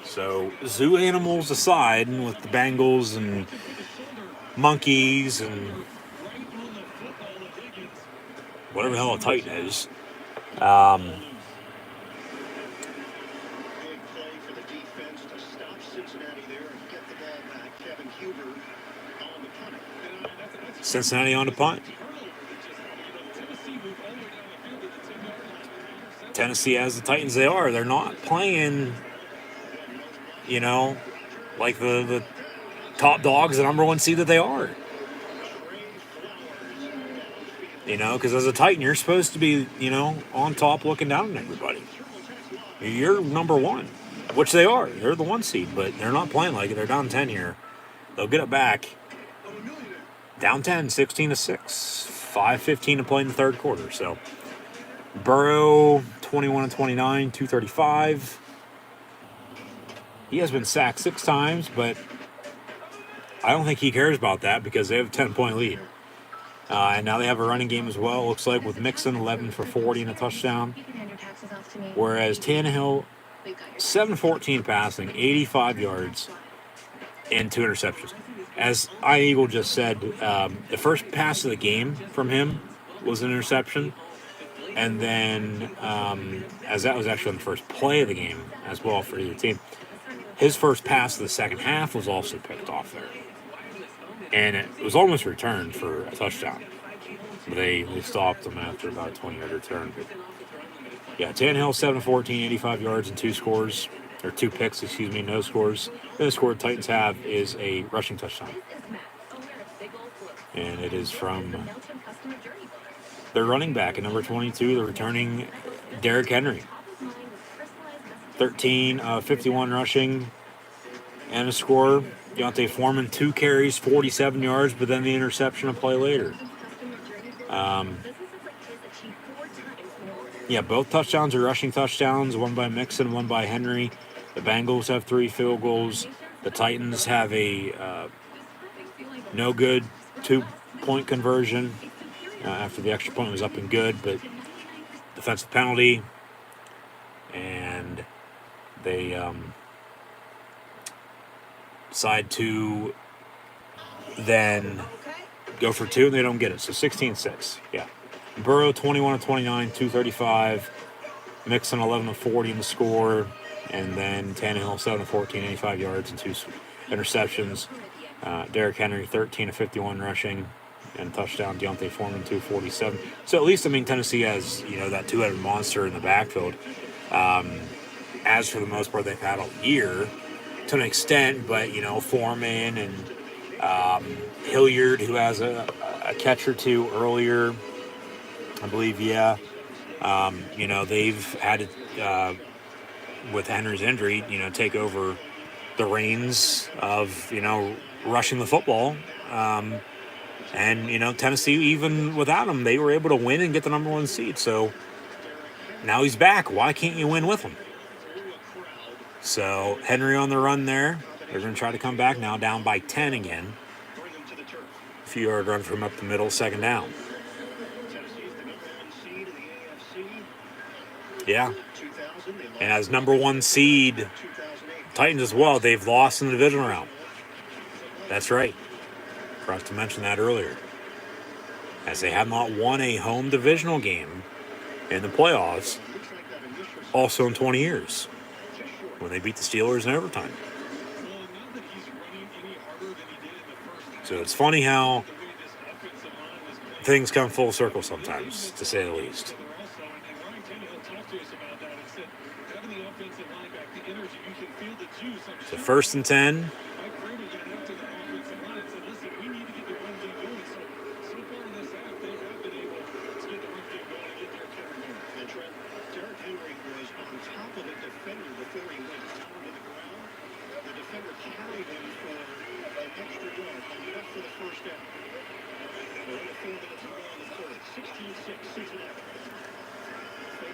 So, zoo animals aside, with the Bengals and monkeys and whatever the hell a Titan is. Big play for the defense to stop Cincinnati there and get the ball back. Kevin Huber on the punt. Cincinnati on the punt. Tennessee, as the Titans they are, they're not playing, like the top dogs, the number one seed that they are. Because as a Titan, you're supposed to be, on top looking down on everybody. You're number one, which they are. They're the one seed, but they're not playing like it. They're down 10 here. They'll get it back. Down 10, 16-6. 5:15 to play in the third quarter. So, Burrow, 21-29, 235. He has been sacked 6 times, but I don't think he cares about that because they have a 10-point lead. And now they have a running game as well, looks like, with Mixon, 11 for 40 and a touchdown. Whereas Tannehill, 7-14 passing, 85 yards, and 2 interceptions. As Eagle just said, the first pass of the game from him was an interception. And then, as that was actually on the first play of the game as well for either team, his first pass of the second half was also picked off there. And it was almost returned for a touchdown. But they stopped him after about a 20-yard return. But yeah, Tannehill, 7-14, 85 yards and 2 scores. Or 2 picks, no scores. The score the Titans have is a rushing touchdown. And it is from their running back at number 22, the returning Derrick Henry. 13 51 rushing and a score. Deontay Foreman, 2 carries, 47 yards, but then the interception a play later. Both touchdowns are rushing touchdowns, one by Mixon, one by Henry. The Bengals have 3 field goals. The Titans have a no good 2-point conversion after the extra point was up and good, but defensive penalty, and they decide to then go for 2, and they don't get it. So 16-6. Yeah. Burrow, 21-29, 235. Mixon, 11-40 in the score. And then Tannehill, 7-14, 85 yards and 2 interceptions. Derrick Henry, 13-51 rushing and a touchdown. Deontay Foreman, 247. So at least, Tennessee has, that 2-headed monster in the backfield. As for the most part, they've had all year to an extent, but, Foreman and Hilliard, who has a catch or 2 earlier, I believe, they've had to, with Henry's injury, take over the reins of, rushing the football. And, Tennessee, even without him, they were able to win and get the number 1 seed. So now he's back. Why can't you win with him? So Henry on the run there. They're going to try to come back now, down by 10 again. A few yard run from up the middle, second down. Yeah. And as number 1 seed, Titans as well, they've lost in the divisional round. That's right. Forgot to mention that earlier. As they have not won a home divisional game in the playoffs, also in 20 years, when they beat the Steelers in overtime. So it's funny how things come full circle sometimes, to say the least. So 1st and 10.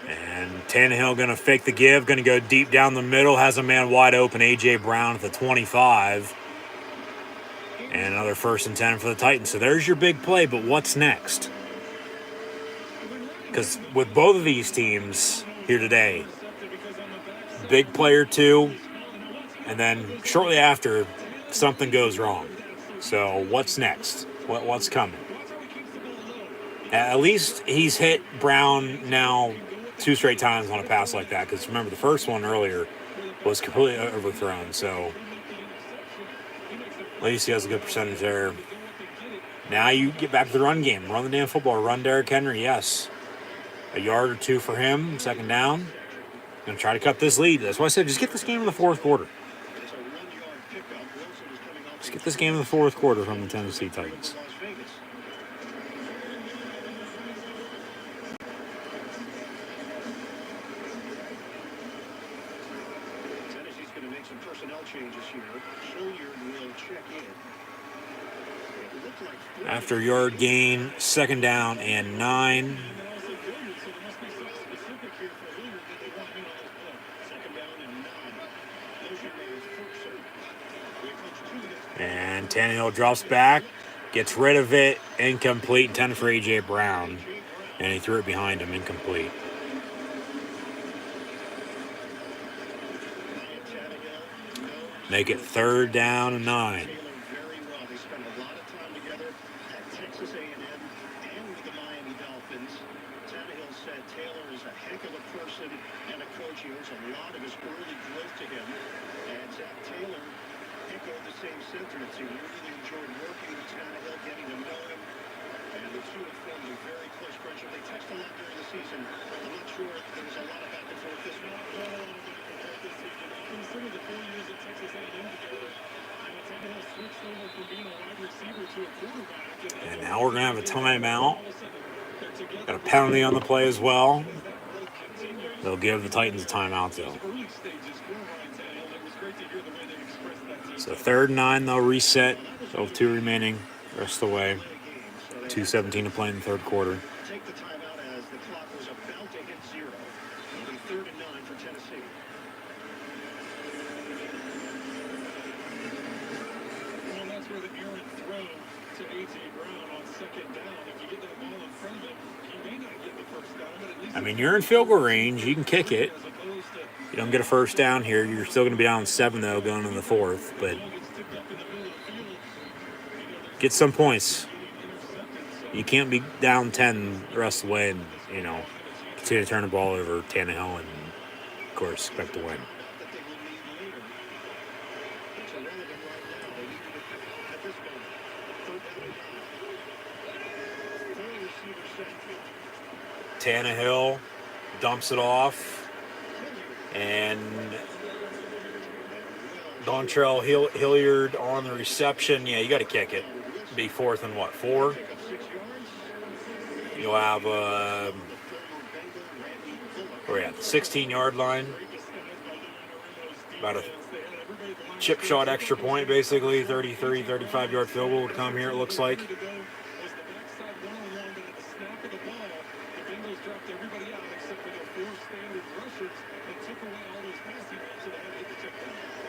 And Tannehill going to fake the give, going to go deep down the middle, has a man wide open, A.J. Brown at the 25. And another 1st and 10 for the Titans. So there's your big play, but what's next? Because with both of these teams here today, big play or 2, and then shortly after, something goes wrong. So what's next? What's coming? At least he's hit Brown now 2 straight times on a pass like that. Because remember, the first one earlier was completely overthrown. So at least he has a good percentage there. Now you get back to the run game. Run the damn football. Run Derrick Henry, yes. A yard or two for him. Second down. Going to try to cut this lead. That's why I said just get this game in the fourth quarter. Just get this game in the fourth quarter from the Tennessee Titans. Tennessee's going to make some personnel changes here. Hilliard will check in. After yard gain, second down and 9. And Tannehill drops back, gets rid of it, incomplete, 10 for A.J. Brown. And he threw it behind him, incomplete. Make it third down and 9. He really enjoyed working with Tannehill, getting to know him, and the two have formed a very close friendship. They texted a lot during the season. I'm not sure if there was a lot of back and forth this week. Consider the 4 years at Texas A&M together. Tannehill switched over from being a wide receiver to a quarterback. And now we're going to have a timeout. Got a penalty on the play as well. They'll give the Titans a timeout, though. So third and 9, they'll reset. So 2 remaining, rest of the way. 2:17 to play in the third quarter. Take the timeout as the clock was about to hit 0. It'll be 3rd and 9 for Tennessee. Well, that's where the errant throw to A.J. Brown on second down. If you get that ball in front of him, he may not get the first down, but at least... I mean, you're in field goal range. You can kick it. You don't get a first down here. You're still going to be down 7, though, going in the fourth. But get some points. You can't be down 10 the rest of the way and, continue to turn the ball over Tannehill and, of course, expect to win. Tannehill dumps it off. And Dontrell Hilliard on the reception. Yeah, you got to kick it. Be 4th and 4? You'll have the 16-yard line. About a chip shot extra point, basically. 33, 35-yard field goal would come here, it looks like.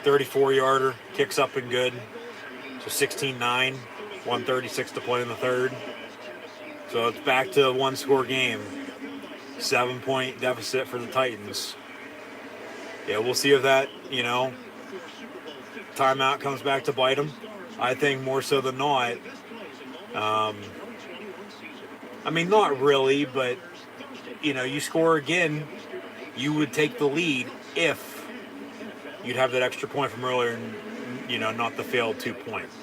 34-yarder, kicks up and good. So 16-9, 136 to play in the third. So it's back to a 1-score game. 7-point deficit for the Titans. Yeah, we'll see if that, timeout comes back to bite them. I think more so than not. I mean, not really, but, you score again, you would take the lead if you'd have that extra point from earlier and, not the failed 2 points.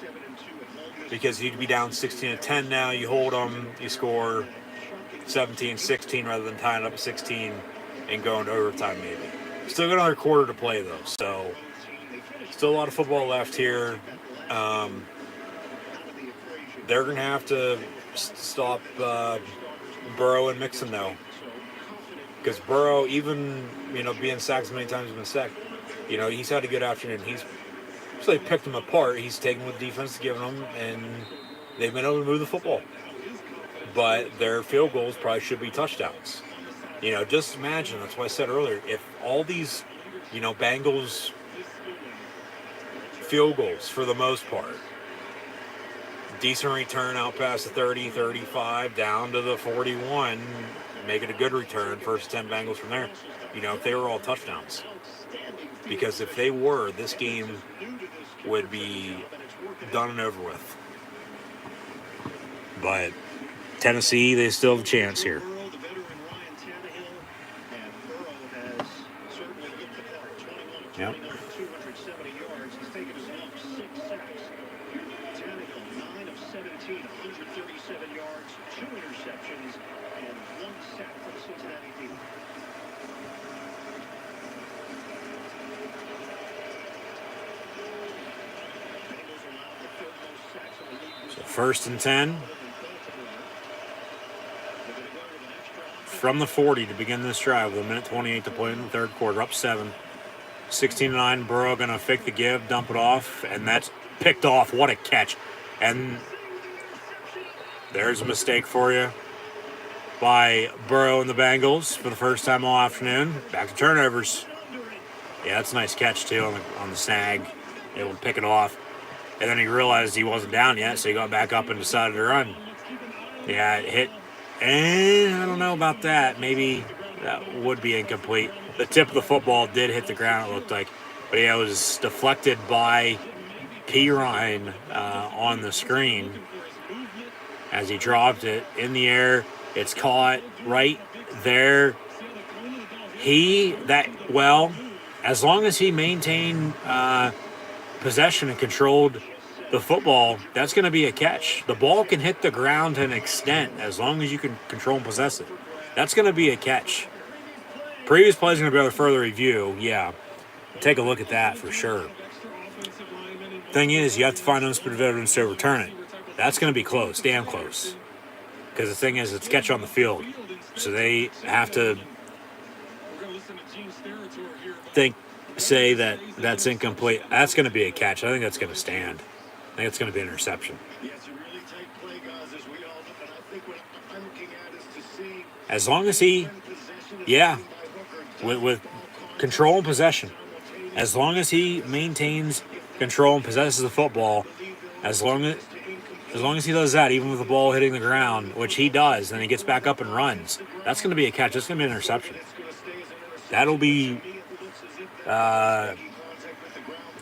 Because you'd be down 16-10 now, you hold them, you score 17-16 rather than tying up 16 and going to overtime maybe. Still got another quarter to play though, so still a lot of football left here. They're going to have to stop Burrow and Mixon though. Because Burrow, even, being sacked as many times as he's been sacked, he's had a good afternoon. So they picked him apart. He's taken what the defense is giving him, and they've been able to move the football. But their field goals probably should be touchdowns. Just imagine, that's what I said earlier, if all these, Bengals field goals for the most part, decent return out past the 30, 35, down to the 41, make it a good return, first 10 Bengals from there, if they were all touchdowns. Because if they were, this game would be done and over with. But Tennessee, they still have a chance here. Burrow, the veteran Ryan Tannehill, and Burrow has certainly looked the part. 21 of 29 Yep. for 270 yards. He's taken his lump 6 sacks. Tannehill, 9 of 17, 137 yards, 2 interceptions, and 1 sack for the Cincinnati Bengals. Bengals allowed the third most sacks in the league. So 1st and 10 from the 40 to begin this drive with 1:28 to play in the third quarter. Up 7. 16-9. Burrow going to fake the give, dump it off, and that's picked off. What a catch. And there's a mistake for you by Burrow and the Bengals for the first time all afternoon. Back to turnovers. Yeah, that's a nice catch, too, on the snag. Able to pick it off. And then he realized he wasn't down yet, so he got back up and decided to run. Yeah, it hit. And I don't know about that. Maybe that would be incomplete. The tip of the football did hit the ground, it looked like. But yeah, it was deflected by P. Ryan on the screen as he dropped it in the air. It's caught right there. As long as he maintained possession and controlled the football, that's going to be a catch. The ball can hit the ground to an extent as long as you can control and possess it. That's going to be a catch. Previous play is going to be able to further review. Yeah, take a look at that for sure. Thing is, you have to find undisputed evidence to overturn it. That's going to be close, damn close. Because the thing is, it's catch on the field. So they have to say that that's incomplete. That's going to be a catch. I think that's going to stand. I think it's going to be an interception. As long as he, with control and possession, as long as he maintains control and possesses the football, as long as he does that, even with the ball hitting the ground, which he does, then he gets back up and runs, that's going to be a catch. That's going to be an interception. That'll be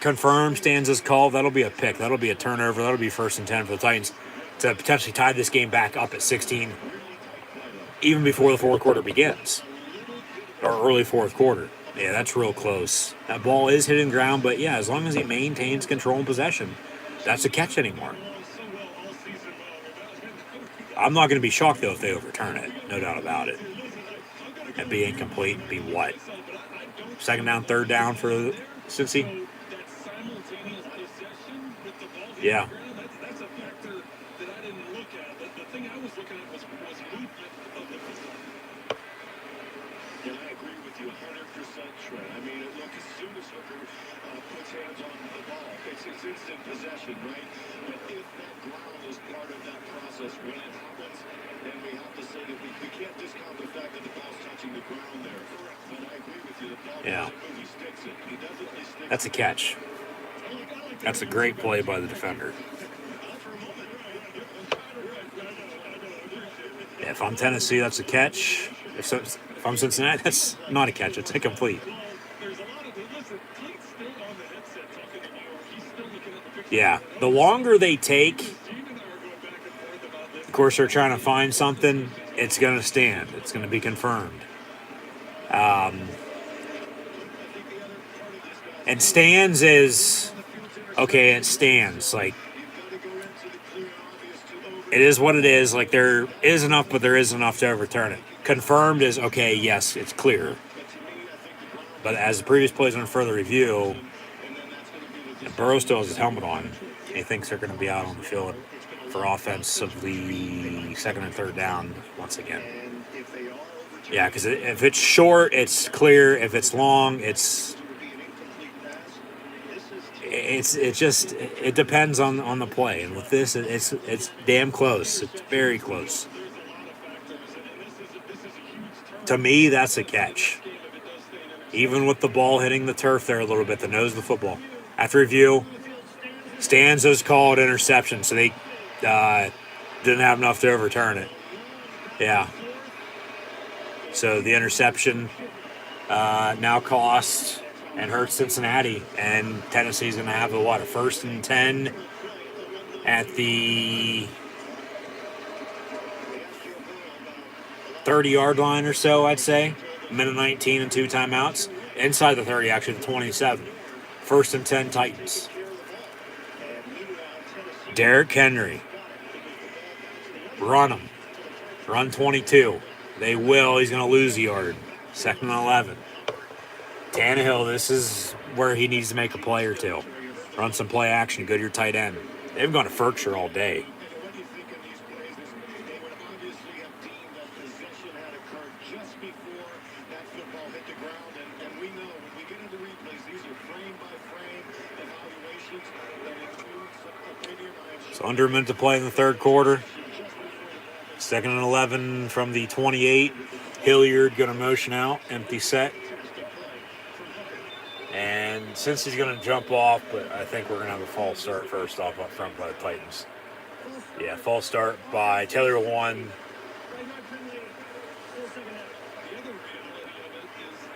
confirmed, stands as called. That'll be a pick. That'll be a turnover. That'll be 1st and 10 for the Titans to potentially tie this game back up at 16, even before the fourth quarter begins, or early fourth quarter. Yeah, that's real close. That ball is hitting the ground, but yeah, as long as he maintains control and possession, that's a catch anymore. I'm not going to be shocked, though, if they overturn it. No doubt about it. It'd be incomplete. It'd be what? 2nd down, 3rd down for Cincy? Yeah. That's a factor that I didn't look at. The thing I was looking at was movement of the field. Yeah, I agree with you 100%, Trent. I mean, look, as soon as Hooker puts hands on the ball, it's instant possession, right? But if that ground is part of that process, when it happens, then we have to say that we can't discount the fact that the ball's touching the ground there. But I agree with you. The ball doesn't move, he sticks it. He definitely sticks it. That's a catch. That's a great play by the defender. Yeah, if I'm Tennessee, that's a catch. If I'm Cincinnati, that's not a catch. It's incomplete. Yeah, the longer they take, of course, they're trying to find something. It's going to stand. It's going to be confirmed. And stands is... okay, it stands. Like, it is what it is. Like, there is enough, but there is enough to overturn it. Confirmed is, okay, yes, it's clear. But as the previous plays on further review, Burrow still has his helmet on. He thinks they're going to be out on the field for offensively 2nd and 3rd down once again. Yeah, because if it's short, it's clear. If it's long, it depends on the play, and with this, it's damn close. It's very close. To me, that's a catch. Even with the ball hitting the turf there a little bit, the nose of the football. After review, stands is called interception, so they didn't have enough to overturn it. Yeah. So the interception now costs and hurts Cincinnati, and Tennessee's going to have a 1st and 10 at the 30-yard line or so, I'd say. Minute 19 and 2 timeouts. Inside the 30, actually, the 27. First and 10 Titans. Derrick Henry. Run him. Run 22. They will. He's going to lose a yard. Second and 11. Tannehill, this is where he needs to make a play or two. Run some play action. Go to your tight end. They've gone to Ferkshire all day. What do you think in these plays? They would obviously have deemed that possession had occurred just before that football hit the ground. And we know when we get into replays, these are frame-by-frame evaluations that include some opinion. So under a minute to play in the third quarter. Second and 11 from the 28. Hilliard going to motion out. Empty set. And since he's going to jump off, but I think we're going to have a false start first off up front by the Titans. Yeah, false start by Taylor 1. The other reality of it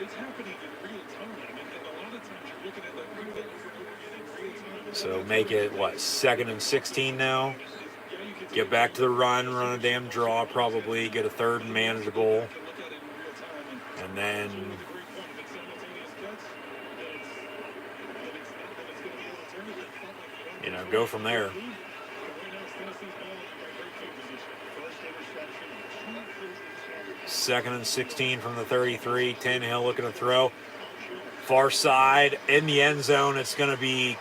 is it's happening in real time. And a lot of times you're looking at that replay in real time. So make it, what, second and 16 now? Get back to the run a damn draw probably, get a third and manageable. And then, you know, go from there. Second and 16 from the 33. Tannehill looking to throw. Far side in the end zone. It's going to be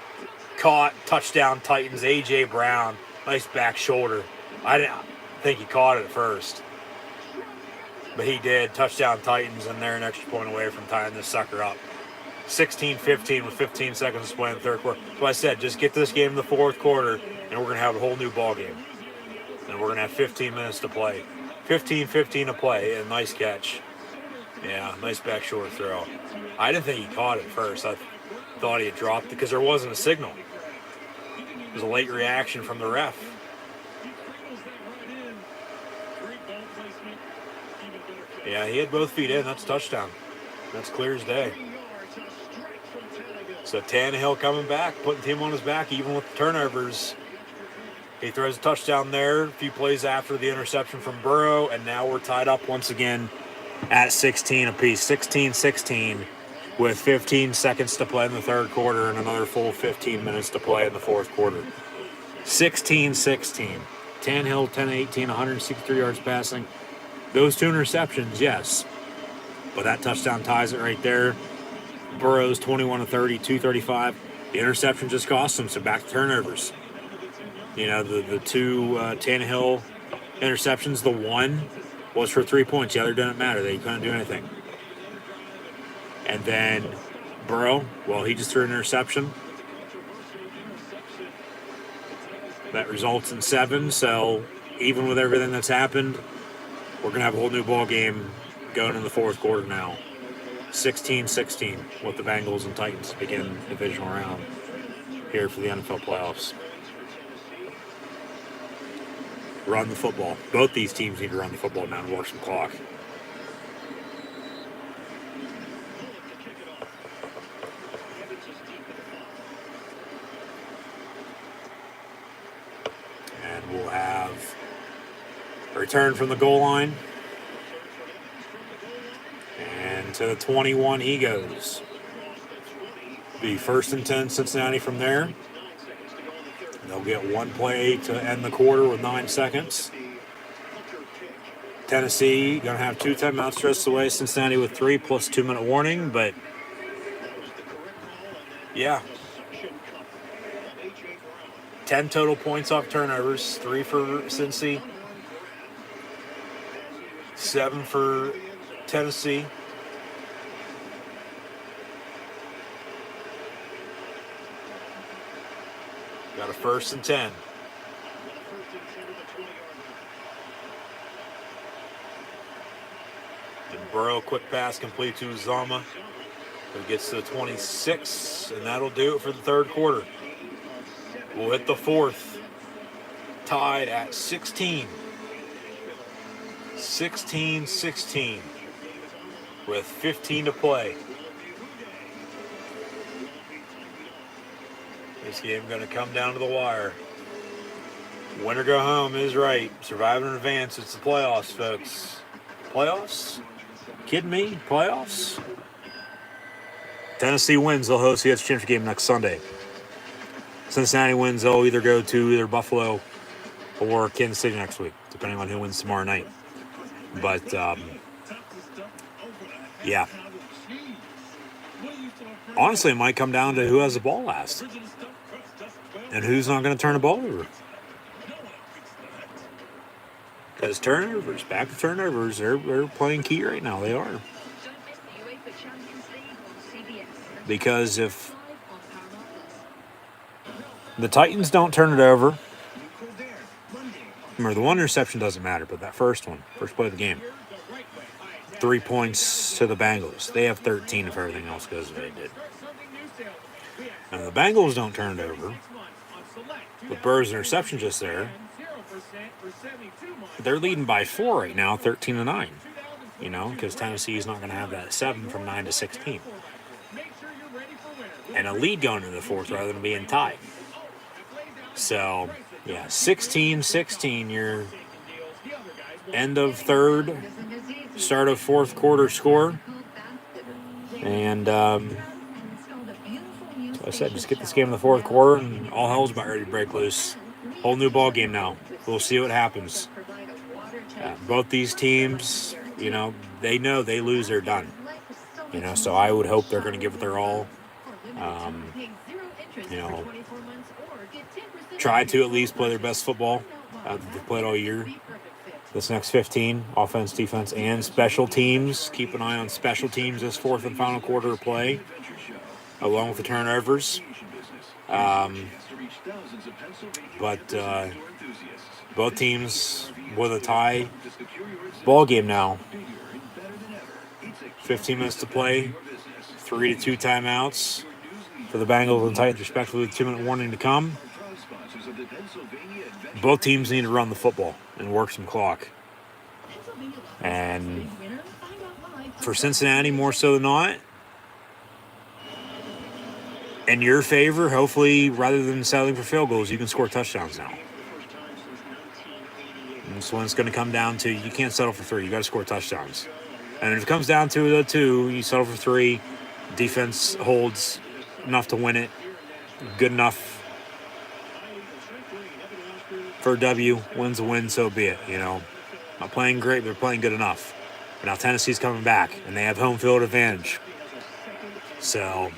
caught. Touchdown Titans. A.J. Brown. Nice back shoulder. I didn't think he caught it at first. But he did. Touchdown Titans, and they're an extra point away from tying this sucker up. 16-15 with 15 seconds to play in the third quarter. So I said, just get this game in the fourth quarter, and we're going to have a whole new ball game. And we're going to have 15 minutes to play. 15-15 to play, and nice catch. Yeah, nice back shoulder throw. I didn't think he caught it first. I thought he had dropped it because there wasn't a signal. It was a late reaction from the ref. Yeah, he had both feet in. That's a touchdown. That's clear as day. So Tannehill coming back, putting the team on his back, even with the turnovers. He throws a touchdown there. A few plays after the interception from Burrow, and now we're tied up once again at 16 apiece. 16-16 with 15 seconds to play in the third quarter and another full 15 minutes to play in the fourth quarter. 16-16. Tannehill, 10-18, 163 yards passing. Those two interceptions, yes. But that touchdown ties it right there. Burrow's 21-30, 235. The interception just cost him, so back to turnovers. You know, the two Tannehill interceptions, the one was for 3 points. The other didn't matter. They couldn't do anything. And then Burrow, well, he just threw an interception. That results in 7. So even with everything that's happened, we're going to have a whole new ball game going in the fourth quarter now. 16-16 with the Bengals and Titans begin the divisional round here for the NFL playoffs. Run the football. Both these teams need to run the football now and work some clock. And we'll have a return from the goal line. And to the 21 he goes. Be first and 10 Cincinnati from there. They'll get one play to end the quarter with 9 seconds. Tennessee going to have 2 timeouts rest away. Cincinnati with 3 plus 2-minute warning. But, yeah. 10 total points off turnovers. 3 for Cincy. 7 for Tennessee. Got a first and 10. And Burrow, quick pass complete to Uzama, who gets to the 26, and that'll do it for the third quarter. We'll hit the fourth, tied at 16. 16-16 with 15 to play. This game going to come down to the wire. Win or go home is right. Survive in advance. It's the playoffs, folks. Playoffs? Kidding me? Playoffs? Tennessee wins, they'll host the championship game next Sunday. Cincinnati wins, they'll either go to either Buffalo or Kansas City next week, depending on who wins tomorrow night. But, yeah. Honestly, it might come down to who has the ball last and who's not going to turn the ball over. Because turnovers, back to turnovers, they're playing key right now. They are. Because if the Titans don't turn it over, remember, the one interception doesn't matter, but that first play of the game, 3 points to the Bengals. They have 13 if everything else goes the way it did. And the Bengals don't turn it over, with Burr's interception just there, they're leading by 4 right now, 13-9. You know, because Tennessee is not going to have that 7 from 9 to 16. And a lead going into the fourth rather than being tied. So, yeah, 16-16, your end of third, start of fourth quarter score. And, like I said, just get this game in the fourth quarter and all hell's about ready to break loose. Whole new ball game now. We'll see what happens. Both these teams, you know they lose, they're done. You know, so I would hope they're going to give it their all. You know, try to at least play their best football. They've played all year. This next 15, offense, defense, and special teams. Keep an eye on special teams this fourth and final quarter of play, along with the turnovers. But both teams with a tie ball game now. 15 minutes to play, 3-2 timeouts for the Bengals and Titans, respectively, with 2-minute warning to come. Both teams need to run the football and work some clock. And for Cincinnati, more so than not, in your favor, hopefully, rather than settling for field goals, you can score touchdowns now. And this one's going to come down to you can't settle for 3. You got to score touchdowns. And if it comes down to the 2, you settle for 3. Defense holds enough to win it. Good enough for a W. Win's a win, so be it. You know, not playing great, but they're playing good enough. But now Tennessee's coming back, and they have home field advantage. So,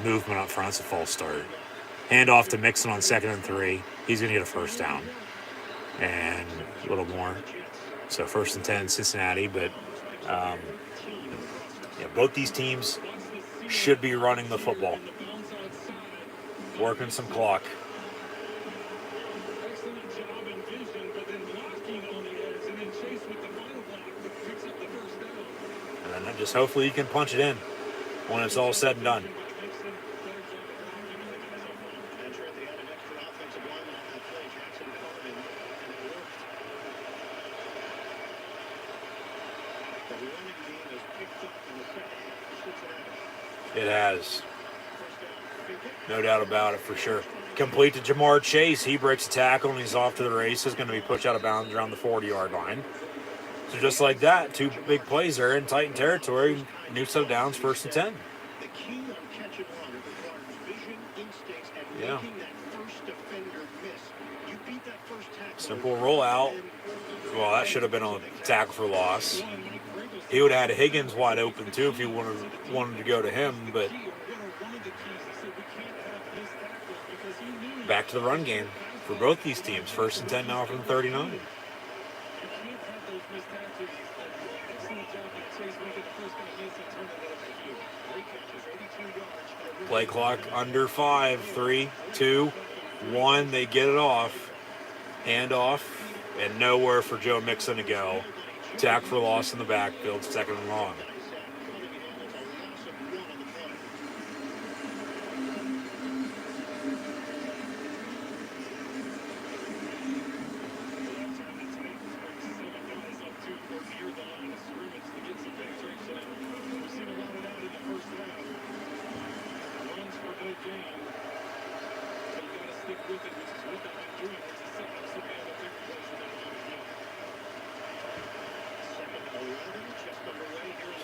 movement up front's a false start. Hand off to Mixon on 2nd and 3. He's going to get a first down. And a little more. So 1st and 10, Cincinnati. But, yeah, both these teams should be running the football. Working some clock. And then just hopefully you can punch it in when it's all said and done. It has. No doubt about it, for sure. Complete to Jamar Chase. He breaks a tackle and he's off to the races. Going to be pushed out of bounds around the 40-yard line. So just like that, 2 big plays there in Titan territory. New set of downs, 1st and 10. Yeah. Simple rollout. Well, that should have been a tackle for loss. He would have had Higgins wide open too if he wanted to go to him, but back to the run game for both these teams. 1st and 10 now from 39. Play clock under 5. 3, 2, 1. They get it off. Hand off. And nowhere for Joe Mixon to go. Tackle for loss in the backfield. 2nd and long.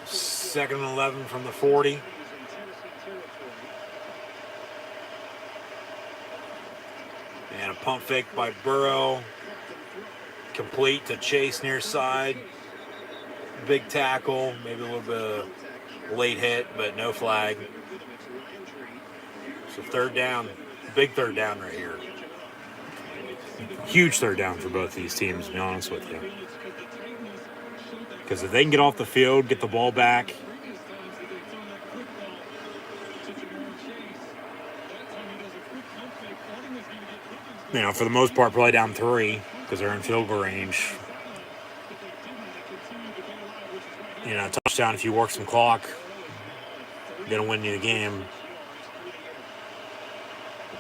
2nd and 11 from the 40. And a pump fake by Burrow. Complete to Chase near side. Big tackle, maybe a little bit of late hit, but no flag. So 3rd down, big 3rd down right here. Huge 3rd down for both these teams, to be honest with you. Because if they can get off the field, get the ball back. You know, for the most part, probably down 3 because they're in field goal range. You know, touchdown if you work some clock, gonna win you the game.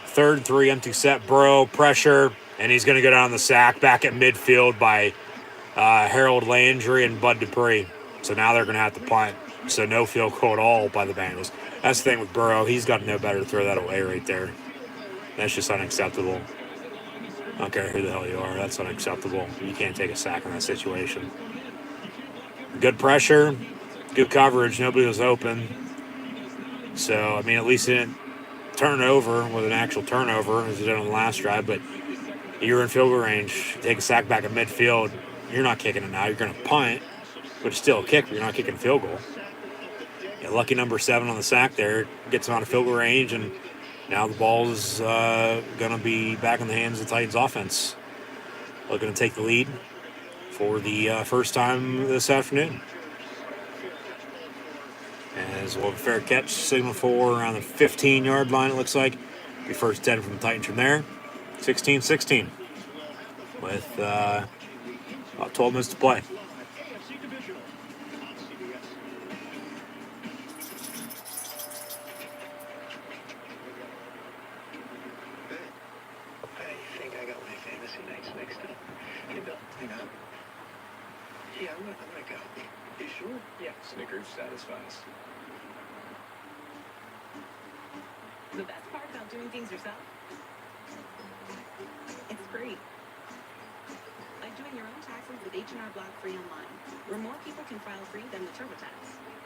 3rd and 3, empty set, Burrow, pressure, and he's gonna go down the sack back at midfield by Harold Landry and Bud Dupree. So now they're gonna have to punt. So no field goal at all by the Bengals. That's the thing with Burrow. He's got to know better to throw that away right there. That's just unacceptable. I don't care who the hell you are. That's unacceptable. You can't take a sack in that situation. Good pressure, good coverage. Nobody was open. So, I mean, at least it didn't turn over with an actual turnover as it did on the last drive. But you're in field goal range. Take a sack back at midfield. You're not kicking it now. You're going to punt, but it's still a kick. But you're not kicking a field goal. Yeah, lucky number 7 on the sack there. Gets him out of field goal range, and now the ball is going to be back in the hands of the Titans offense. Looking to take the lead for the first time this afternoon. As we'll have a fair catch, signal for around the 15-yard line, it looks like. Be first 10 from the Titans from there. 16-16 with about 12 minutes to play. Snickers satisfies. The best part about doing things yourself? It's free. Like doing your own taxes with H&R Block free online, where more people can file free than with TurboTax.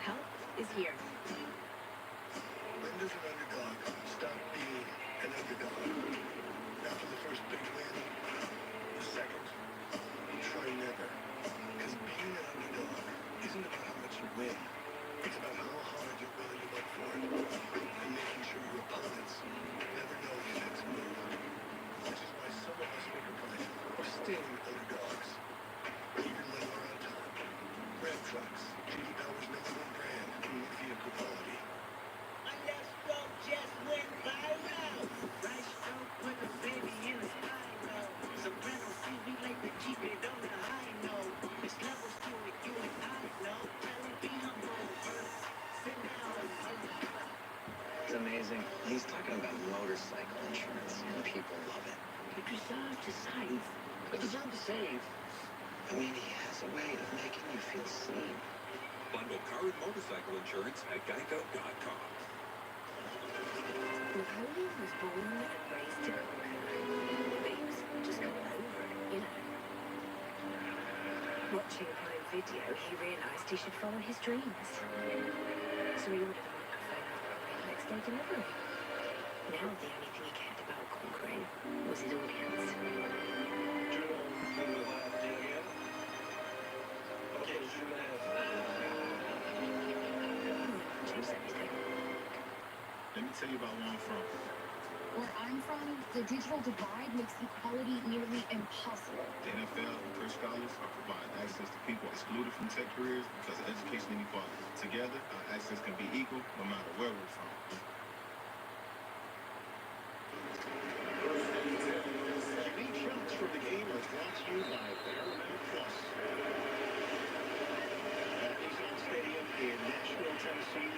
Help is here. Linda's an underdog. Stop being an underdog. After the first big win, the second, try never. Because being an underdog isn't about how much you win. It's about how hard you're willing to work for it. And making sure your opponents never know your next move. Which is why some of us bigger players are still underdogs. Even when we're on top. Red trucks, J.D. Power's #1 brand, unique vehicle quality. It's amazing. He's talking about motorcycle insurance, and people love it. You deserve to save. You deserve to save. I mean, he has a way of making you feel seen. Bundle car and motorcycle insurance at Geico.com. Napoleon was born and raised to conquer. But he was just coming over it, you know. Watching a home video, he realised he should follow his dreams. So he ordered a microphone online next day delivery. Now the only thing he cared about conquering was his audience. Let me tell you about where I'm from. Where I'm from, the digital divide makes equality nearly impossible. The NFL and pro scholars are providing access to people excluded from tech careers because of education inequality. Together, our access can be equal no matter where we're from. Unique shots from the game are brought to you by Paramount Plus. At Nissan Stadium in Nashville, Tennessee,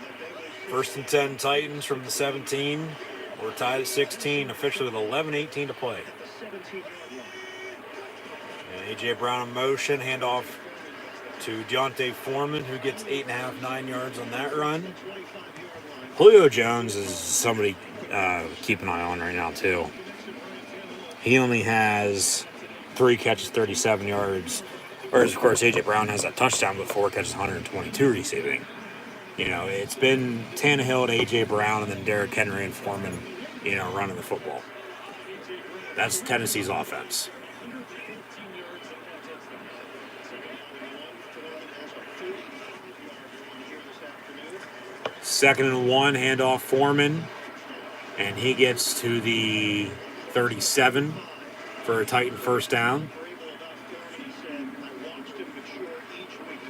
the Bengals... First and 10 Titans from the 17. We're tied at 16, officially with 11:18 to play. And A.J. Brown in motion, handoff to Deontay Foreman, who gets 8.5, 9 yards on that run. Julio Jones is somebody keep an eye on right now, too. He only has 3 catches, 37 yards. Whereas, of course, A.J. Brown has that touchdown with 4 catches, 122 receiving. You know, it's been Tannehill and A.J. Brown and then Derrick Henry and Foreman, you know, running the football. That's Tennessee's offense. Second and 1, handoff Foreman, and he gets to the 37 for a Titan first down.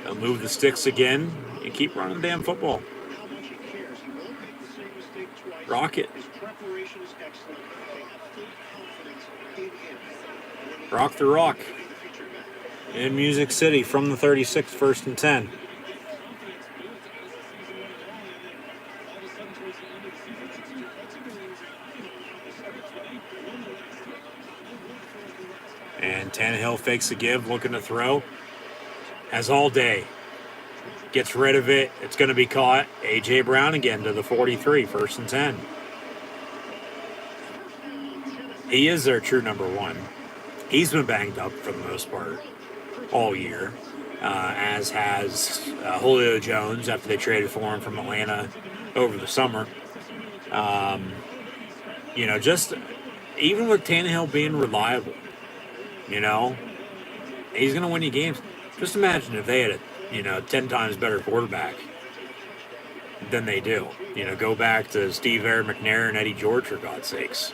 They'll move the sticks again and keep running the damn football. Rocket. Rock the rock. In Music City from the 36, first and 10. And Tannehill fakes the give, looking to throw. As all day. Gets rid of it. It's going to be caught. A.J. Brown again to the 43, first and 10. He is their true number one. He's been banged up for the most part all year, as has Julio Jones after they traded for him from Atlanta over the summer. You know, just even with Tannehill being reliable, you know, he's going to win you games. Just imagine if they had a 10 times better quarterback than they do. You know, go back to Steve Air McNair and Eddie George, for God's sakes.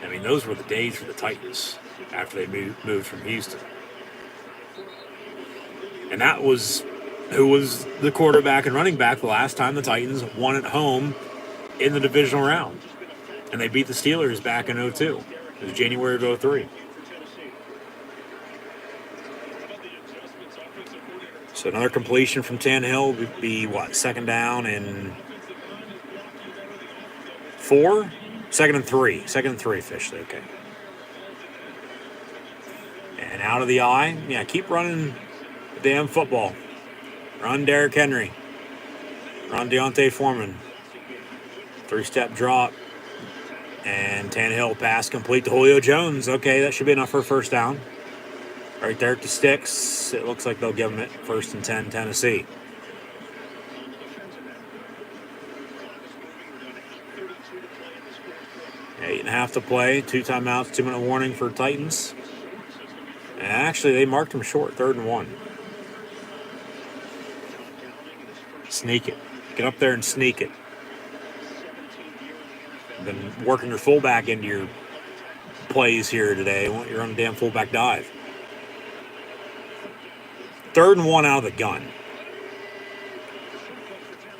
I mean, those were the days for the Titans after they moved from Houston. And that was who was the quarterback and running back the last time the Titans won at home in the divisional round. And they beat the Steelers back in 2002. It was January of 2003. So another completion from Tannehill would be, what, second down and 4? Second and 3. Second and 3 officially, okay. And out of the eye. Yeah, keep running the damn football. Run Derrick Henry. Run Deontay Foreman. 3-step drop. And Tannehill pass complete to Julio Jones. Okay, that should be enough for a first down. Right there at the sticks. It looks like they'll give him it. First and 10, Tennessee. 8.5 to play. 2 timeouts, 2-minute warning for Titans. And actually, they marked him short. 3rd and 1. Sneak it. Get up there and sneak it. Been working your fullback into your plays here today. You're on a damn fullback dive. 3rd and 1 out of the gun.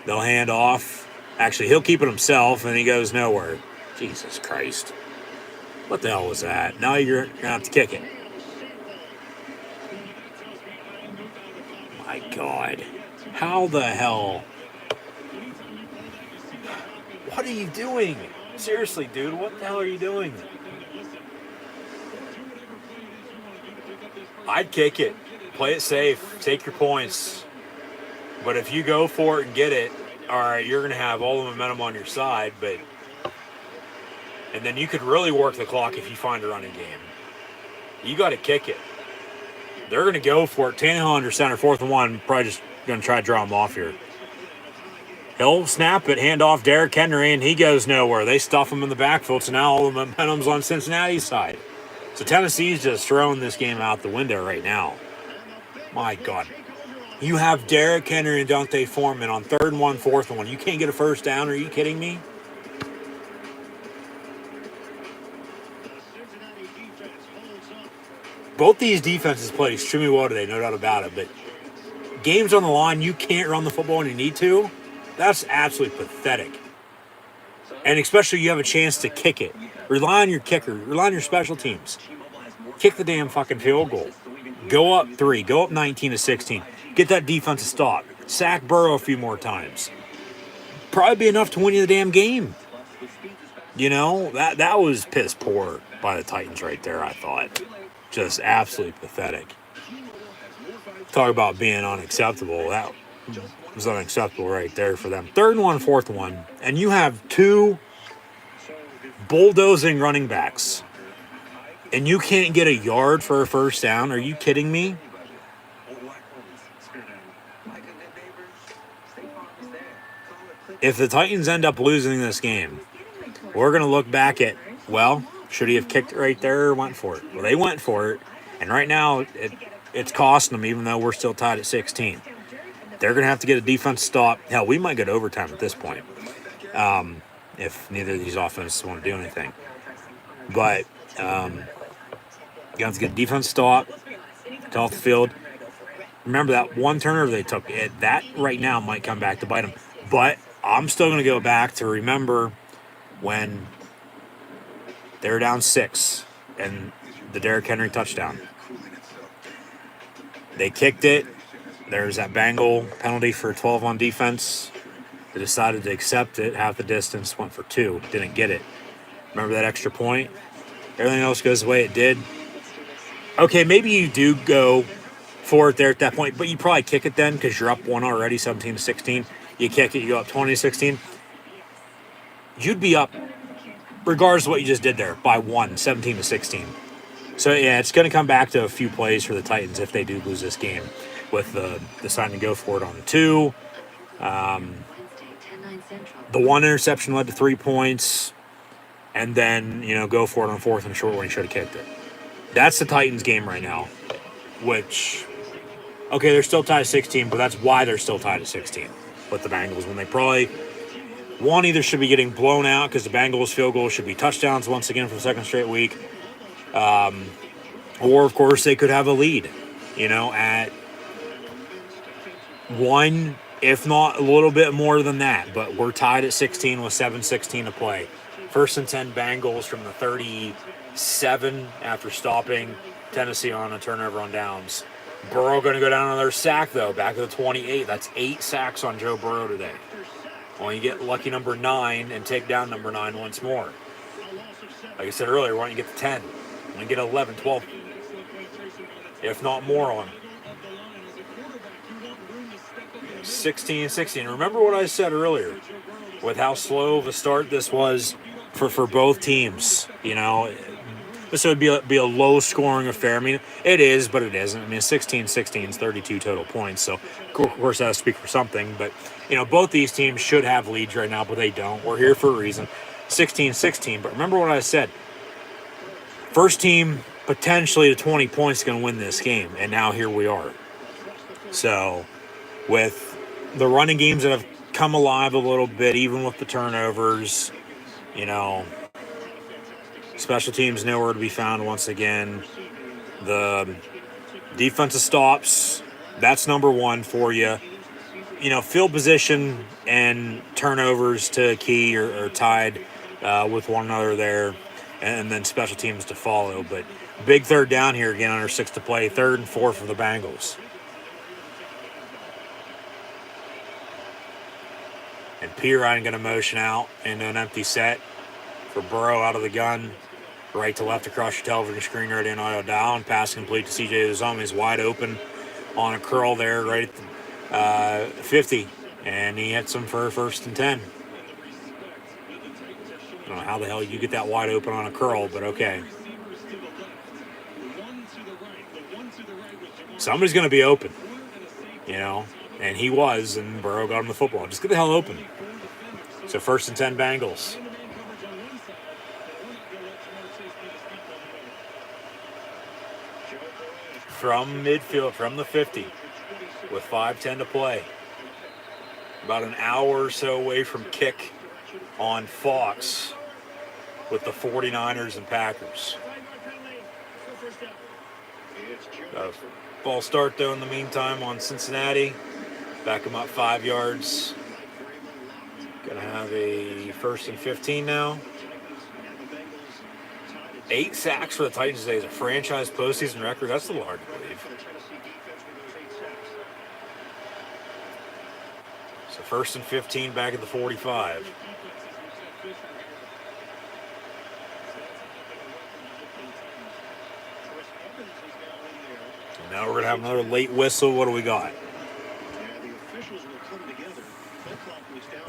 They'll hand off. Actually, he'll keep it himself, and he goes nowhere. Jesus Christ. What the hell was that? Now you're going to have to kick it. My God. How the hell? What are you doing? Seriously, dude, what the hell are you doing? I'd kick it. Play it safe. Take your points. But if you go for it and get it, all right, you're going to have all the momentum on your side, and then you could really work the clock if you find a running game. You got to kick it. They're going to go for it. Tannehill under center, 4th and 1. Probably just going to try to draw him off here. He'll snap it, hand off Derrick Henry, and he goes nowhere. They stuff him in the backfield, so now all the momentum's on Cincinnati's side. So Tennessee's just throwing this game out the window right now. My God. You have Derrick Henry and Deontay Foreman on 3rd and 1, 4th and 1. You can't get a first down. Are you kidding me? Both these defenses played extremely well today, no doubt about it. But games on the line, you can't run the football when you need to. That's absolutely pathetic. And especially you have a chance to kick it. Rely on your kicker. Rely on your special teams. Kick the damn fucking field goal. Go up 3. Go up 19-16. Get that defense to stop. Sack Burrow a few more times. Probably be enough to win you the damn game. You know, that was piss poor by the Titans right there, I thought. Just absolutely pathetic. Talk about being unacceptable. That was unacceptable right there for them. 3rd and 1, 4th and 1. And you have 2 bulldozing running backs and you can't get a yard for a first down. Are you kidding me? If the Titans end up losing this game, we're going to look back at, well, should he have kicked it right there or went for it? Well, they went for it, and right now it's costing them, even though we're still tied at 16. They're going to have to get a defense stop. Hell, we might get overtime at this point if neither of these offenses want to do anything. But you have to get a defense stop, get off the field. Remember that one turnover they took? That right now might come back to bite them. But I'm still going to go back to remember when they were down 6 and the Derrick Henry touchdown. They kicked it. There's that Bengal penalty for 12 on defense. They decided to accept it. Half the distance, went for 2. Didn't get it. Remember that extra point? Everything else goes the way it did. Okay, maybe you do go for it there at that point, but you probably kick it then because you're up 1 already, 17-16. You kick it, you go up 20-16. You'd be up, regardless of what you just did there, by 1, 17-16. So, yeah, it's going to come back to a few plays for the Titans if they do lose this game, with the deciding to go for it on 2. The 1 interception led to 3 points, and then, go for it on 4th and short when he should have kicked it. That's the Titans game right now, which, okay, they're still tied at 16, but that's why they're still tied at 16 with the Bengals, when they probably, one, either should be getting blown out because the Bengals field goal should be touchdowns once again for the second straight week, or, of course, they could have a lead, at 1, if not a little bit more than that. But we're tied at 16 with 7:16 to play. 1st and 10 Bengals from the 37 after stopping Tennessee on a turnover on downs. Burrow going to go down another sack, though, back to the 28. That's 8 sacks on Joe Burrow today. Well, you get lucky number 9 and take down number 9 once more. Like I said earlier, why don't you get to 10? Why don't you get 11, 12, if not more on 16-16. Remember what I said earlier with how slow of a start this was for both teams. This would be a low-scoring affair. I mean, it is, but it isn't. I mean, 16-16 is 32 total points, so of course that has to speak for something. But, both these teams should have leads right now, but they don't. We're here for a reason. 16-16, but remember what I said. First team potentially to 20 points is going to win this game, and now here we are. So, with the running games that have come alive a little bit, even with the turnovers, special teams nowhere to be found once again. The defensive stops, that's number 1 for you. Field position and turnovers to key are tied with one another there, and then special teams to follow. But big third down here again, under 6 to play. 3rd and 4 for the Bengals. And Pirine going to motion out into an empty set for Burrow out of the gun. Right to left across your television screen, right in auto down. Pass complete to CJ Uzomah. He's wide open on a curl there right at the 50. And he hits him for 1st and 10. I don't know how the hell you get that wide open on a curl, but okay. Somebody's going to be open, and he was, and Burrow got him the football. Just get the hell open. So 1st and 10 Bengals. From midfield, from the 50, with 5:10 to play. About an hour or so away from kick on Fox with the 49ers and Packers. Ball start, though, in the meantime on Cincinnati. Back them up 5 yards. Gonna have a 1st and 15 now. 8 sacks for the Titans today is a franchise postseason record. That's a little hard to believe. So 1st and 15 back at the 45. And now we're going to have another late whistle. What do we got?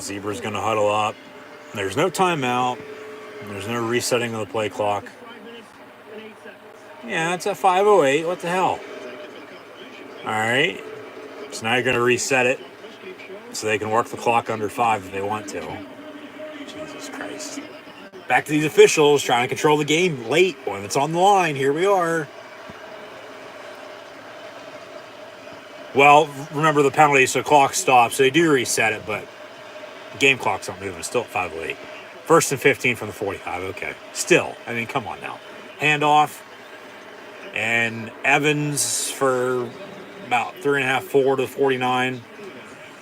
Zebra's going to huddle up. There's no timeout. There's no resetting of the play clock. Yeah, it's at 5:08. What the hell? All right. So now you're going to reset it so they can work the clock under 5 if they want to. Jesus Christ. Back to these officials trying to control the game late when it's on the line. Here we are. Well, remember the penalty, so clock stops. So they do reset it, but game clock's not moving. It's still at 5:08. First and 15 from the 45. Okay. Still, I mean, come on now. Handoff. And Evans for about 3.5, 4 to the 49.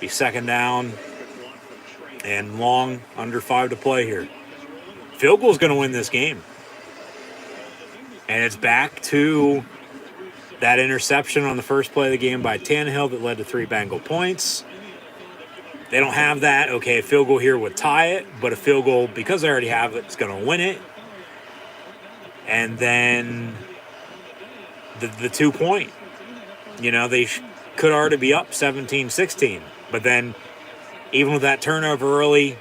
Be second down. And Long under 5 to play here. Field goal is going to win this game. And it's back to that interception on the first play of the game by Tannehill that led to 3 Bengal points. They don't have that. Okay, a field goal here would tie it, but a field goal, because they already have it, it's going to win it. And then the 2 point. You know, they could already be up 17-16. But then, even with that turnover early,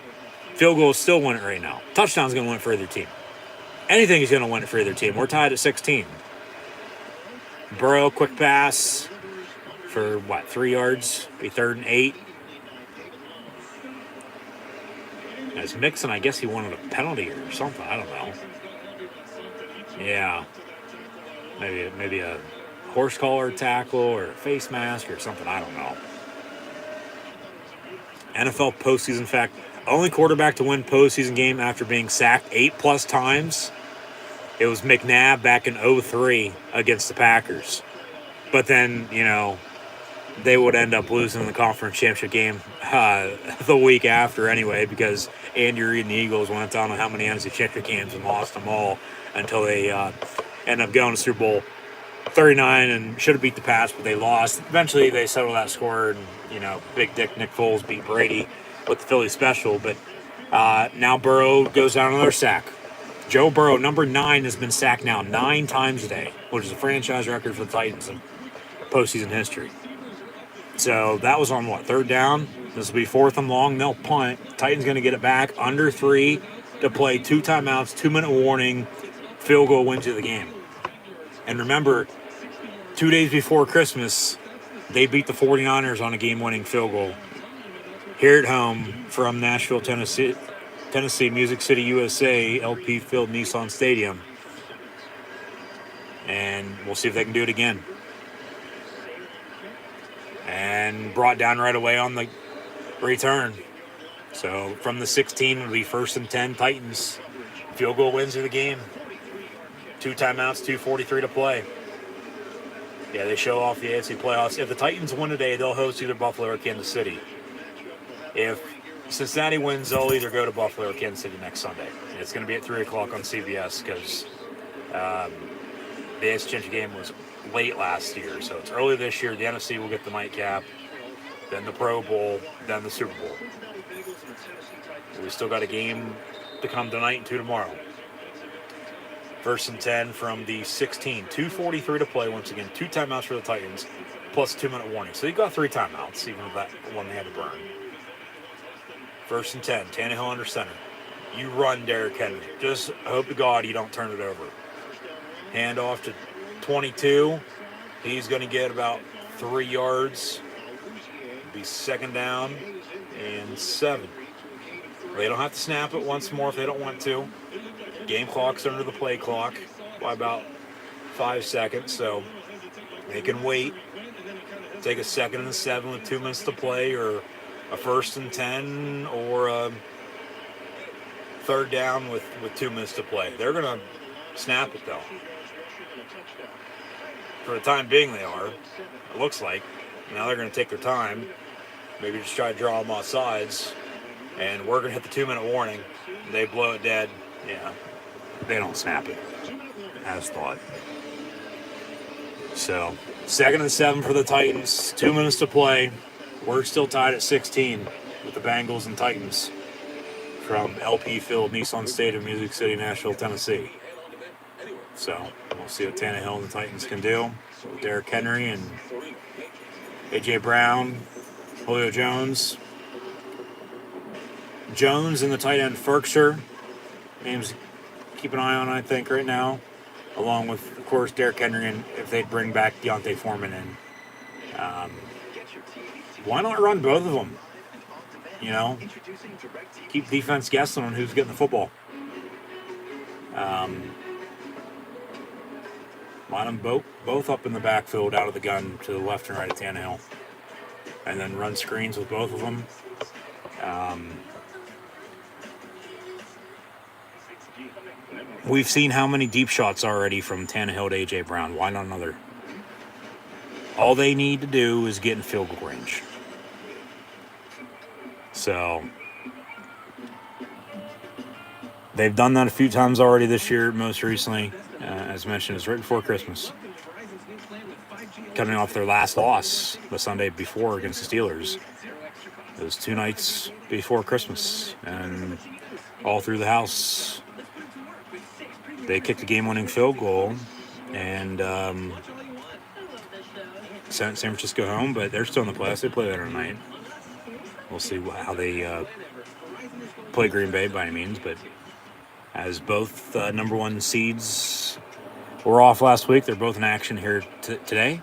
field goal is still win it right now. Touchdown's going to win it for either team. Anything is going to win it for either team. We're tied at 16. Burrow, quick pass for, 3 yards? Be 3rd and 8. As Mixon, I guess he wanted a penalty or something. I don't know. Yeah. Maybe a horse collar tackle or a face mask or something. I don't know. NFL postseason fact. Only quarterback to win postseason game after being sacked 8+ times. It was McNabb back in 2003 against the Packers. But then, they would end up losing the conference championship game the week after anyway, because Andy Reid and the Eagles went on how many NFC championship games and lost them all until they end up going to Super Bowl 39 and should have beat the Pats, but they lost. Eventually, they settled that score, and Big Dick Nick Foles beat Brady with the Philly special. But now Burrow goes down another sack. Joe Burrow, number 9, has been sacked now 9 times today, which is a franchise record for the Titans in postseason history. So that was on 3rd down. This will be 4th and long. They'll punt. Titans going to get it back under 3 to play. 2 timeouts, 2-minute warning. Field goal wins you the game. And remember, 2 days before Christmas, they beat the 49ers on a game-winning field goal here at home from Nashville, Tennessee, Music City, USA, LP Field Nissan Stadium. And we'll see if they can do it again. And brought down right away on the return. So from the 16, it'll be 1st and 10 Titans. Field goal wins of the game. 2 timeouts, 2:43 to play. Yeah, they show off the AFC playoffs. If the Titans win today, they'll host either Buffalo or Kansas City. If Cincinnati wins, they'll either go to Buffalo or Kansas City next Sunday. And it's going to be at 3 o'clock on CBS because the AFC championship game was late last year. So it's early this year. The NFC will get the nightcap, then the Pro Bowl, then the Super Bowl. We still got a game to come tonight and 2 tomorrow. 1st and 10 from the 16. 2:43 to play once again. 2 timeouts for the Titans, plus 2-minute warning. So you got 3 timeouts, even with that one they had to burn. 1st and 10. Tannehill under center. You run, Derrick Henry. Just hope to God you don't turn it over. Hand off to 22. He's going to get about 3 yards. Be 2nd down and 7. They don't have to snap it once more if they don't want to. Game clock's under the play clock by about 5 seconds, so they can wait. Take a 2nd and 7 with 2 minutes to play, or a 1st and 10, or a 3rd down with 2 minutes to play. They're going to snap it, though. For the time being, they are. It looks like. Now they're going to take their time. Maybe just try to draw them off sides. And we're going to hit the 2-minute warning. They blow it dead. Yeah. They don't snap it. As thought. So, 2nd and 7 for the Titans. 2 minutes to play. We're still tied at 16 with the Bengals and Titans from LP Field, Nissan Stadium, Music City, Nashville, Tennessee. So, we'll see what Tannehill and the Titans can do. Derrick Henry and A.J. Brown, Julio Jones. Jones and the tight end Ferkser. Names to keep an eye on, I think, right now. along with, of course, Derrick Henry, and if they'd bring back Deontay Foreman in. Why not run both of them? You know, keep defense guessing on who's getting the football. Line them both up in the backfield out of the gun to the left and right of Tannehill. And then run screens with both of them. We've seen how many deep shots already from Tannehill to A.J. Brown. Why not another? All they need to do is get in field goal range. So they've done that a few times already this year. Most recently, as mentioned, it was right before Christmas. Coming off their last loss the Sunday before against the Steelers. It was 2 nights before Christmas. And all through the house, they kicked a game-winning field goal and sent San Francisco home, but they're still in the playoffs. They play later tonight. We'll see how they play Green Bay by any means, but as both number 1 seeds were off last week, they're both in action here today.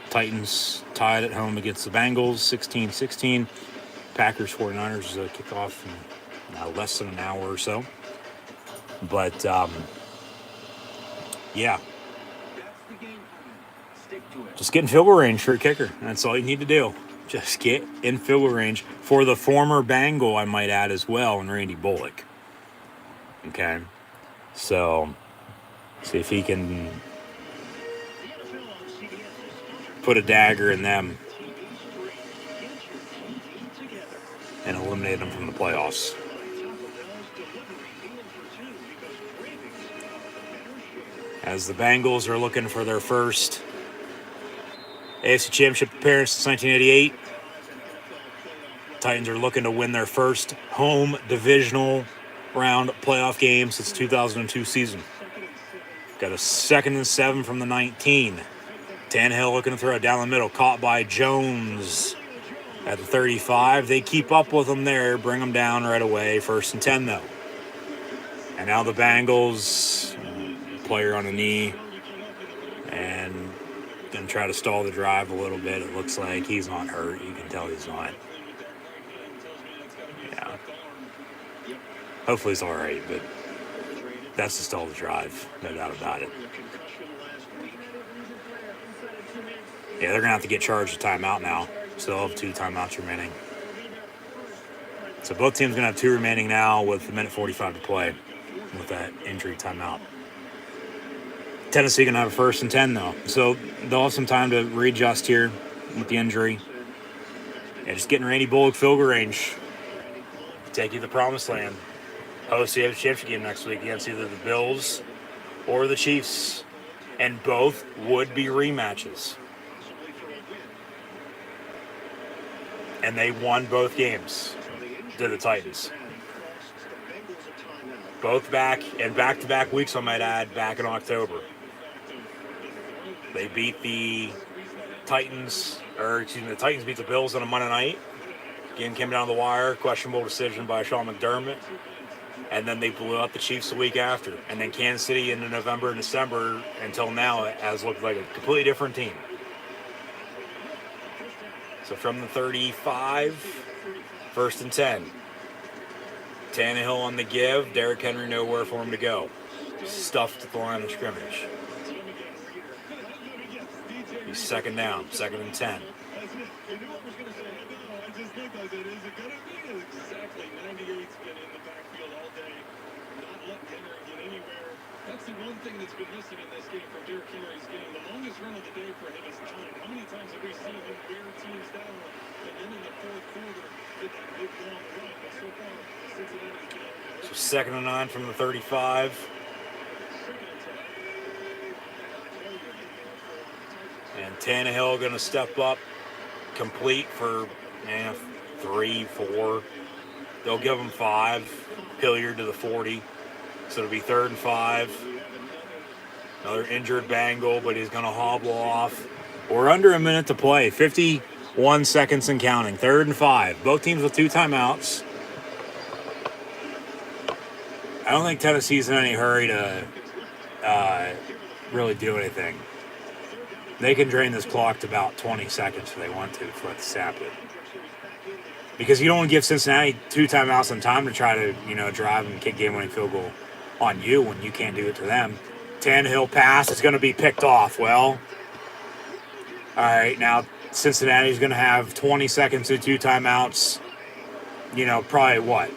Titans tied at home against the Bengals, 16-16. Packers 49ers kick off in less than an hour or so. But, yeah. Just get in field goal range for a kicker. That's all you need to do. Just get in field goal range for the former Bengal, I might add, as well, and Randy Bullock. Okay? So, see if he can put a dagger in them and eliminate them from the playoffs. As the Bengals are looking for their first AFC Championship appearance since 1988. Titans are looking to win their first home divisional round playoff game since 2002 season. Got a 2nd and 7 from the 19. Tannehill looking to throw it down the middle. Caught by Jones at the 35. They keep up with them there. Bring them down right away. 1st and 10, though. And now the Bengals, player on a knee. And going to try to stall the drive a little bit. It looks like he's not hurt. You can tell he's not. Yeah. Hopefully he's all right, but that's to stall the drive. No doubt about it. Yeah, they're going to have to get charged a timeout now. Still have 2 timeouts remaining. So both teams going to have 2 remaining now with 1:45 to play with that injury timeout. Tennessee going to have a 1st and 10, though. So they'll have some time to readjust here with the injury. Yeah, just getting Randy Bullock field goal range. Take you to the promised land. Host the AFC Championship game next week against either the Bills or the Chiefs. And both would be rematches. And they won both games to the Titans. Both back, and back-to-back weeks, I might add, back in October. They beat the Titans beat the Bills on a Monday night. Game came down the wire, questionable decision by Sean McDermott. And then they blew out the Chiefs the week after. And then Kansas City in November and December, until now, has looked like a completely different team. So from the 35, 1st and 10. Tannehill on the give. Derrick Henry nowhere for him to go. Stuffed at the line of scrimmage. He's 2nd down, 2nd and 10. That's the one thing that's been missing in this game from Derrick Henry's game. The longest run of the day for him is 9. How many times have we seen him wear teams down and then in the 4th quarter get that big long run? But so far, Cincinnati's been able to... So 2nd and 9 from the 35. And Tannehill going to step up, complete for 3, 4. They'll give him 5. Hilliard to the 40. So it'll be 3rd and 5. Another injured Bengal, but he's going to hobble off. We're under a minute to play. 51 seconds and counting. 3rd and 5. Both teams with 2 timeouts. I don't think Tennessee's in any hurry to really do anything. They can drain this clock to about 20 seconds if they want to before they sap it. Because you don't want to give Cincinnati 2 timeouts on time to try to, drive and kick game-winning field goal on you when you can't do it to them. Tannehill pass is going to be picked off. Well, all right, now Cincinnati's going to have 20 seconds to 2 timeouts. Probably what?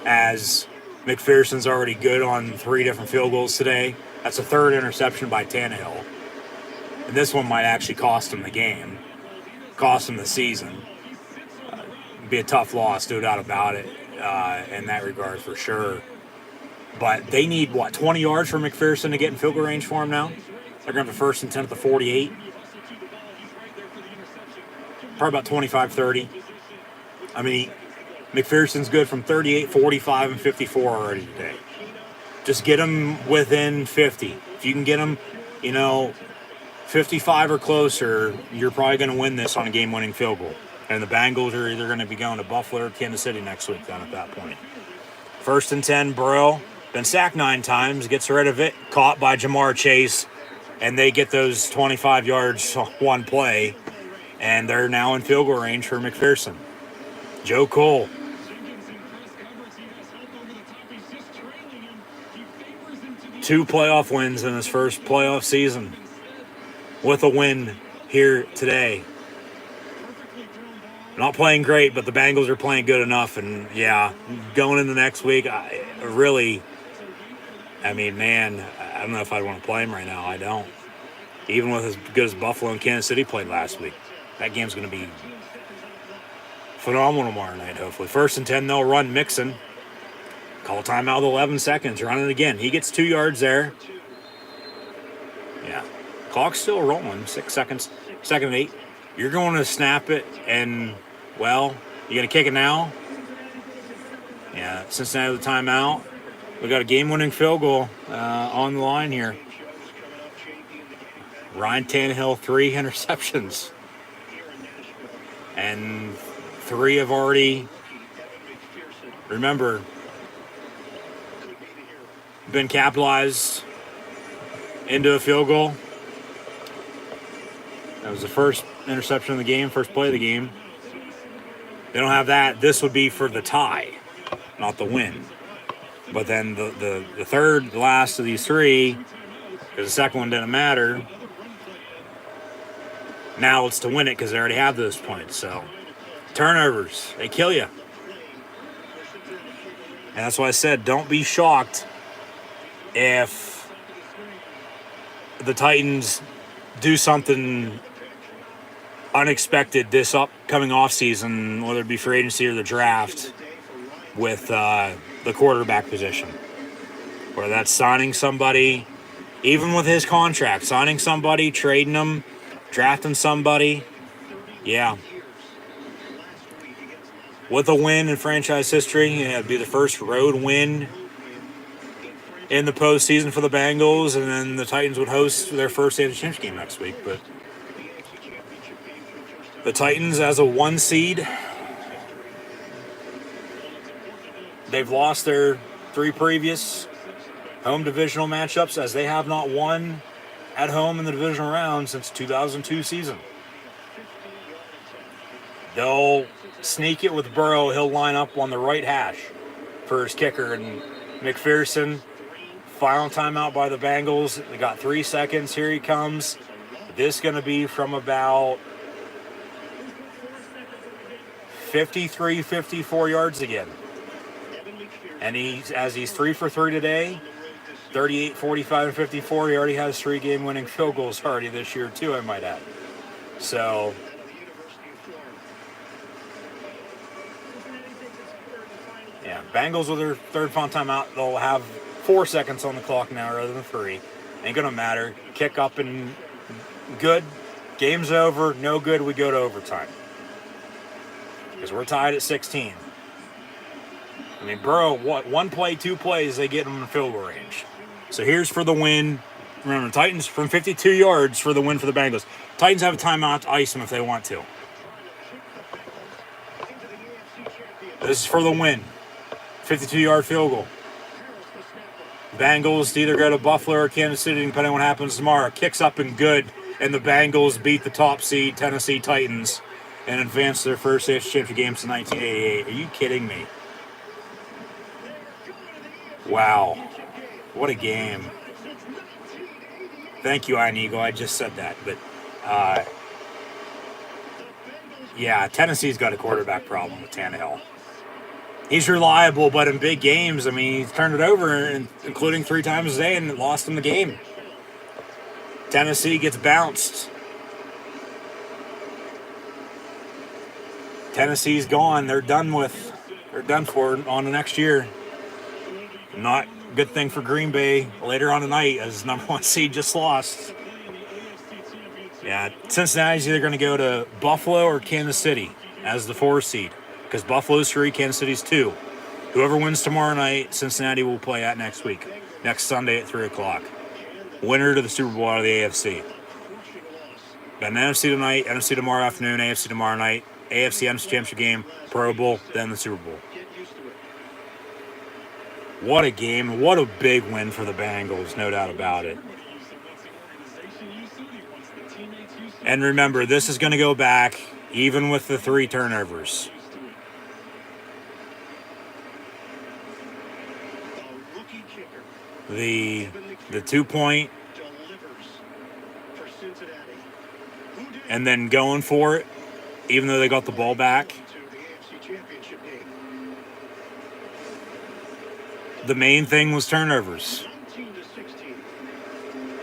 As McPherson's already good on 3 different field goals today. That's a 3rd interception by Tannehill. And this one might actually cost him the game, cost him the season. Be a tough loss, no doubt about it, in that regard for sure. But they need, 20 yards for McPherson to get in field goal range for him now? They're going to have a 1st and 10 at the 48. Probably about 25, 30. I mean, McPherson's good from 38, 45, and 54 already today. Just get them within 50. If you can get them, 55 or closer, you're probably going to win this on a game-winning field goal. And the Bengals are either going to be going to Buffalo or Kansas City next week then at that point. 1st and 10, Burrow. Been sacked 9 times, gets rid of it. Caught by Jamar Chase. And they get those 25 yards one play. And they're now in field goal range for McPherson. Joe Cole. 2 playoff wins in his first playoff season. With a win here today. Not playing great, but the Bengals are playing good enough. And, going into next week, I don't know if I'd want to play him right now. I don't. Even with as good as Buffalo and Kansas City played last week. That game's going to be phenomenal tomorrow night, hopefully. 1st and 10, they'll run Mixon. Call timeout with 11 seconds. Run it again. He gets 2 yards there. Yeah. Clock's still rolling. 6 seconds. 2nd and 8. You're going to snap it, and, you going to kick it now? Yeah, Cincinnati with a timeout. We got a game-winning field goal on the line here. Ryan Tannehill, 3 interceptions. And 3 have already, remember, been capitalized into a field goal. That was the first interception of the game, first play of the game. They don't have that. This would be for the tie, not the win. But then the third, the last of these 3, because the second one didn't matter. Now it's to win it because they already have those points. So turnovers, they kill you. And that's why I said don't be shocked if the Titans do something unexpected this upcoming offseason, whether it be free agency or the draft, with the quarterback position. Whether that's signing somebody, even with his contract, signing somebody, trading them, drafting somebody. Yeah. With a win in franchise history, it'd be the first road win in the postseason for the Bengals, and then the Titans would host their first AFC Championship game next week. But the Titans, as a 1 seed, they've lost their 3 previous home divisional matchups, as they have not won at home in the divisional round since 2002 season. They'll sneak it with Burrow. He'll line up on the right hash for his kicker. And McPherson, final timeout by the Bengals. They got 3 seconds. Here he comes. This is going to be from about 53, 54 yards again. And he's 3 for 3 today. 38, 45, and 54. He already has 3 game-winning field goals already this year, too, I might add. So, yeah, Bengals with their third final timeout. They'll have 4 seconds on the clock now rather than 3. Ain't going to matter. Kick up and good. Game's over. No good. We go to overtime. Because we're tied at 16. I mean, Burrow, 1 play, 2 plays, they get him in field goal range. So here's for the win. Remember, Titans from 52 yards for the win for the Bengals. Titans have a timeout to ice them if they want to. This is for the win. 52-yard field goal. Bengals to either go to Buffalo or Kansas City, depending on what happens tomorrow. Kicks up and good, and the Bengals beat the top seed Tennessee Titans and advance to their first AFC Championship game since 1988. Are you kidding me? Wow. What a game. Thank you, Iron Eagle. I just said that. But, yeah, Tennessee's got a quarterback problem with Tannehill. He's reliable, but in big games, I mean, he's turned it over, including 3 times today, and lost him the game. Tennessee gets bounced. Tennessee's gone. They're done for on the next year. Not a good thing for Green Bay later on tonight, as number 1 seed just lost. Yeah, Cincinnati's either going to go to Buffalo or Kansas City as the 4 seed, because Buffalo's 3, Kansas City's 2. Whoever wins tomorrow night, Cincinnati will play at next week, next Sunday at 3 o'clock. Winner to the Super Bowl out of the AFC. Got an NFC tonight, NFC tomorrow afternoon, AFC tomorrow night, AFC NFC Championship game, Pro Bowl, then the Super Bowl. What a game. What a big win for the Bengals, no doubt about it. And remember, this is going to go back even with the 3 turnovers. The 2-point and then going for it, even though they got the ball back. The main thing was turnovers,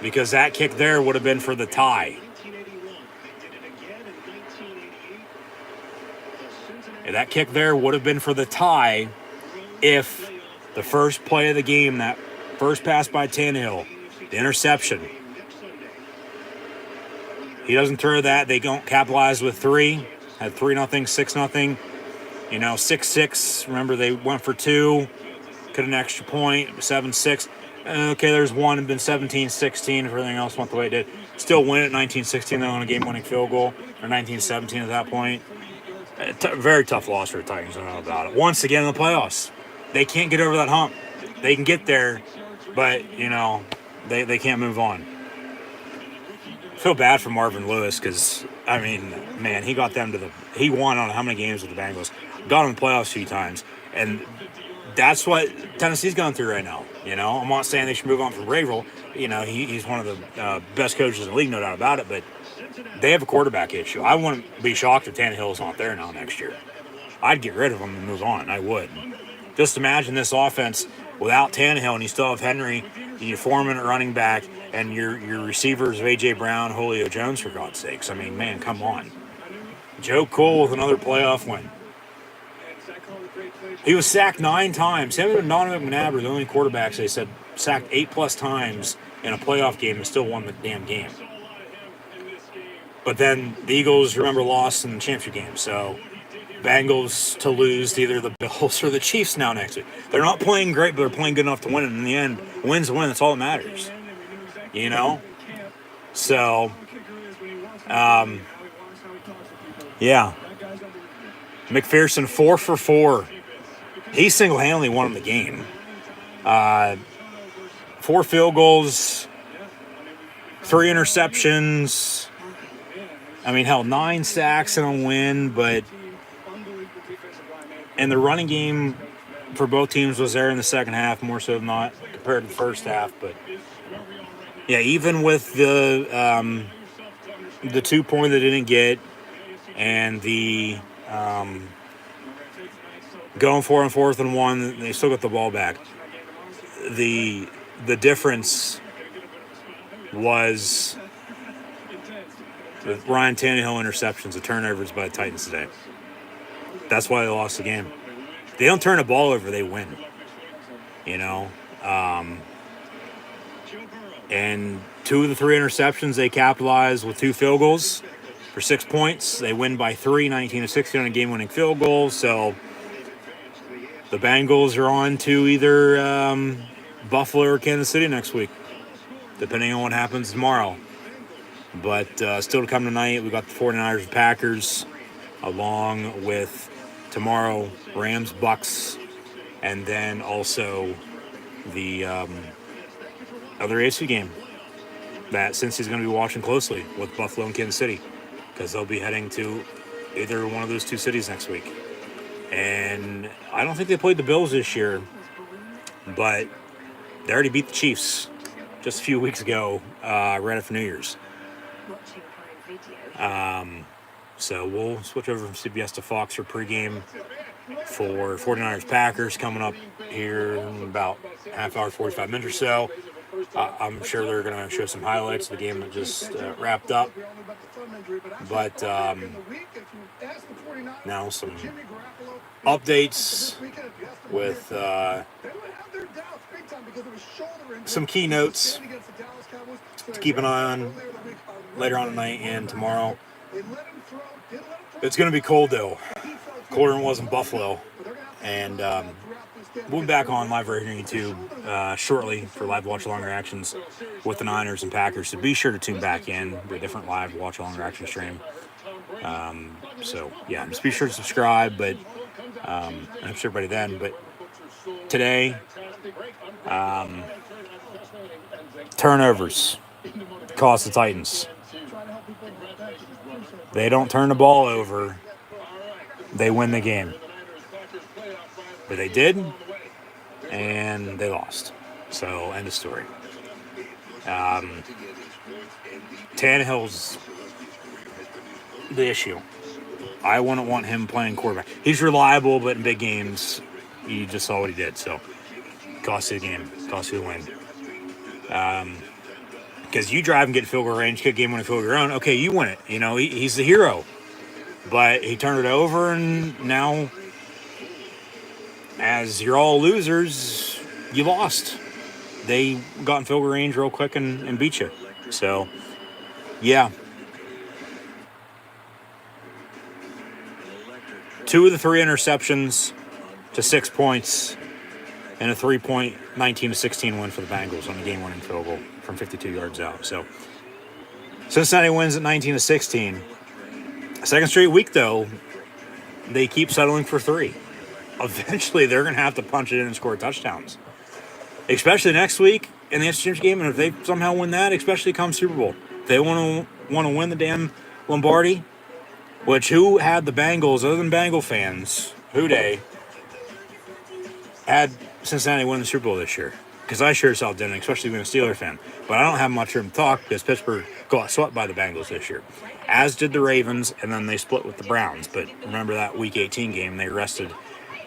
because that kick there would have been for the tie. And that kick there would have been for the tie if the first play of the game, that first pass by Tannehill, the interception, he doesn't throw that. They don't capitalize with 3. Had 3-0, 6-0. 6-6. Remember, they went for 2. Could an extra point, 7-6. Okay, there's 1, and been 17-16 if everything else went the way it did. Still win it 19-16 though on a game-winning field goal, or 19-17 at that point. Very tough loss for the Titans, I don't know about it. Once again in the playoffs, they can't get over that hump. They can get there, but, they can't move on. I feel bad for Marvin Lewis because, I mean, man, he got them to he won on how many games with the Bengals. Got them in the playoffs a few times, and that's what Tennessee's going through right now. I'm not saying they should move on from Vrabel. He's one of the best coaches in the league, no doubt about it, but they have a quarterback issue. I wouldn't be shocked if Tannehill's not there now next year. I'd get rid of him and move on. I would. Just imagine this offense without Tannehill, and you still have Henry, your Foreman at running back, and your receivers of A.J. Brown, Julio Jones, for God's sakes. I mean, man, come on. Joe Cole with another playoff win. He was sacked 9 times. Him and Donovan McNabb are the only quarterbacks they said sacked 8+ times in a playoff game and still won the damn game. But then the Eagles, remember, lost in the championship game. So Bengals to lose to either the Bills or the Chiefs now next week. They're not playing great, but they're playing good enough to win it. In the end, win's a win. That's all that matters. So, yeah. McPherson 4 for 4. He single-handedly won the game. 4 field goals, 3 interceptions. I mean, hell, 9 sacks and a win, but and the running game for both teams was there in the second half, more so than not compared to the first half. But yeah, even with the 2-point they didn't get, and the going 4 on 4th and 1, they still got the ball back. The difference was the Ryan Tannehill interceptions, the turnovers by the Titans today. That's why they lost the game. They don't turn the ball over, they win. And 2 of the 3 interceptions, they capitalized with 2 field goals for 6 points. They win by 3, 19-16 on a game-winning field goal. So the Bengals are on to either Buffalo or Kansas City next week, depending on what happens tomorrow. But still to come tonight, we got the 49ers and Packers, along with tomorrow Rams, Bucks, and then also the other AFC game that Cincy's going to be watching closely with Buffalo and Kansas City, because they'll be heading to either one of those two cities next week. And I don't think they played the Bills this year, but they already beat the Chiefs just a few weeks ago, right after New Year's. So we'll switch over from CBS to Fox for pregame for 49ers Packers coming up here in about half hour, 45 minutes or so. I'm sure they're going to show some highlights of the game that just wrapped up. But now some updates with some keynotes to keep an eye on later on tonight and tomorrow. It's going to be cold, though. Colder than it was in Buffalo. And we'll be back on live right here on YouTube shortly for live watch-along reactions with the Niners and Packers. So be sure to tune back in to a different live watch-along reaction stream. So, yeah, just be sure to subscribe. But I'm sure everybody then. But today, turnovers cost the Titans. They don't turn the ball over, they win the game. But they did, and they lost. So, end of story. Tannehill's the issue. I wouldn't want him playing quarterback. He's reliable, but in big games, you just saw what he did. So, cost you the game, cost you the win. Because you drive and get field goal range, kick game winning field goal your own. Okay, you win it. You know, he's the hero. But he turned it over, and now, as you're all losers, you lost. They got in field goal range real quick and beat you. So, yeah. 2 of the 3 interceptions to 6 points, and a 3-point 19-16 win for the Bengals on the game-winning field goal from 52 yards out. So, Cincinnati wins at 19-16. Second straight week, though, they keep settling for 3. Eventually, they're going to have to punch it in and score touchdowns. Especially next week in the exchange game, and if they somehow win that, especially come Super Bowl. If they want to win the damn Lombardi, which who had the Bengals, other than Bengal fans, who they had Cincinnati win the Super Bowl this year? Because I sure as hell didn't, especially being a Steelers fan. But I don't have much room to talk because Pittsburgh got swept by the Bengals this year. As did the Ravens, and then they split with the Browns. But remember that Week 18 game, they rested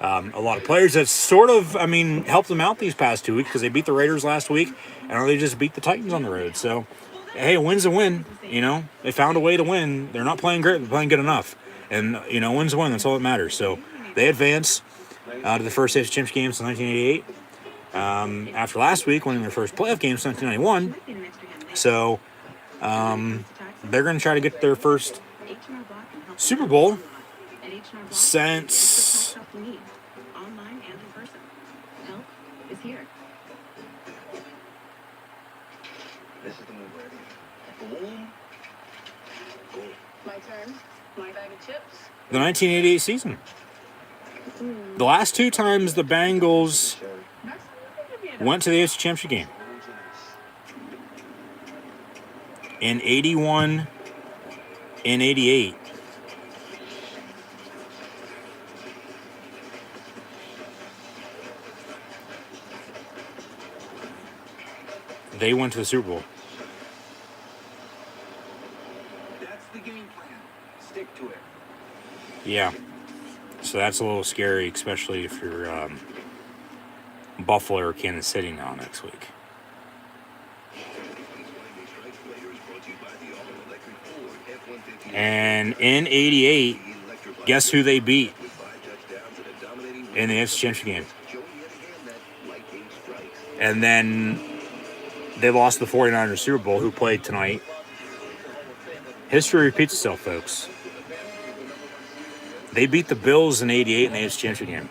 a lot of players that sort of, helped them out these past 2 weeks because they beat the Raiders last week, and they just beat the Titans on the road. So, hey, a win's a win, They found a way to win. They're not playing great, they're playing good enough. And, win's a win, that's all that matters. So, they advance to the first AFC Championship game since 1988. After last week, winning their first playoff game since 1991. So, they're going to try to get their first Super Bowl since This is the move, ready. Boom. Boom. My turn. My bag of chips. the 1988 season. The last 2 times the Bengals went to the AFC Championship game. In 81 and 88. They went to the Super Bowl. That's the game plan. Stick to it. Yeah. So that's a little scary, especially if you're Buffalo or Kansas City now next week. And in 88, guess who they beat in the AFC Championship game? And then they lost the 49ers Super Bowl, who played tonight. History repeats itself, folks. They beat the Bills in 88 in the AFC Championship game.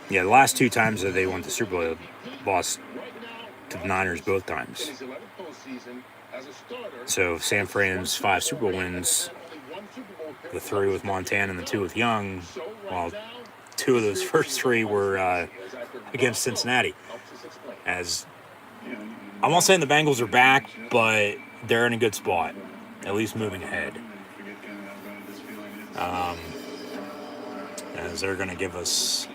Yeah, the last 2 times that they went to the Super Bowl, they lost to the Niners both times. So San Fran's 5 Super Bowl wins the 3 with Montana and the 2 with Young. Well, 2 of those first 3 were against Cincinnati. As I'm not saying the Bengals are back, but they're in a good spot, at least moving ahead. As they're going to give us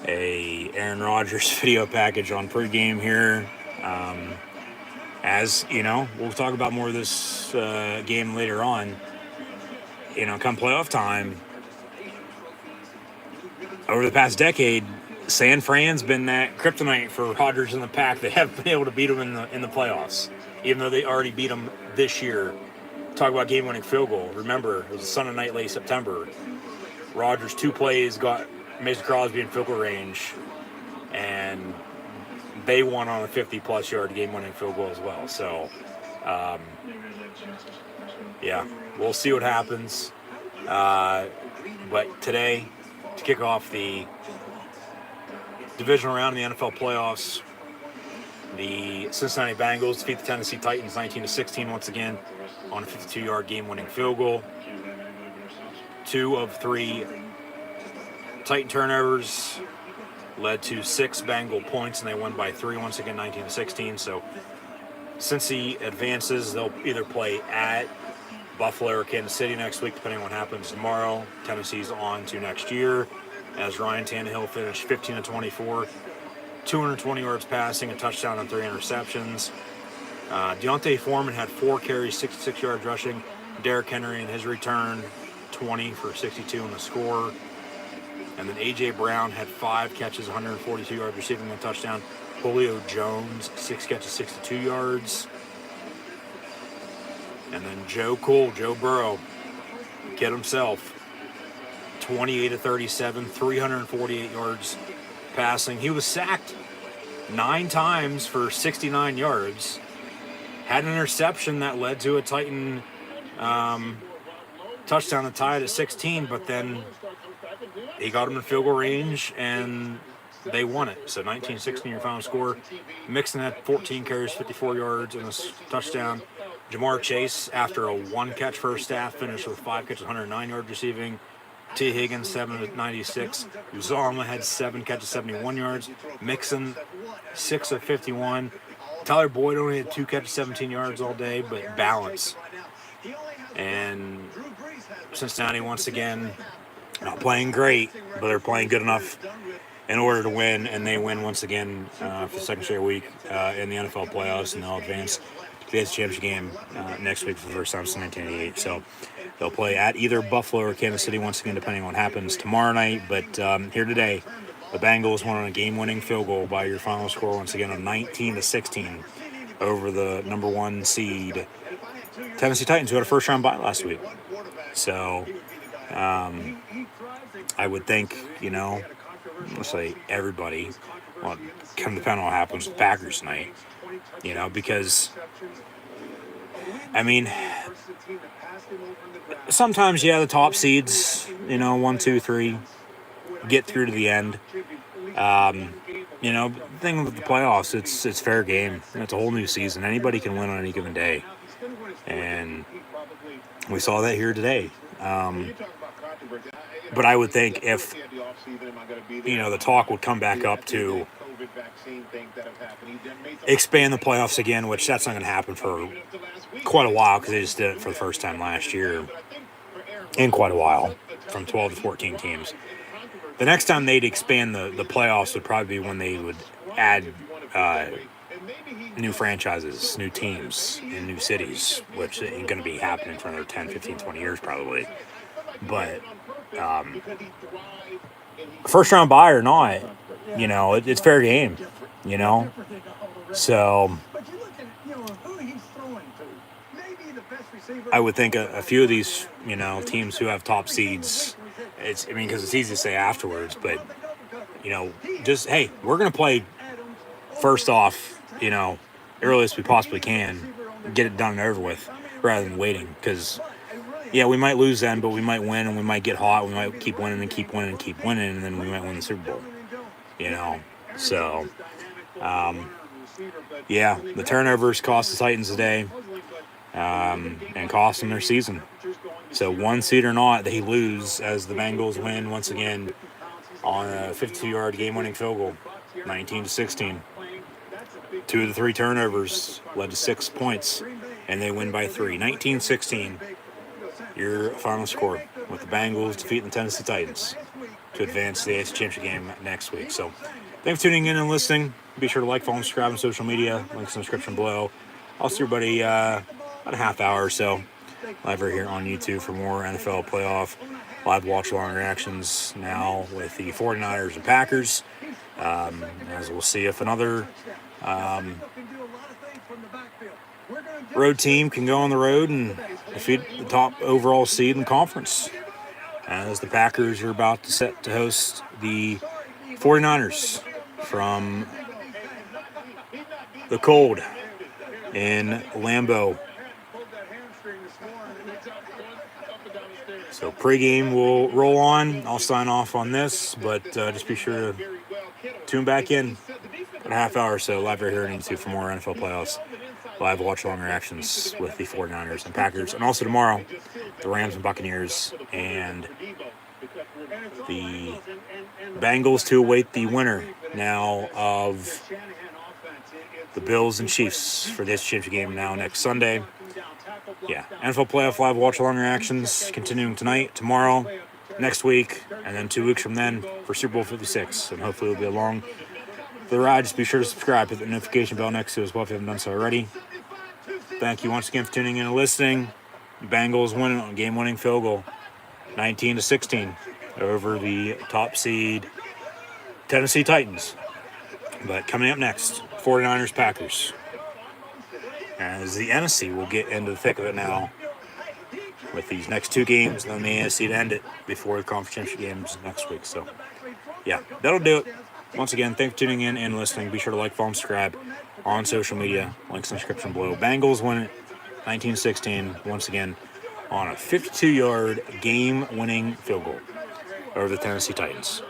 a Aaron Rodgers video package on pregame here. As you know, we'll talk about more of this game later on. Come playoff time, over the past decade, San Fran's been that kryptonite for Rodgers and the Pack. They haven't been able to beat them in the playoffs, even though they already beat them this year. Talk about game-winning field goal. Remember, it was a Sunday night, late September. Rodgers 2 plays got Mason Crosby in field goal range, and they won on a 50-plus yard game-winning field goal as well. So, yeah, we'll see what happens. But today, to kick off the divisional round in the NFL playoffs, the Cincinnati Bengals defeat the Tennessee Titans 19-16 once again on a 52-yard game-winning field goal. 2 of 3 Titan turnovers led to 6 Bengal points, and they won by 3 once again, 19-16. So Cincy advances. They'll either play at Buffalo or Kansas City next week, depending on what happens tomorrow. Tennessee's on to next year, as Ryan Tannehill finished 15-24, 220 yards passing, a touchdown and 3 interceptions. Deontay Foreman had 4 carries, 66 yards rushing. Derrick Henry in his return, 20 for 62 in the score. And then A.J. Brown had 5 catches, 142 yards receiving, a touchdown. Julio Jones, 6 catches, 62 yards. And then Joe Burrow, kid himself, 28-37, 348 yards passing. He was sacked 9 times for 69 yards. Had an interception that led to a Titan touchdown to tie it at 16, but then he got him in field goal range and they won it. So 19-16 your final score. Mixon had 14 carries, 54 yards and a touchdown. Jamar Chase, after a 1-catch first half, finished with 5 catches, 109 yards receiving. T. Higgins, 7-96. Uzomah had 7 catches, 71 yards. Mixon, 6 of 51. Tyler Boyd only had 2 catches, 17 yards all day, but balance. And Cincinnati, once again, not playing great, but they're playing good enough in order to win, and they win once again for the second straight week in the NFL playoffs, and they'll advance to the AFC Championship game next week for the first time since 1988. So they'll play at either Buffalo or Kansas City once again, depending on what happens tomorrow night. But here today, the Bengals won on a game-winning field goal by your final score once again of 19-16 over the number 1 seed Tennessee Titans, who had a first-round bye last week. So I would think, let's say everybody, well, come depend on what happens with the Packers tonight, because, sometimes, the top seeds, 1, 2, 3, get through to the end. The thing with the playoffs, it's fair game. It's a whole new season. Anybody can win on any given day. And we saw that here today. But I would think if, the talk would come back up to expand the playoffs again, which that's not going to happen for quite a while because they just did it for the first time last year in quite a while, from 12 to 14 teams. The next time they'd expand the playoffs would probably be when they would add new franchises, new teams in new cities, which ain't going to be happening for another 10, 15, 20 years probably. But first round bye or not, it's fair game, So I would think a few of these, teams who have top seeds, because it's easy to say afterwards, but, just, hey, we're going to play first off, earliest we possibly can, get it done and over with, rather than waiting, because, we might lose then, but we might win, and we might get hot, we might keep winning and keep winning and keep winning, and then we might win the Super Bowl, So, the turnovers cost the Titans today, and cost them their season. So 1 seed or not, they lose as the Bengals win once again on a 52-yard game-winning field goal, 19-16. 2 of the 3 turnovers led to 6 points, and they win by 3. 19-16, your final score, with the Bengals defeating the Tennessee Titans to advance to the AFC Championship game next week. So thanks for tuning in and listening. Be sure to like, follow, and subscribe on social media. Links in the description below. I'll see everybody about a half hour or so live right here on YouTube for more NFL playoff live watch-along reactions now with the 49ers and Packers. As we'll see if another road team can go on the road and defeat the top overall seed in the conference, as the Packers are about to set to host the 49ers from the cold in Lambeau. So pregame will roll on. I'll sign off on this, but just be sure to tune back in a half hour or so live right here on YouTube for more NFL playoffs live watch-along reactions with the 49ers and Packers. And also tomorrow, the Rams and Buccaneers and the Bengals to await the winner now of the Bills and Chiefs for this championship game now next Sunday. Yeah, NFL playoff live watch-along reactions continuing tonight, tomorrow, next week, and then 2 weeks from then for Super Bowl 56. And hopefully we'll be along for the ride. Just be sure to subscribe, hit the notification bell next to it as well if you haven't done so already. Thank you once again for tuning in and listening. Bengals win on game-winning field goal, 19-16, over the top seed Tennessee Titans. But coming up next, 49ers Packers. As the NFC will get into the thick of it now with these next 2 games, and then the AFC to end it before the conference championship games next week. So, yeah, that'll do it. Once again, thanks for tuning in and listening. Be sure to like, follow, and subscribe on social media. Links in the description below. Bengals win it 19-16 once again on a 52-yard game-winning field goal over the Tennessee Titans.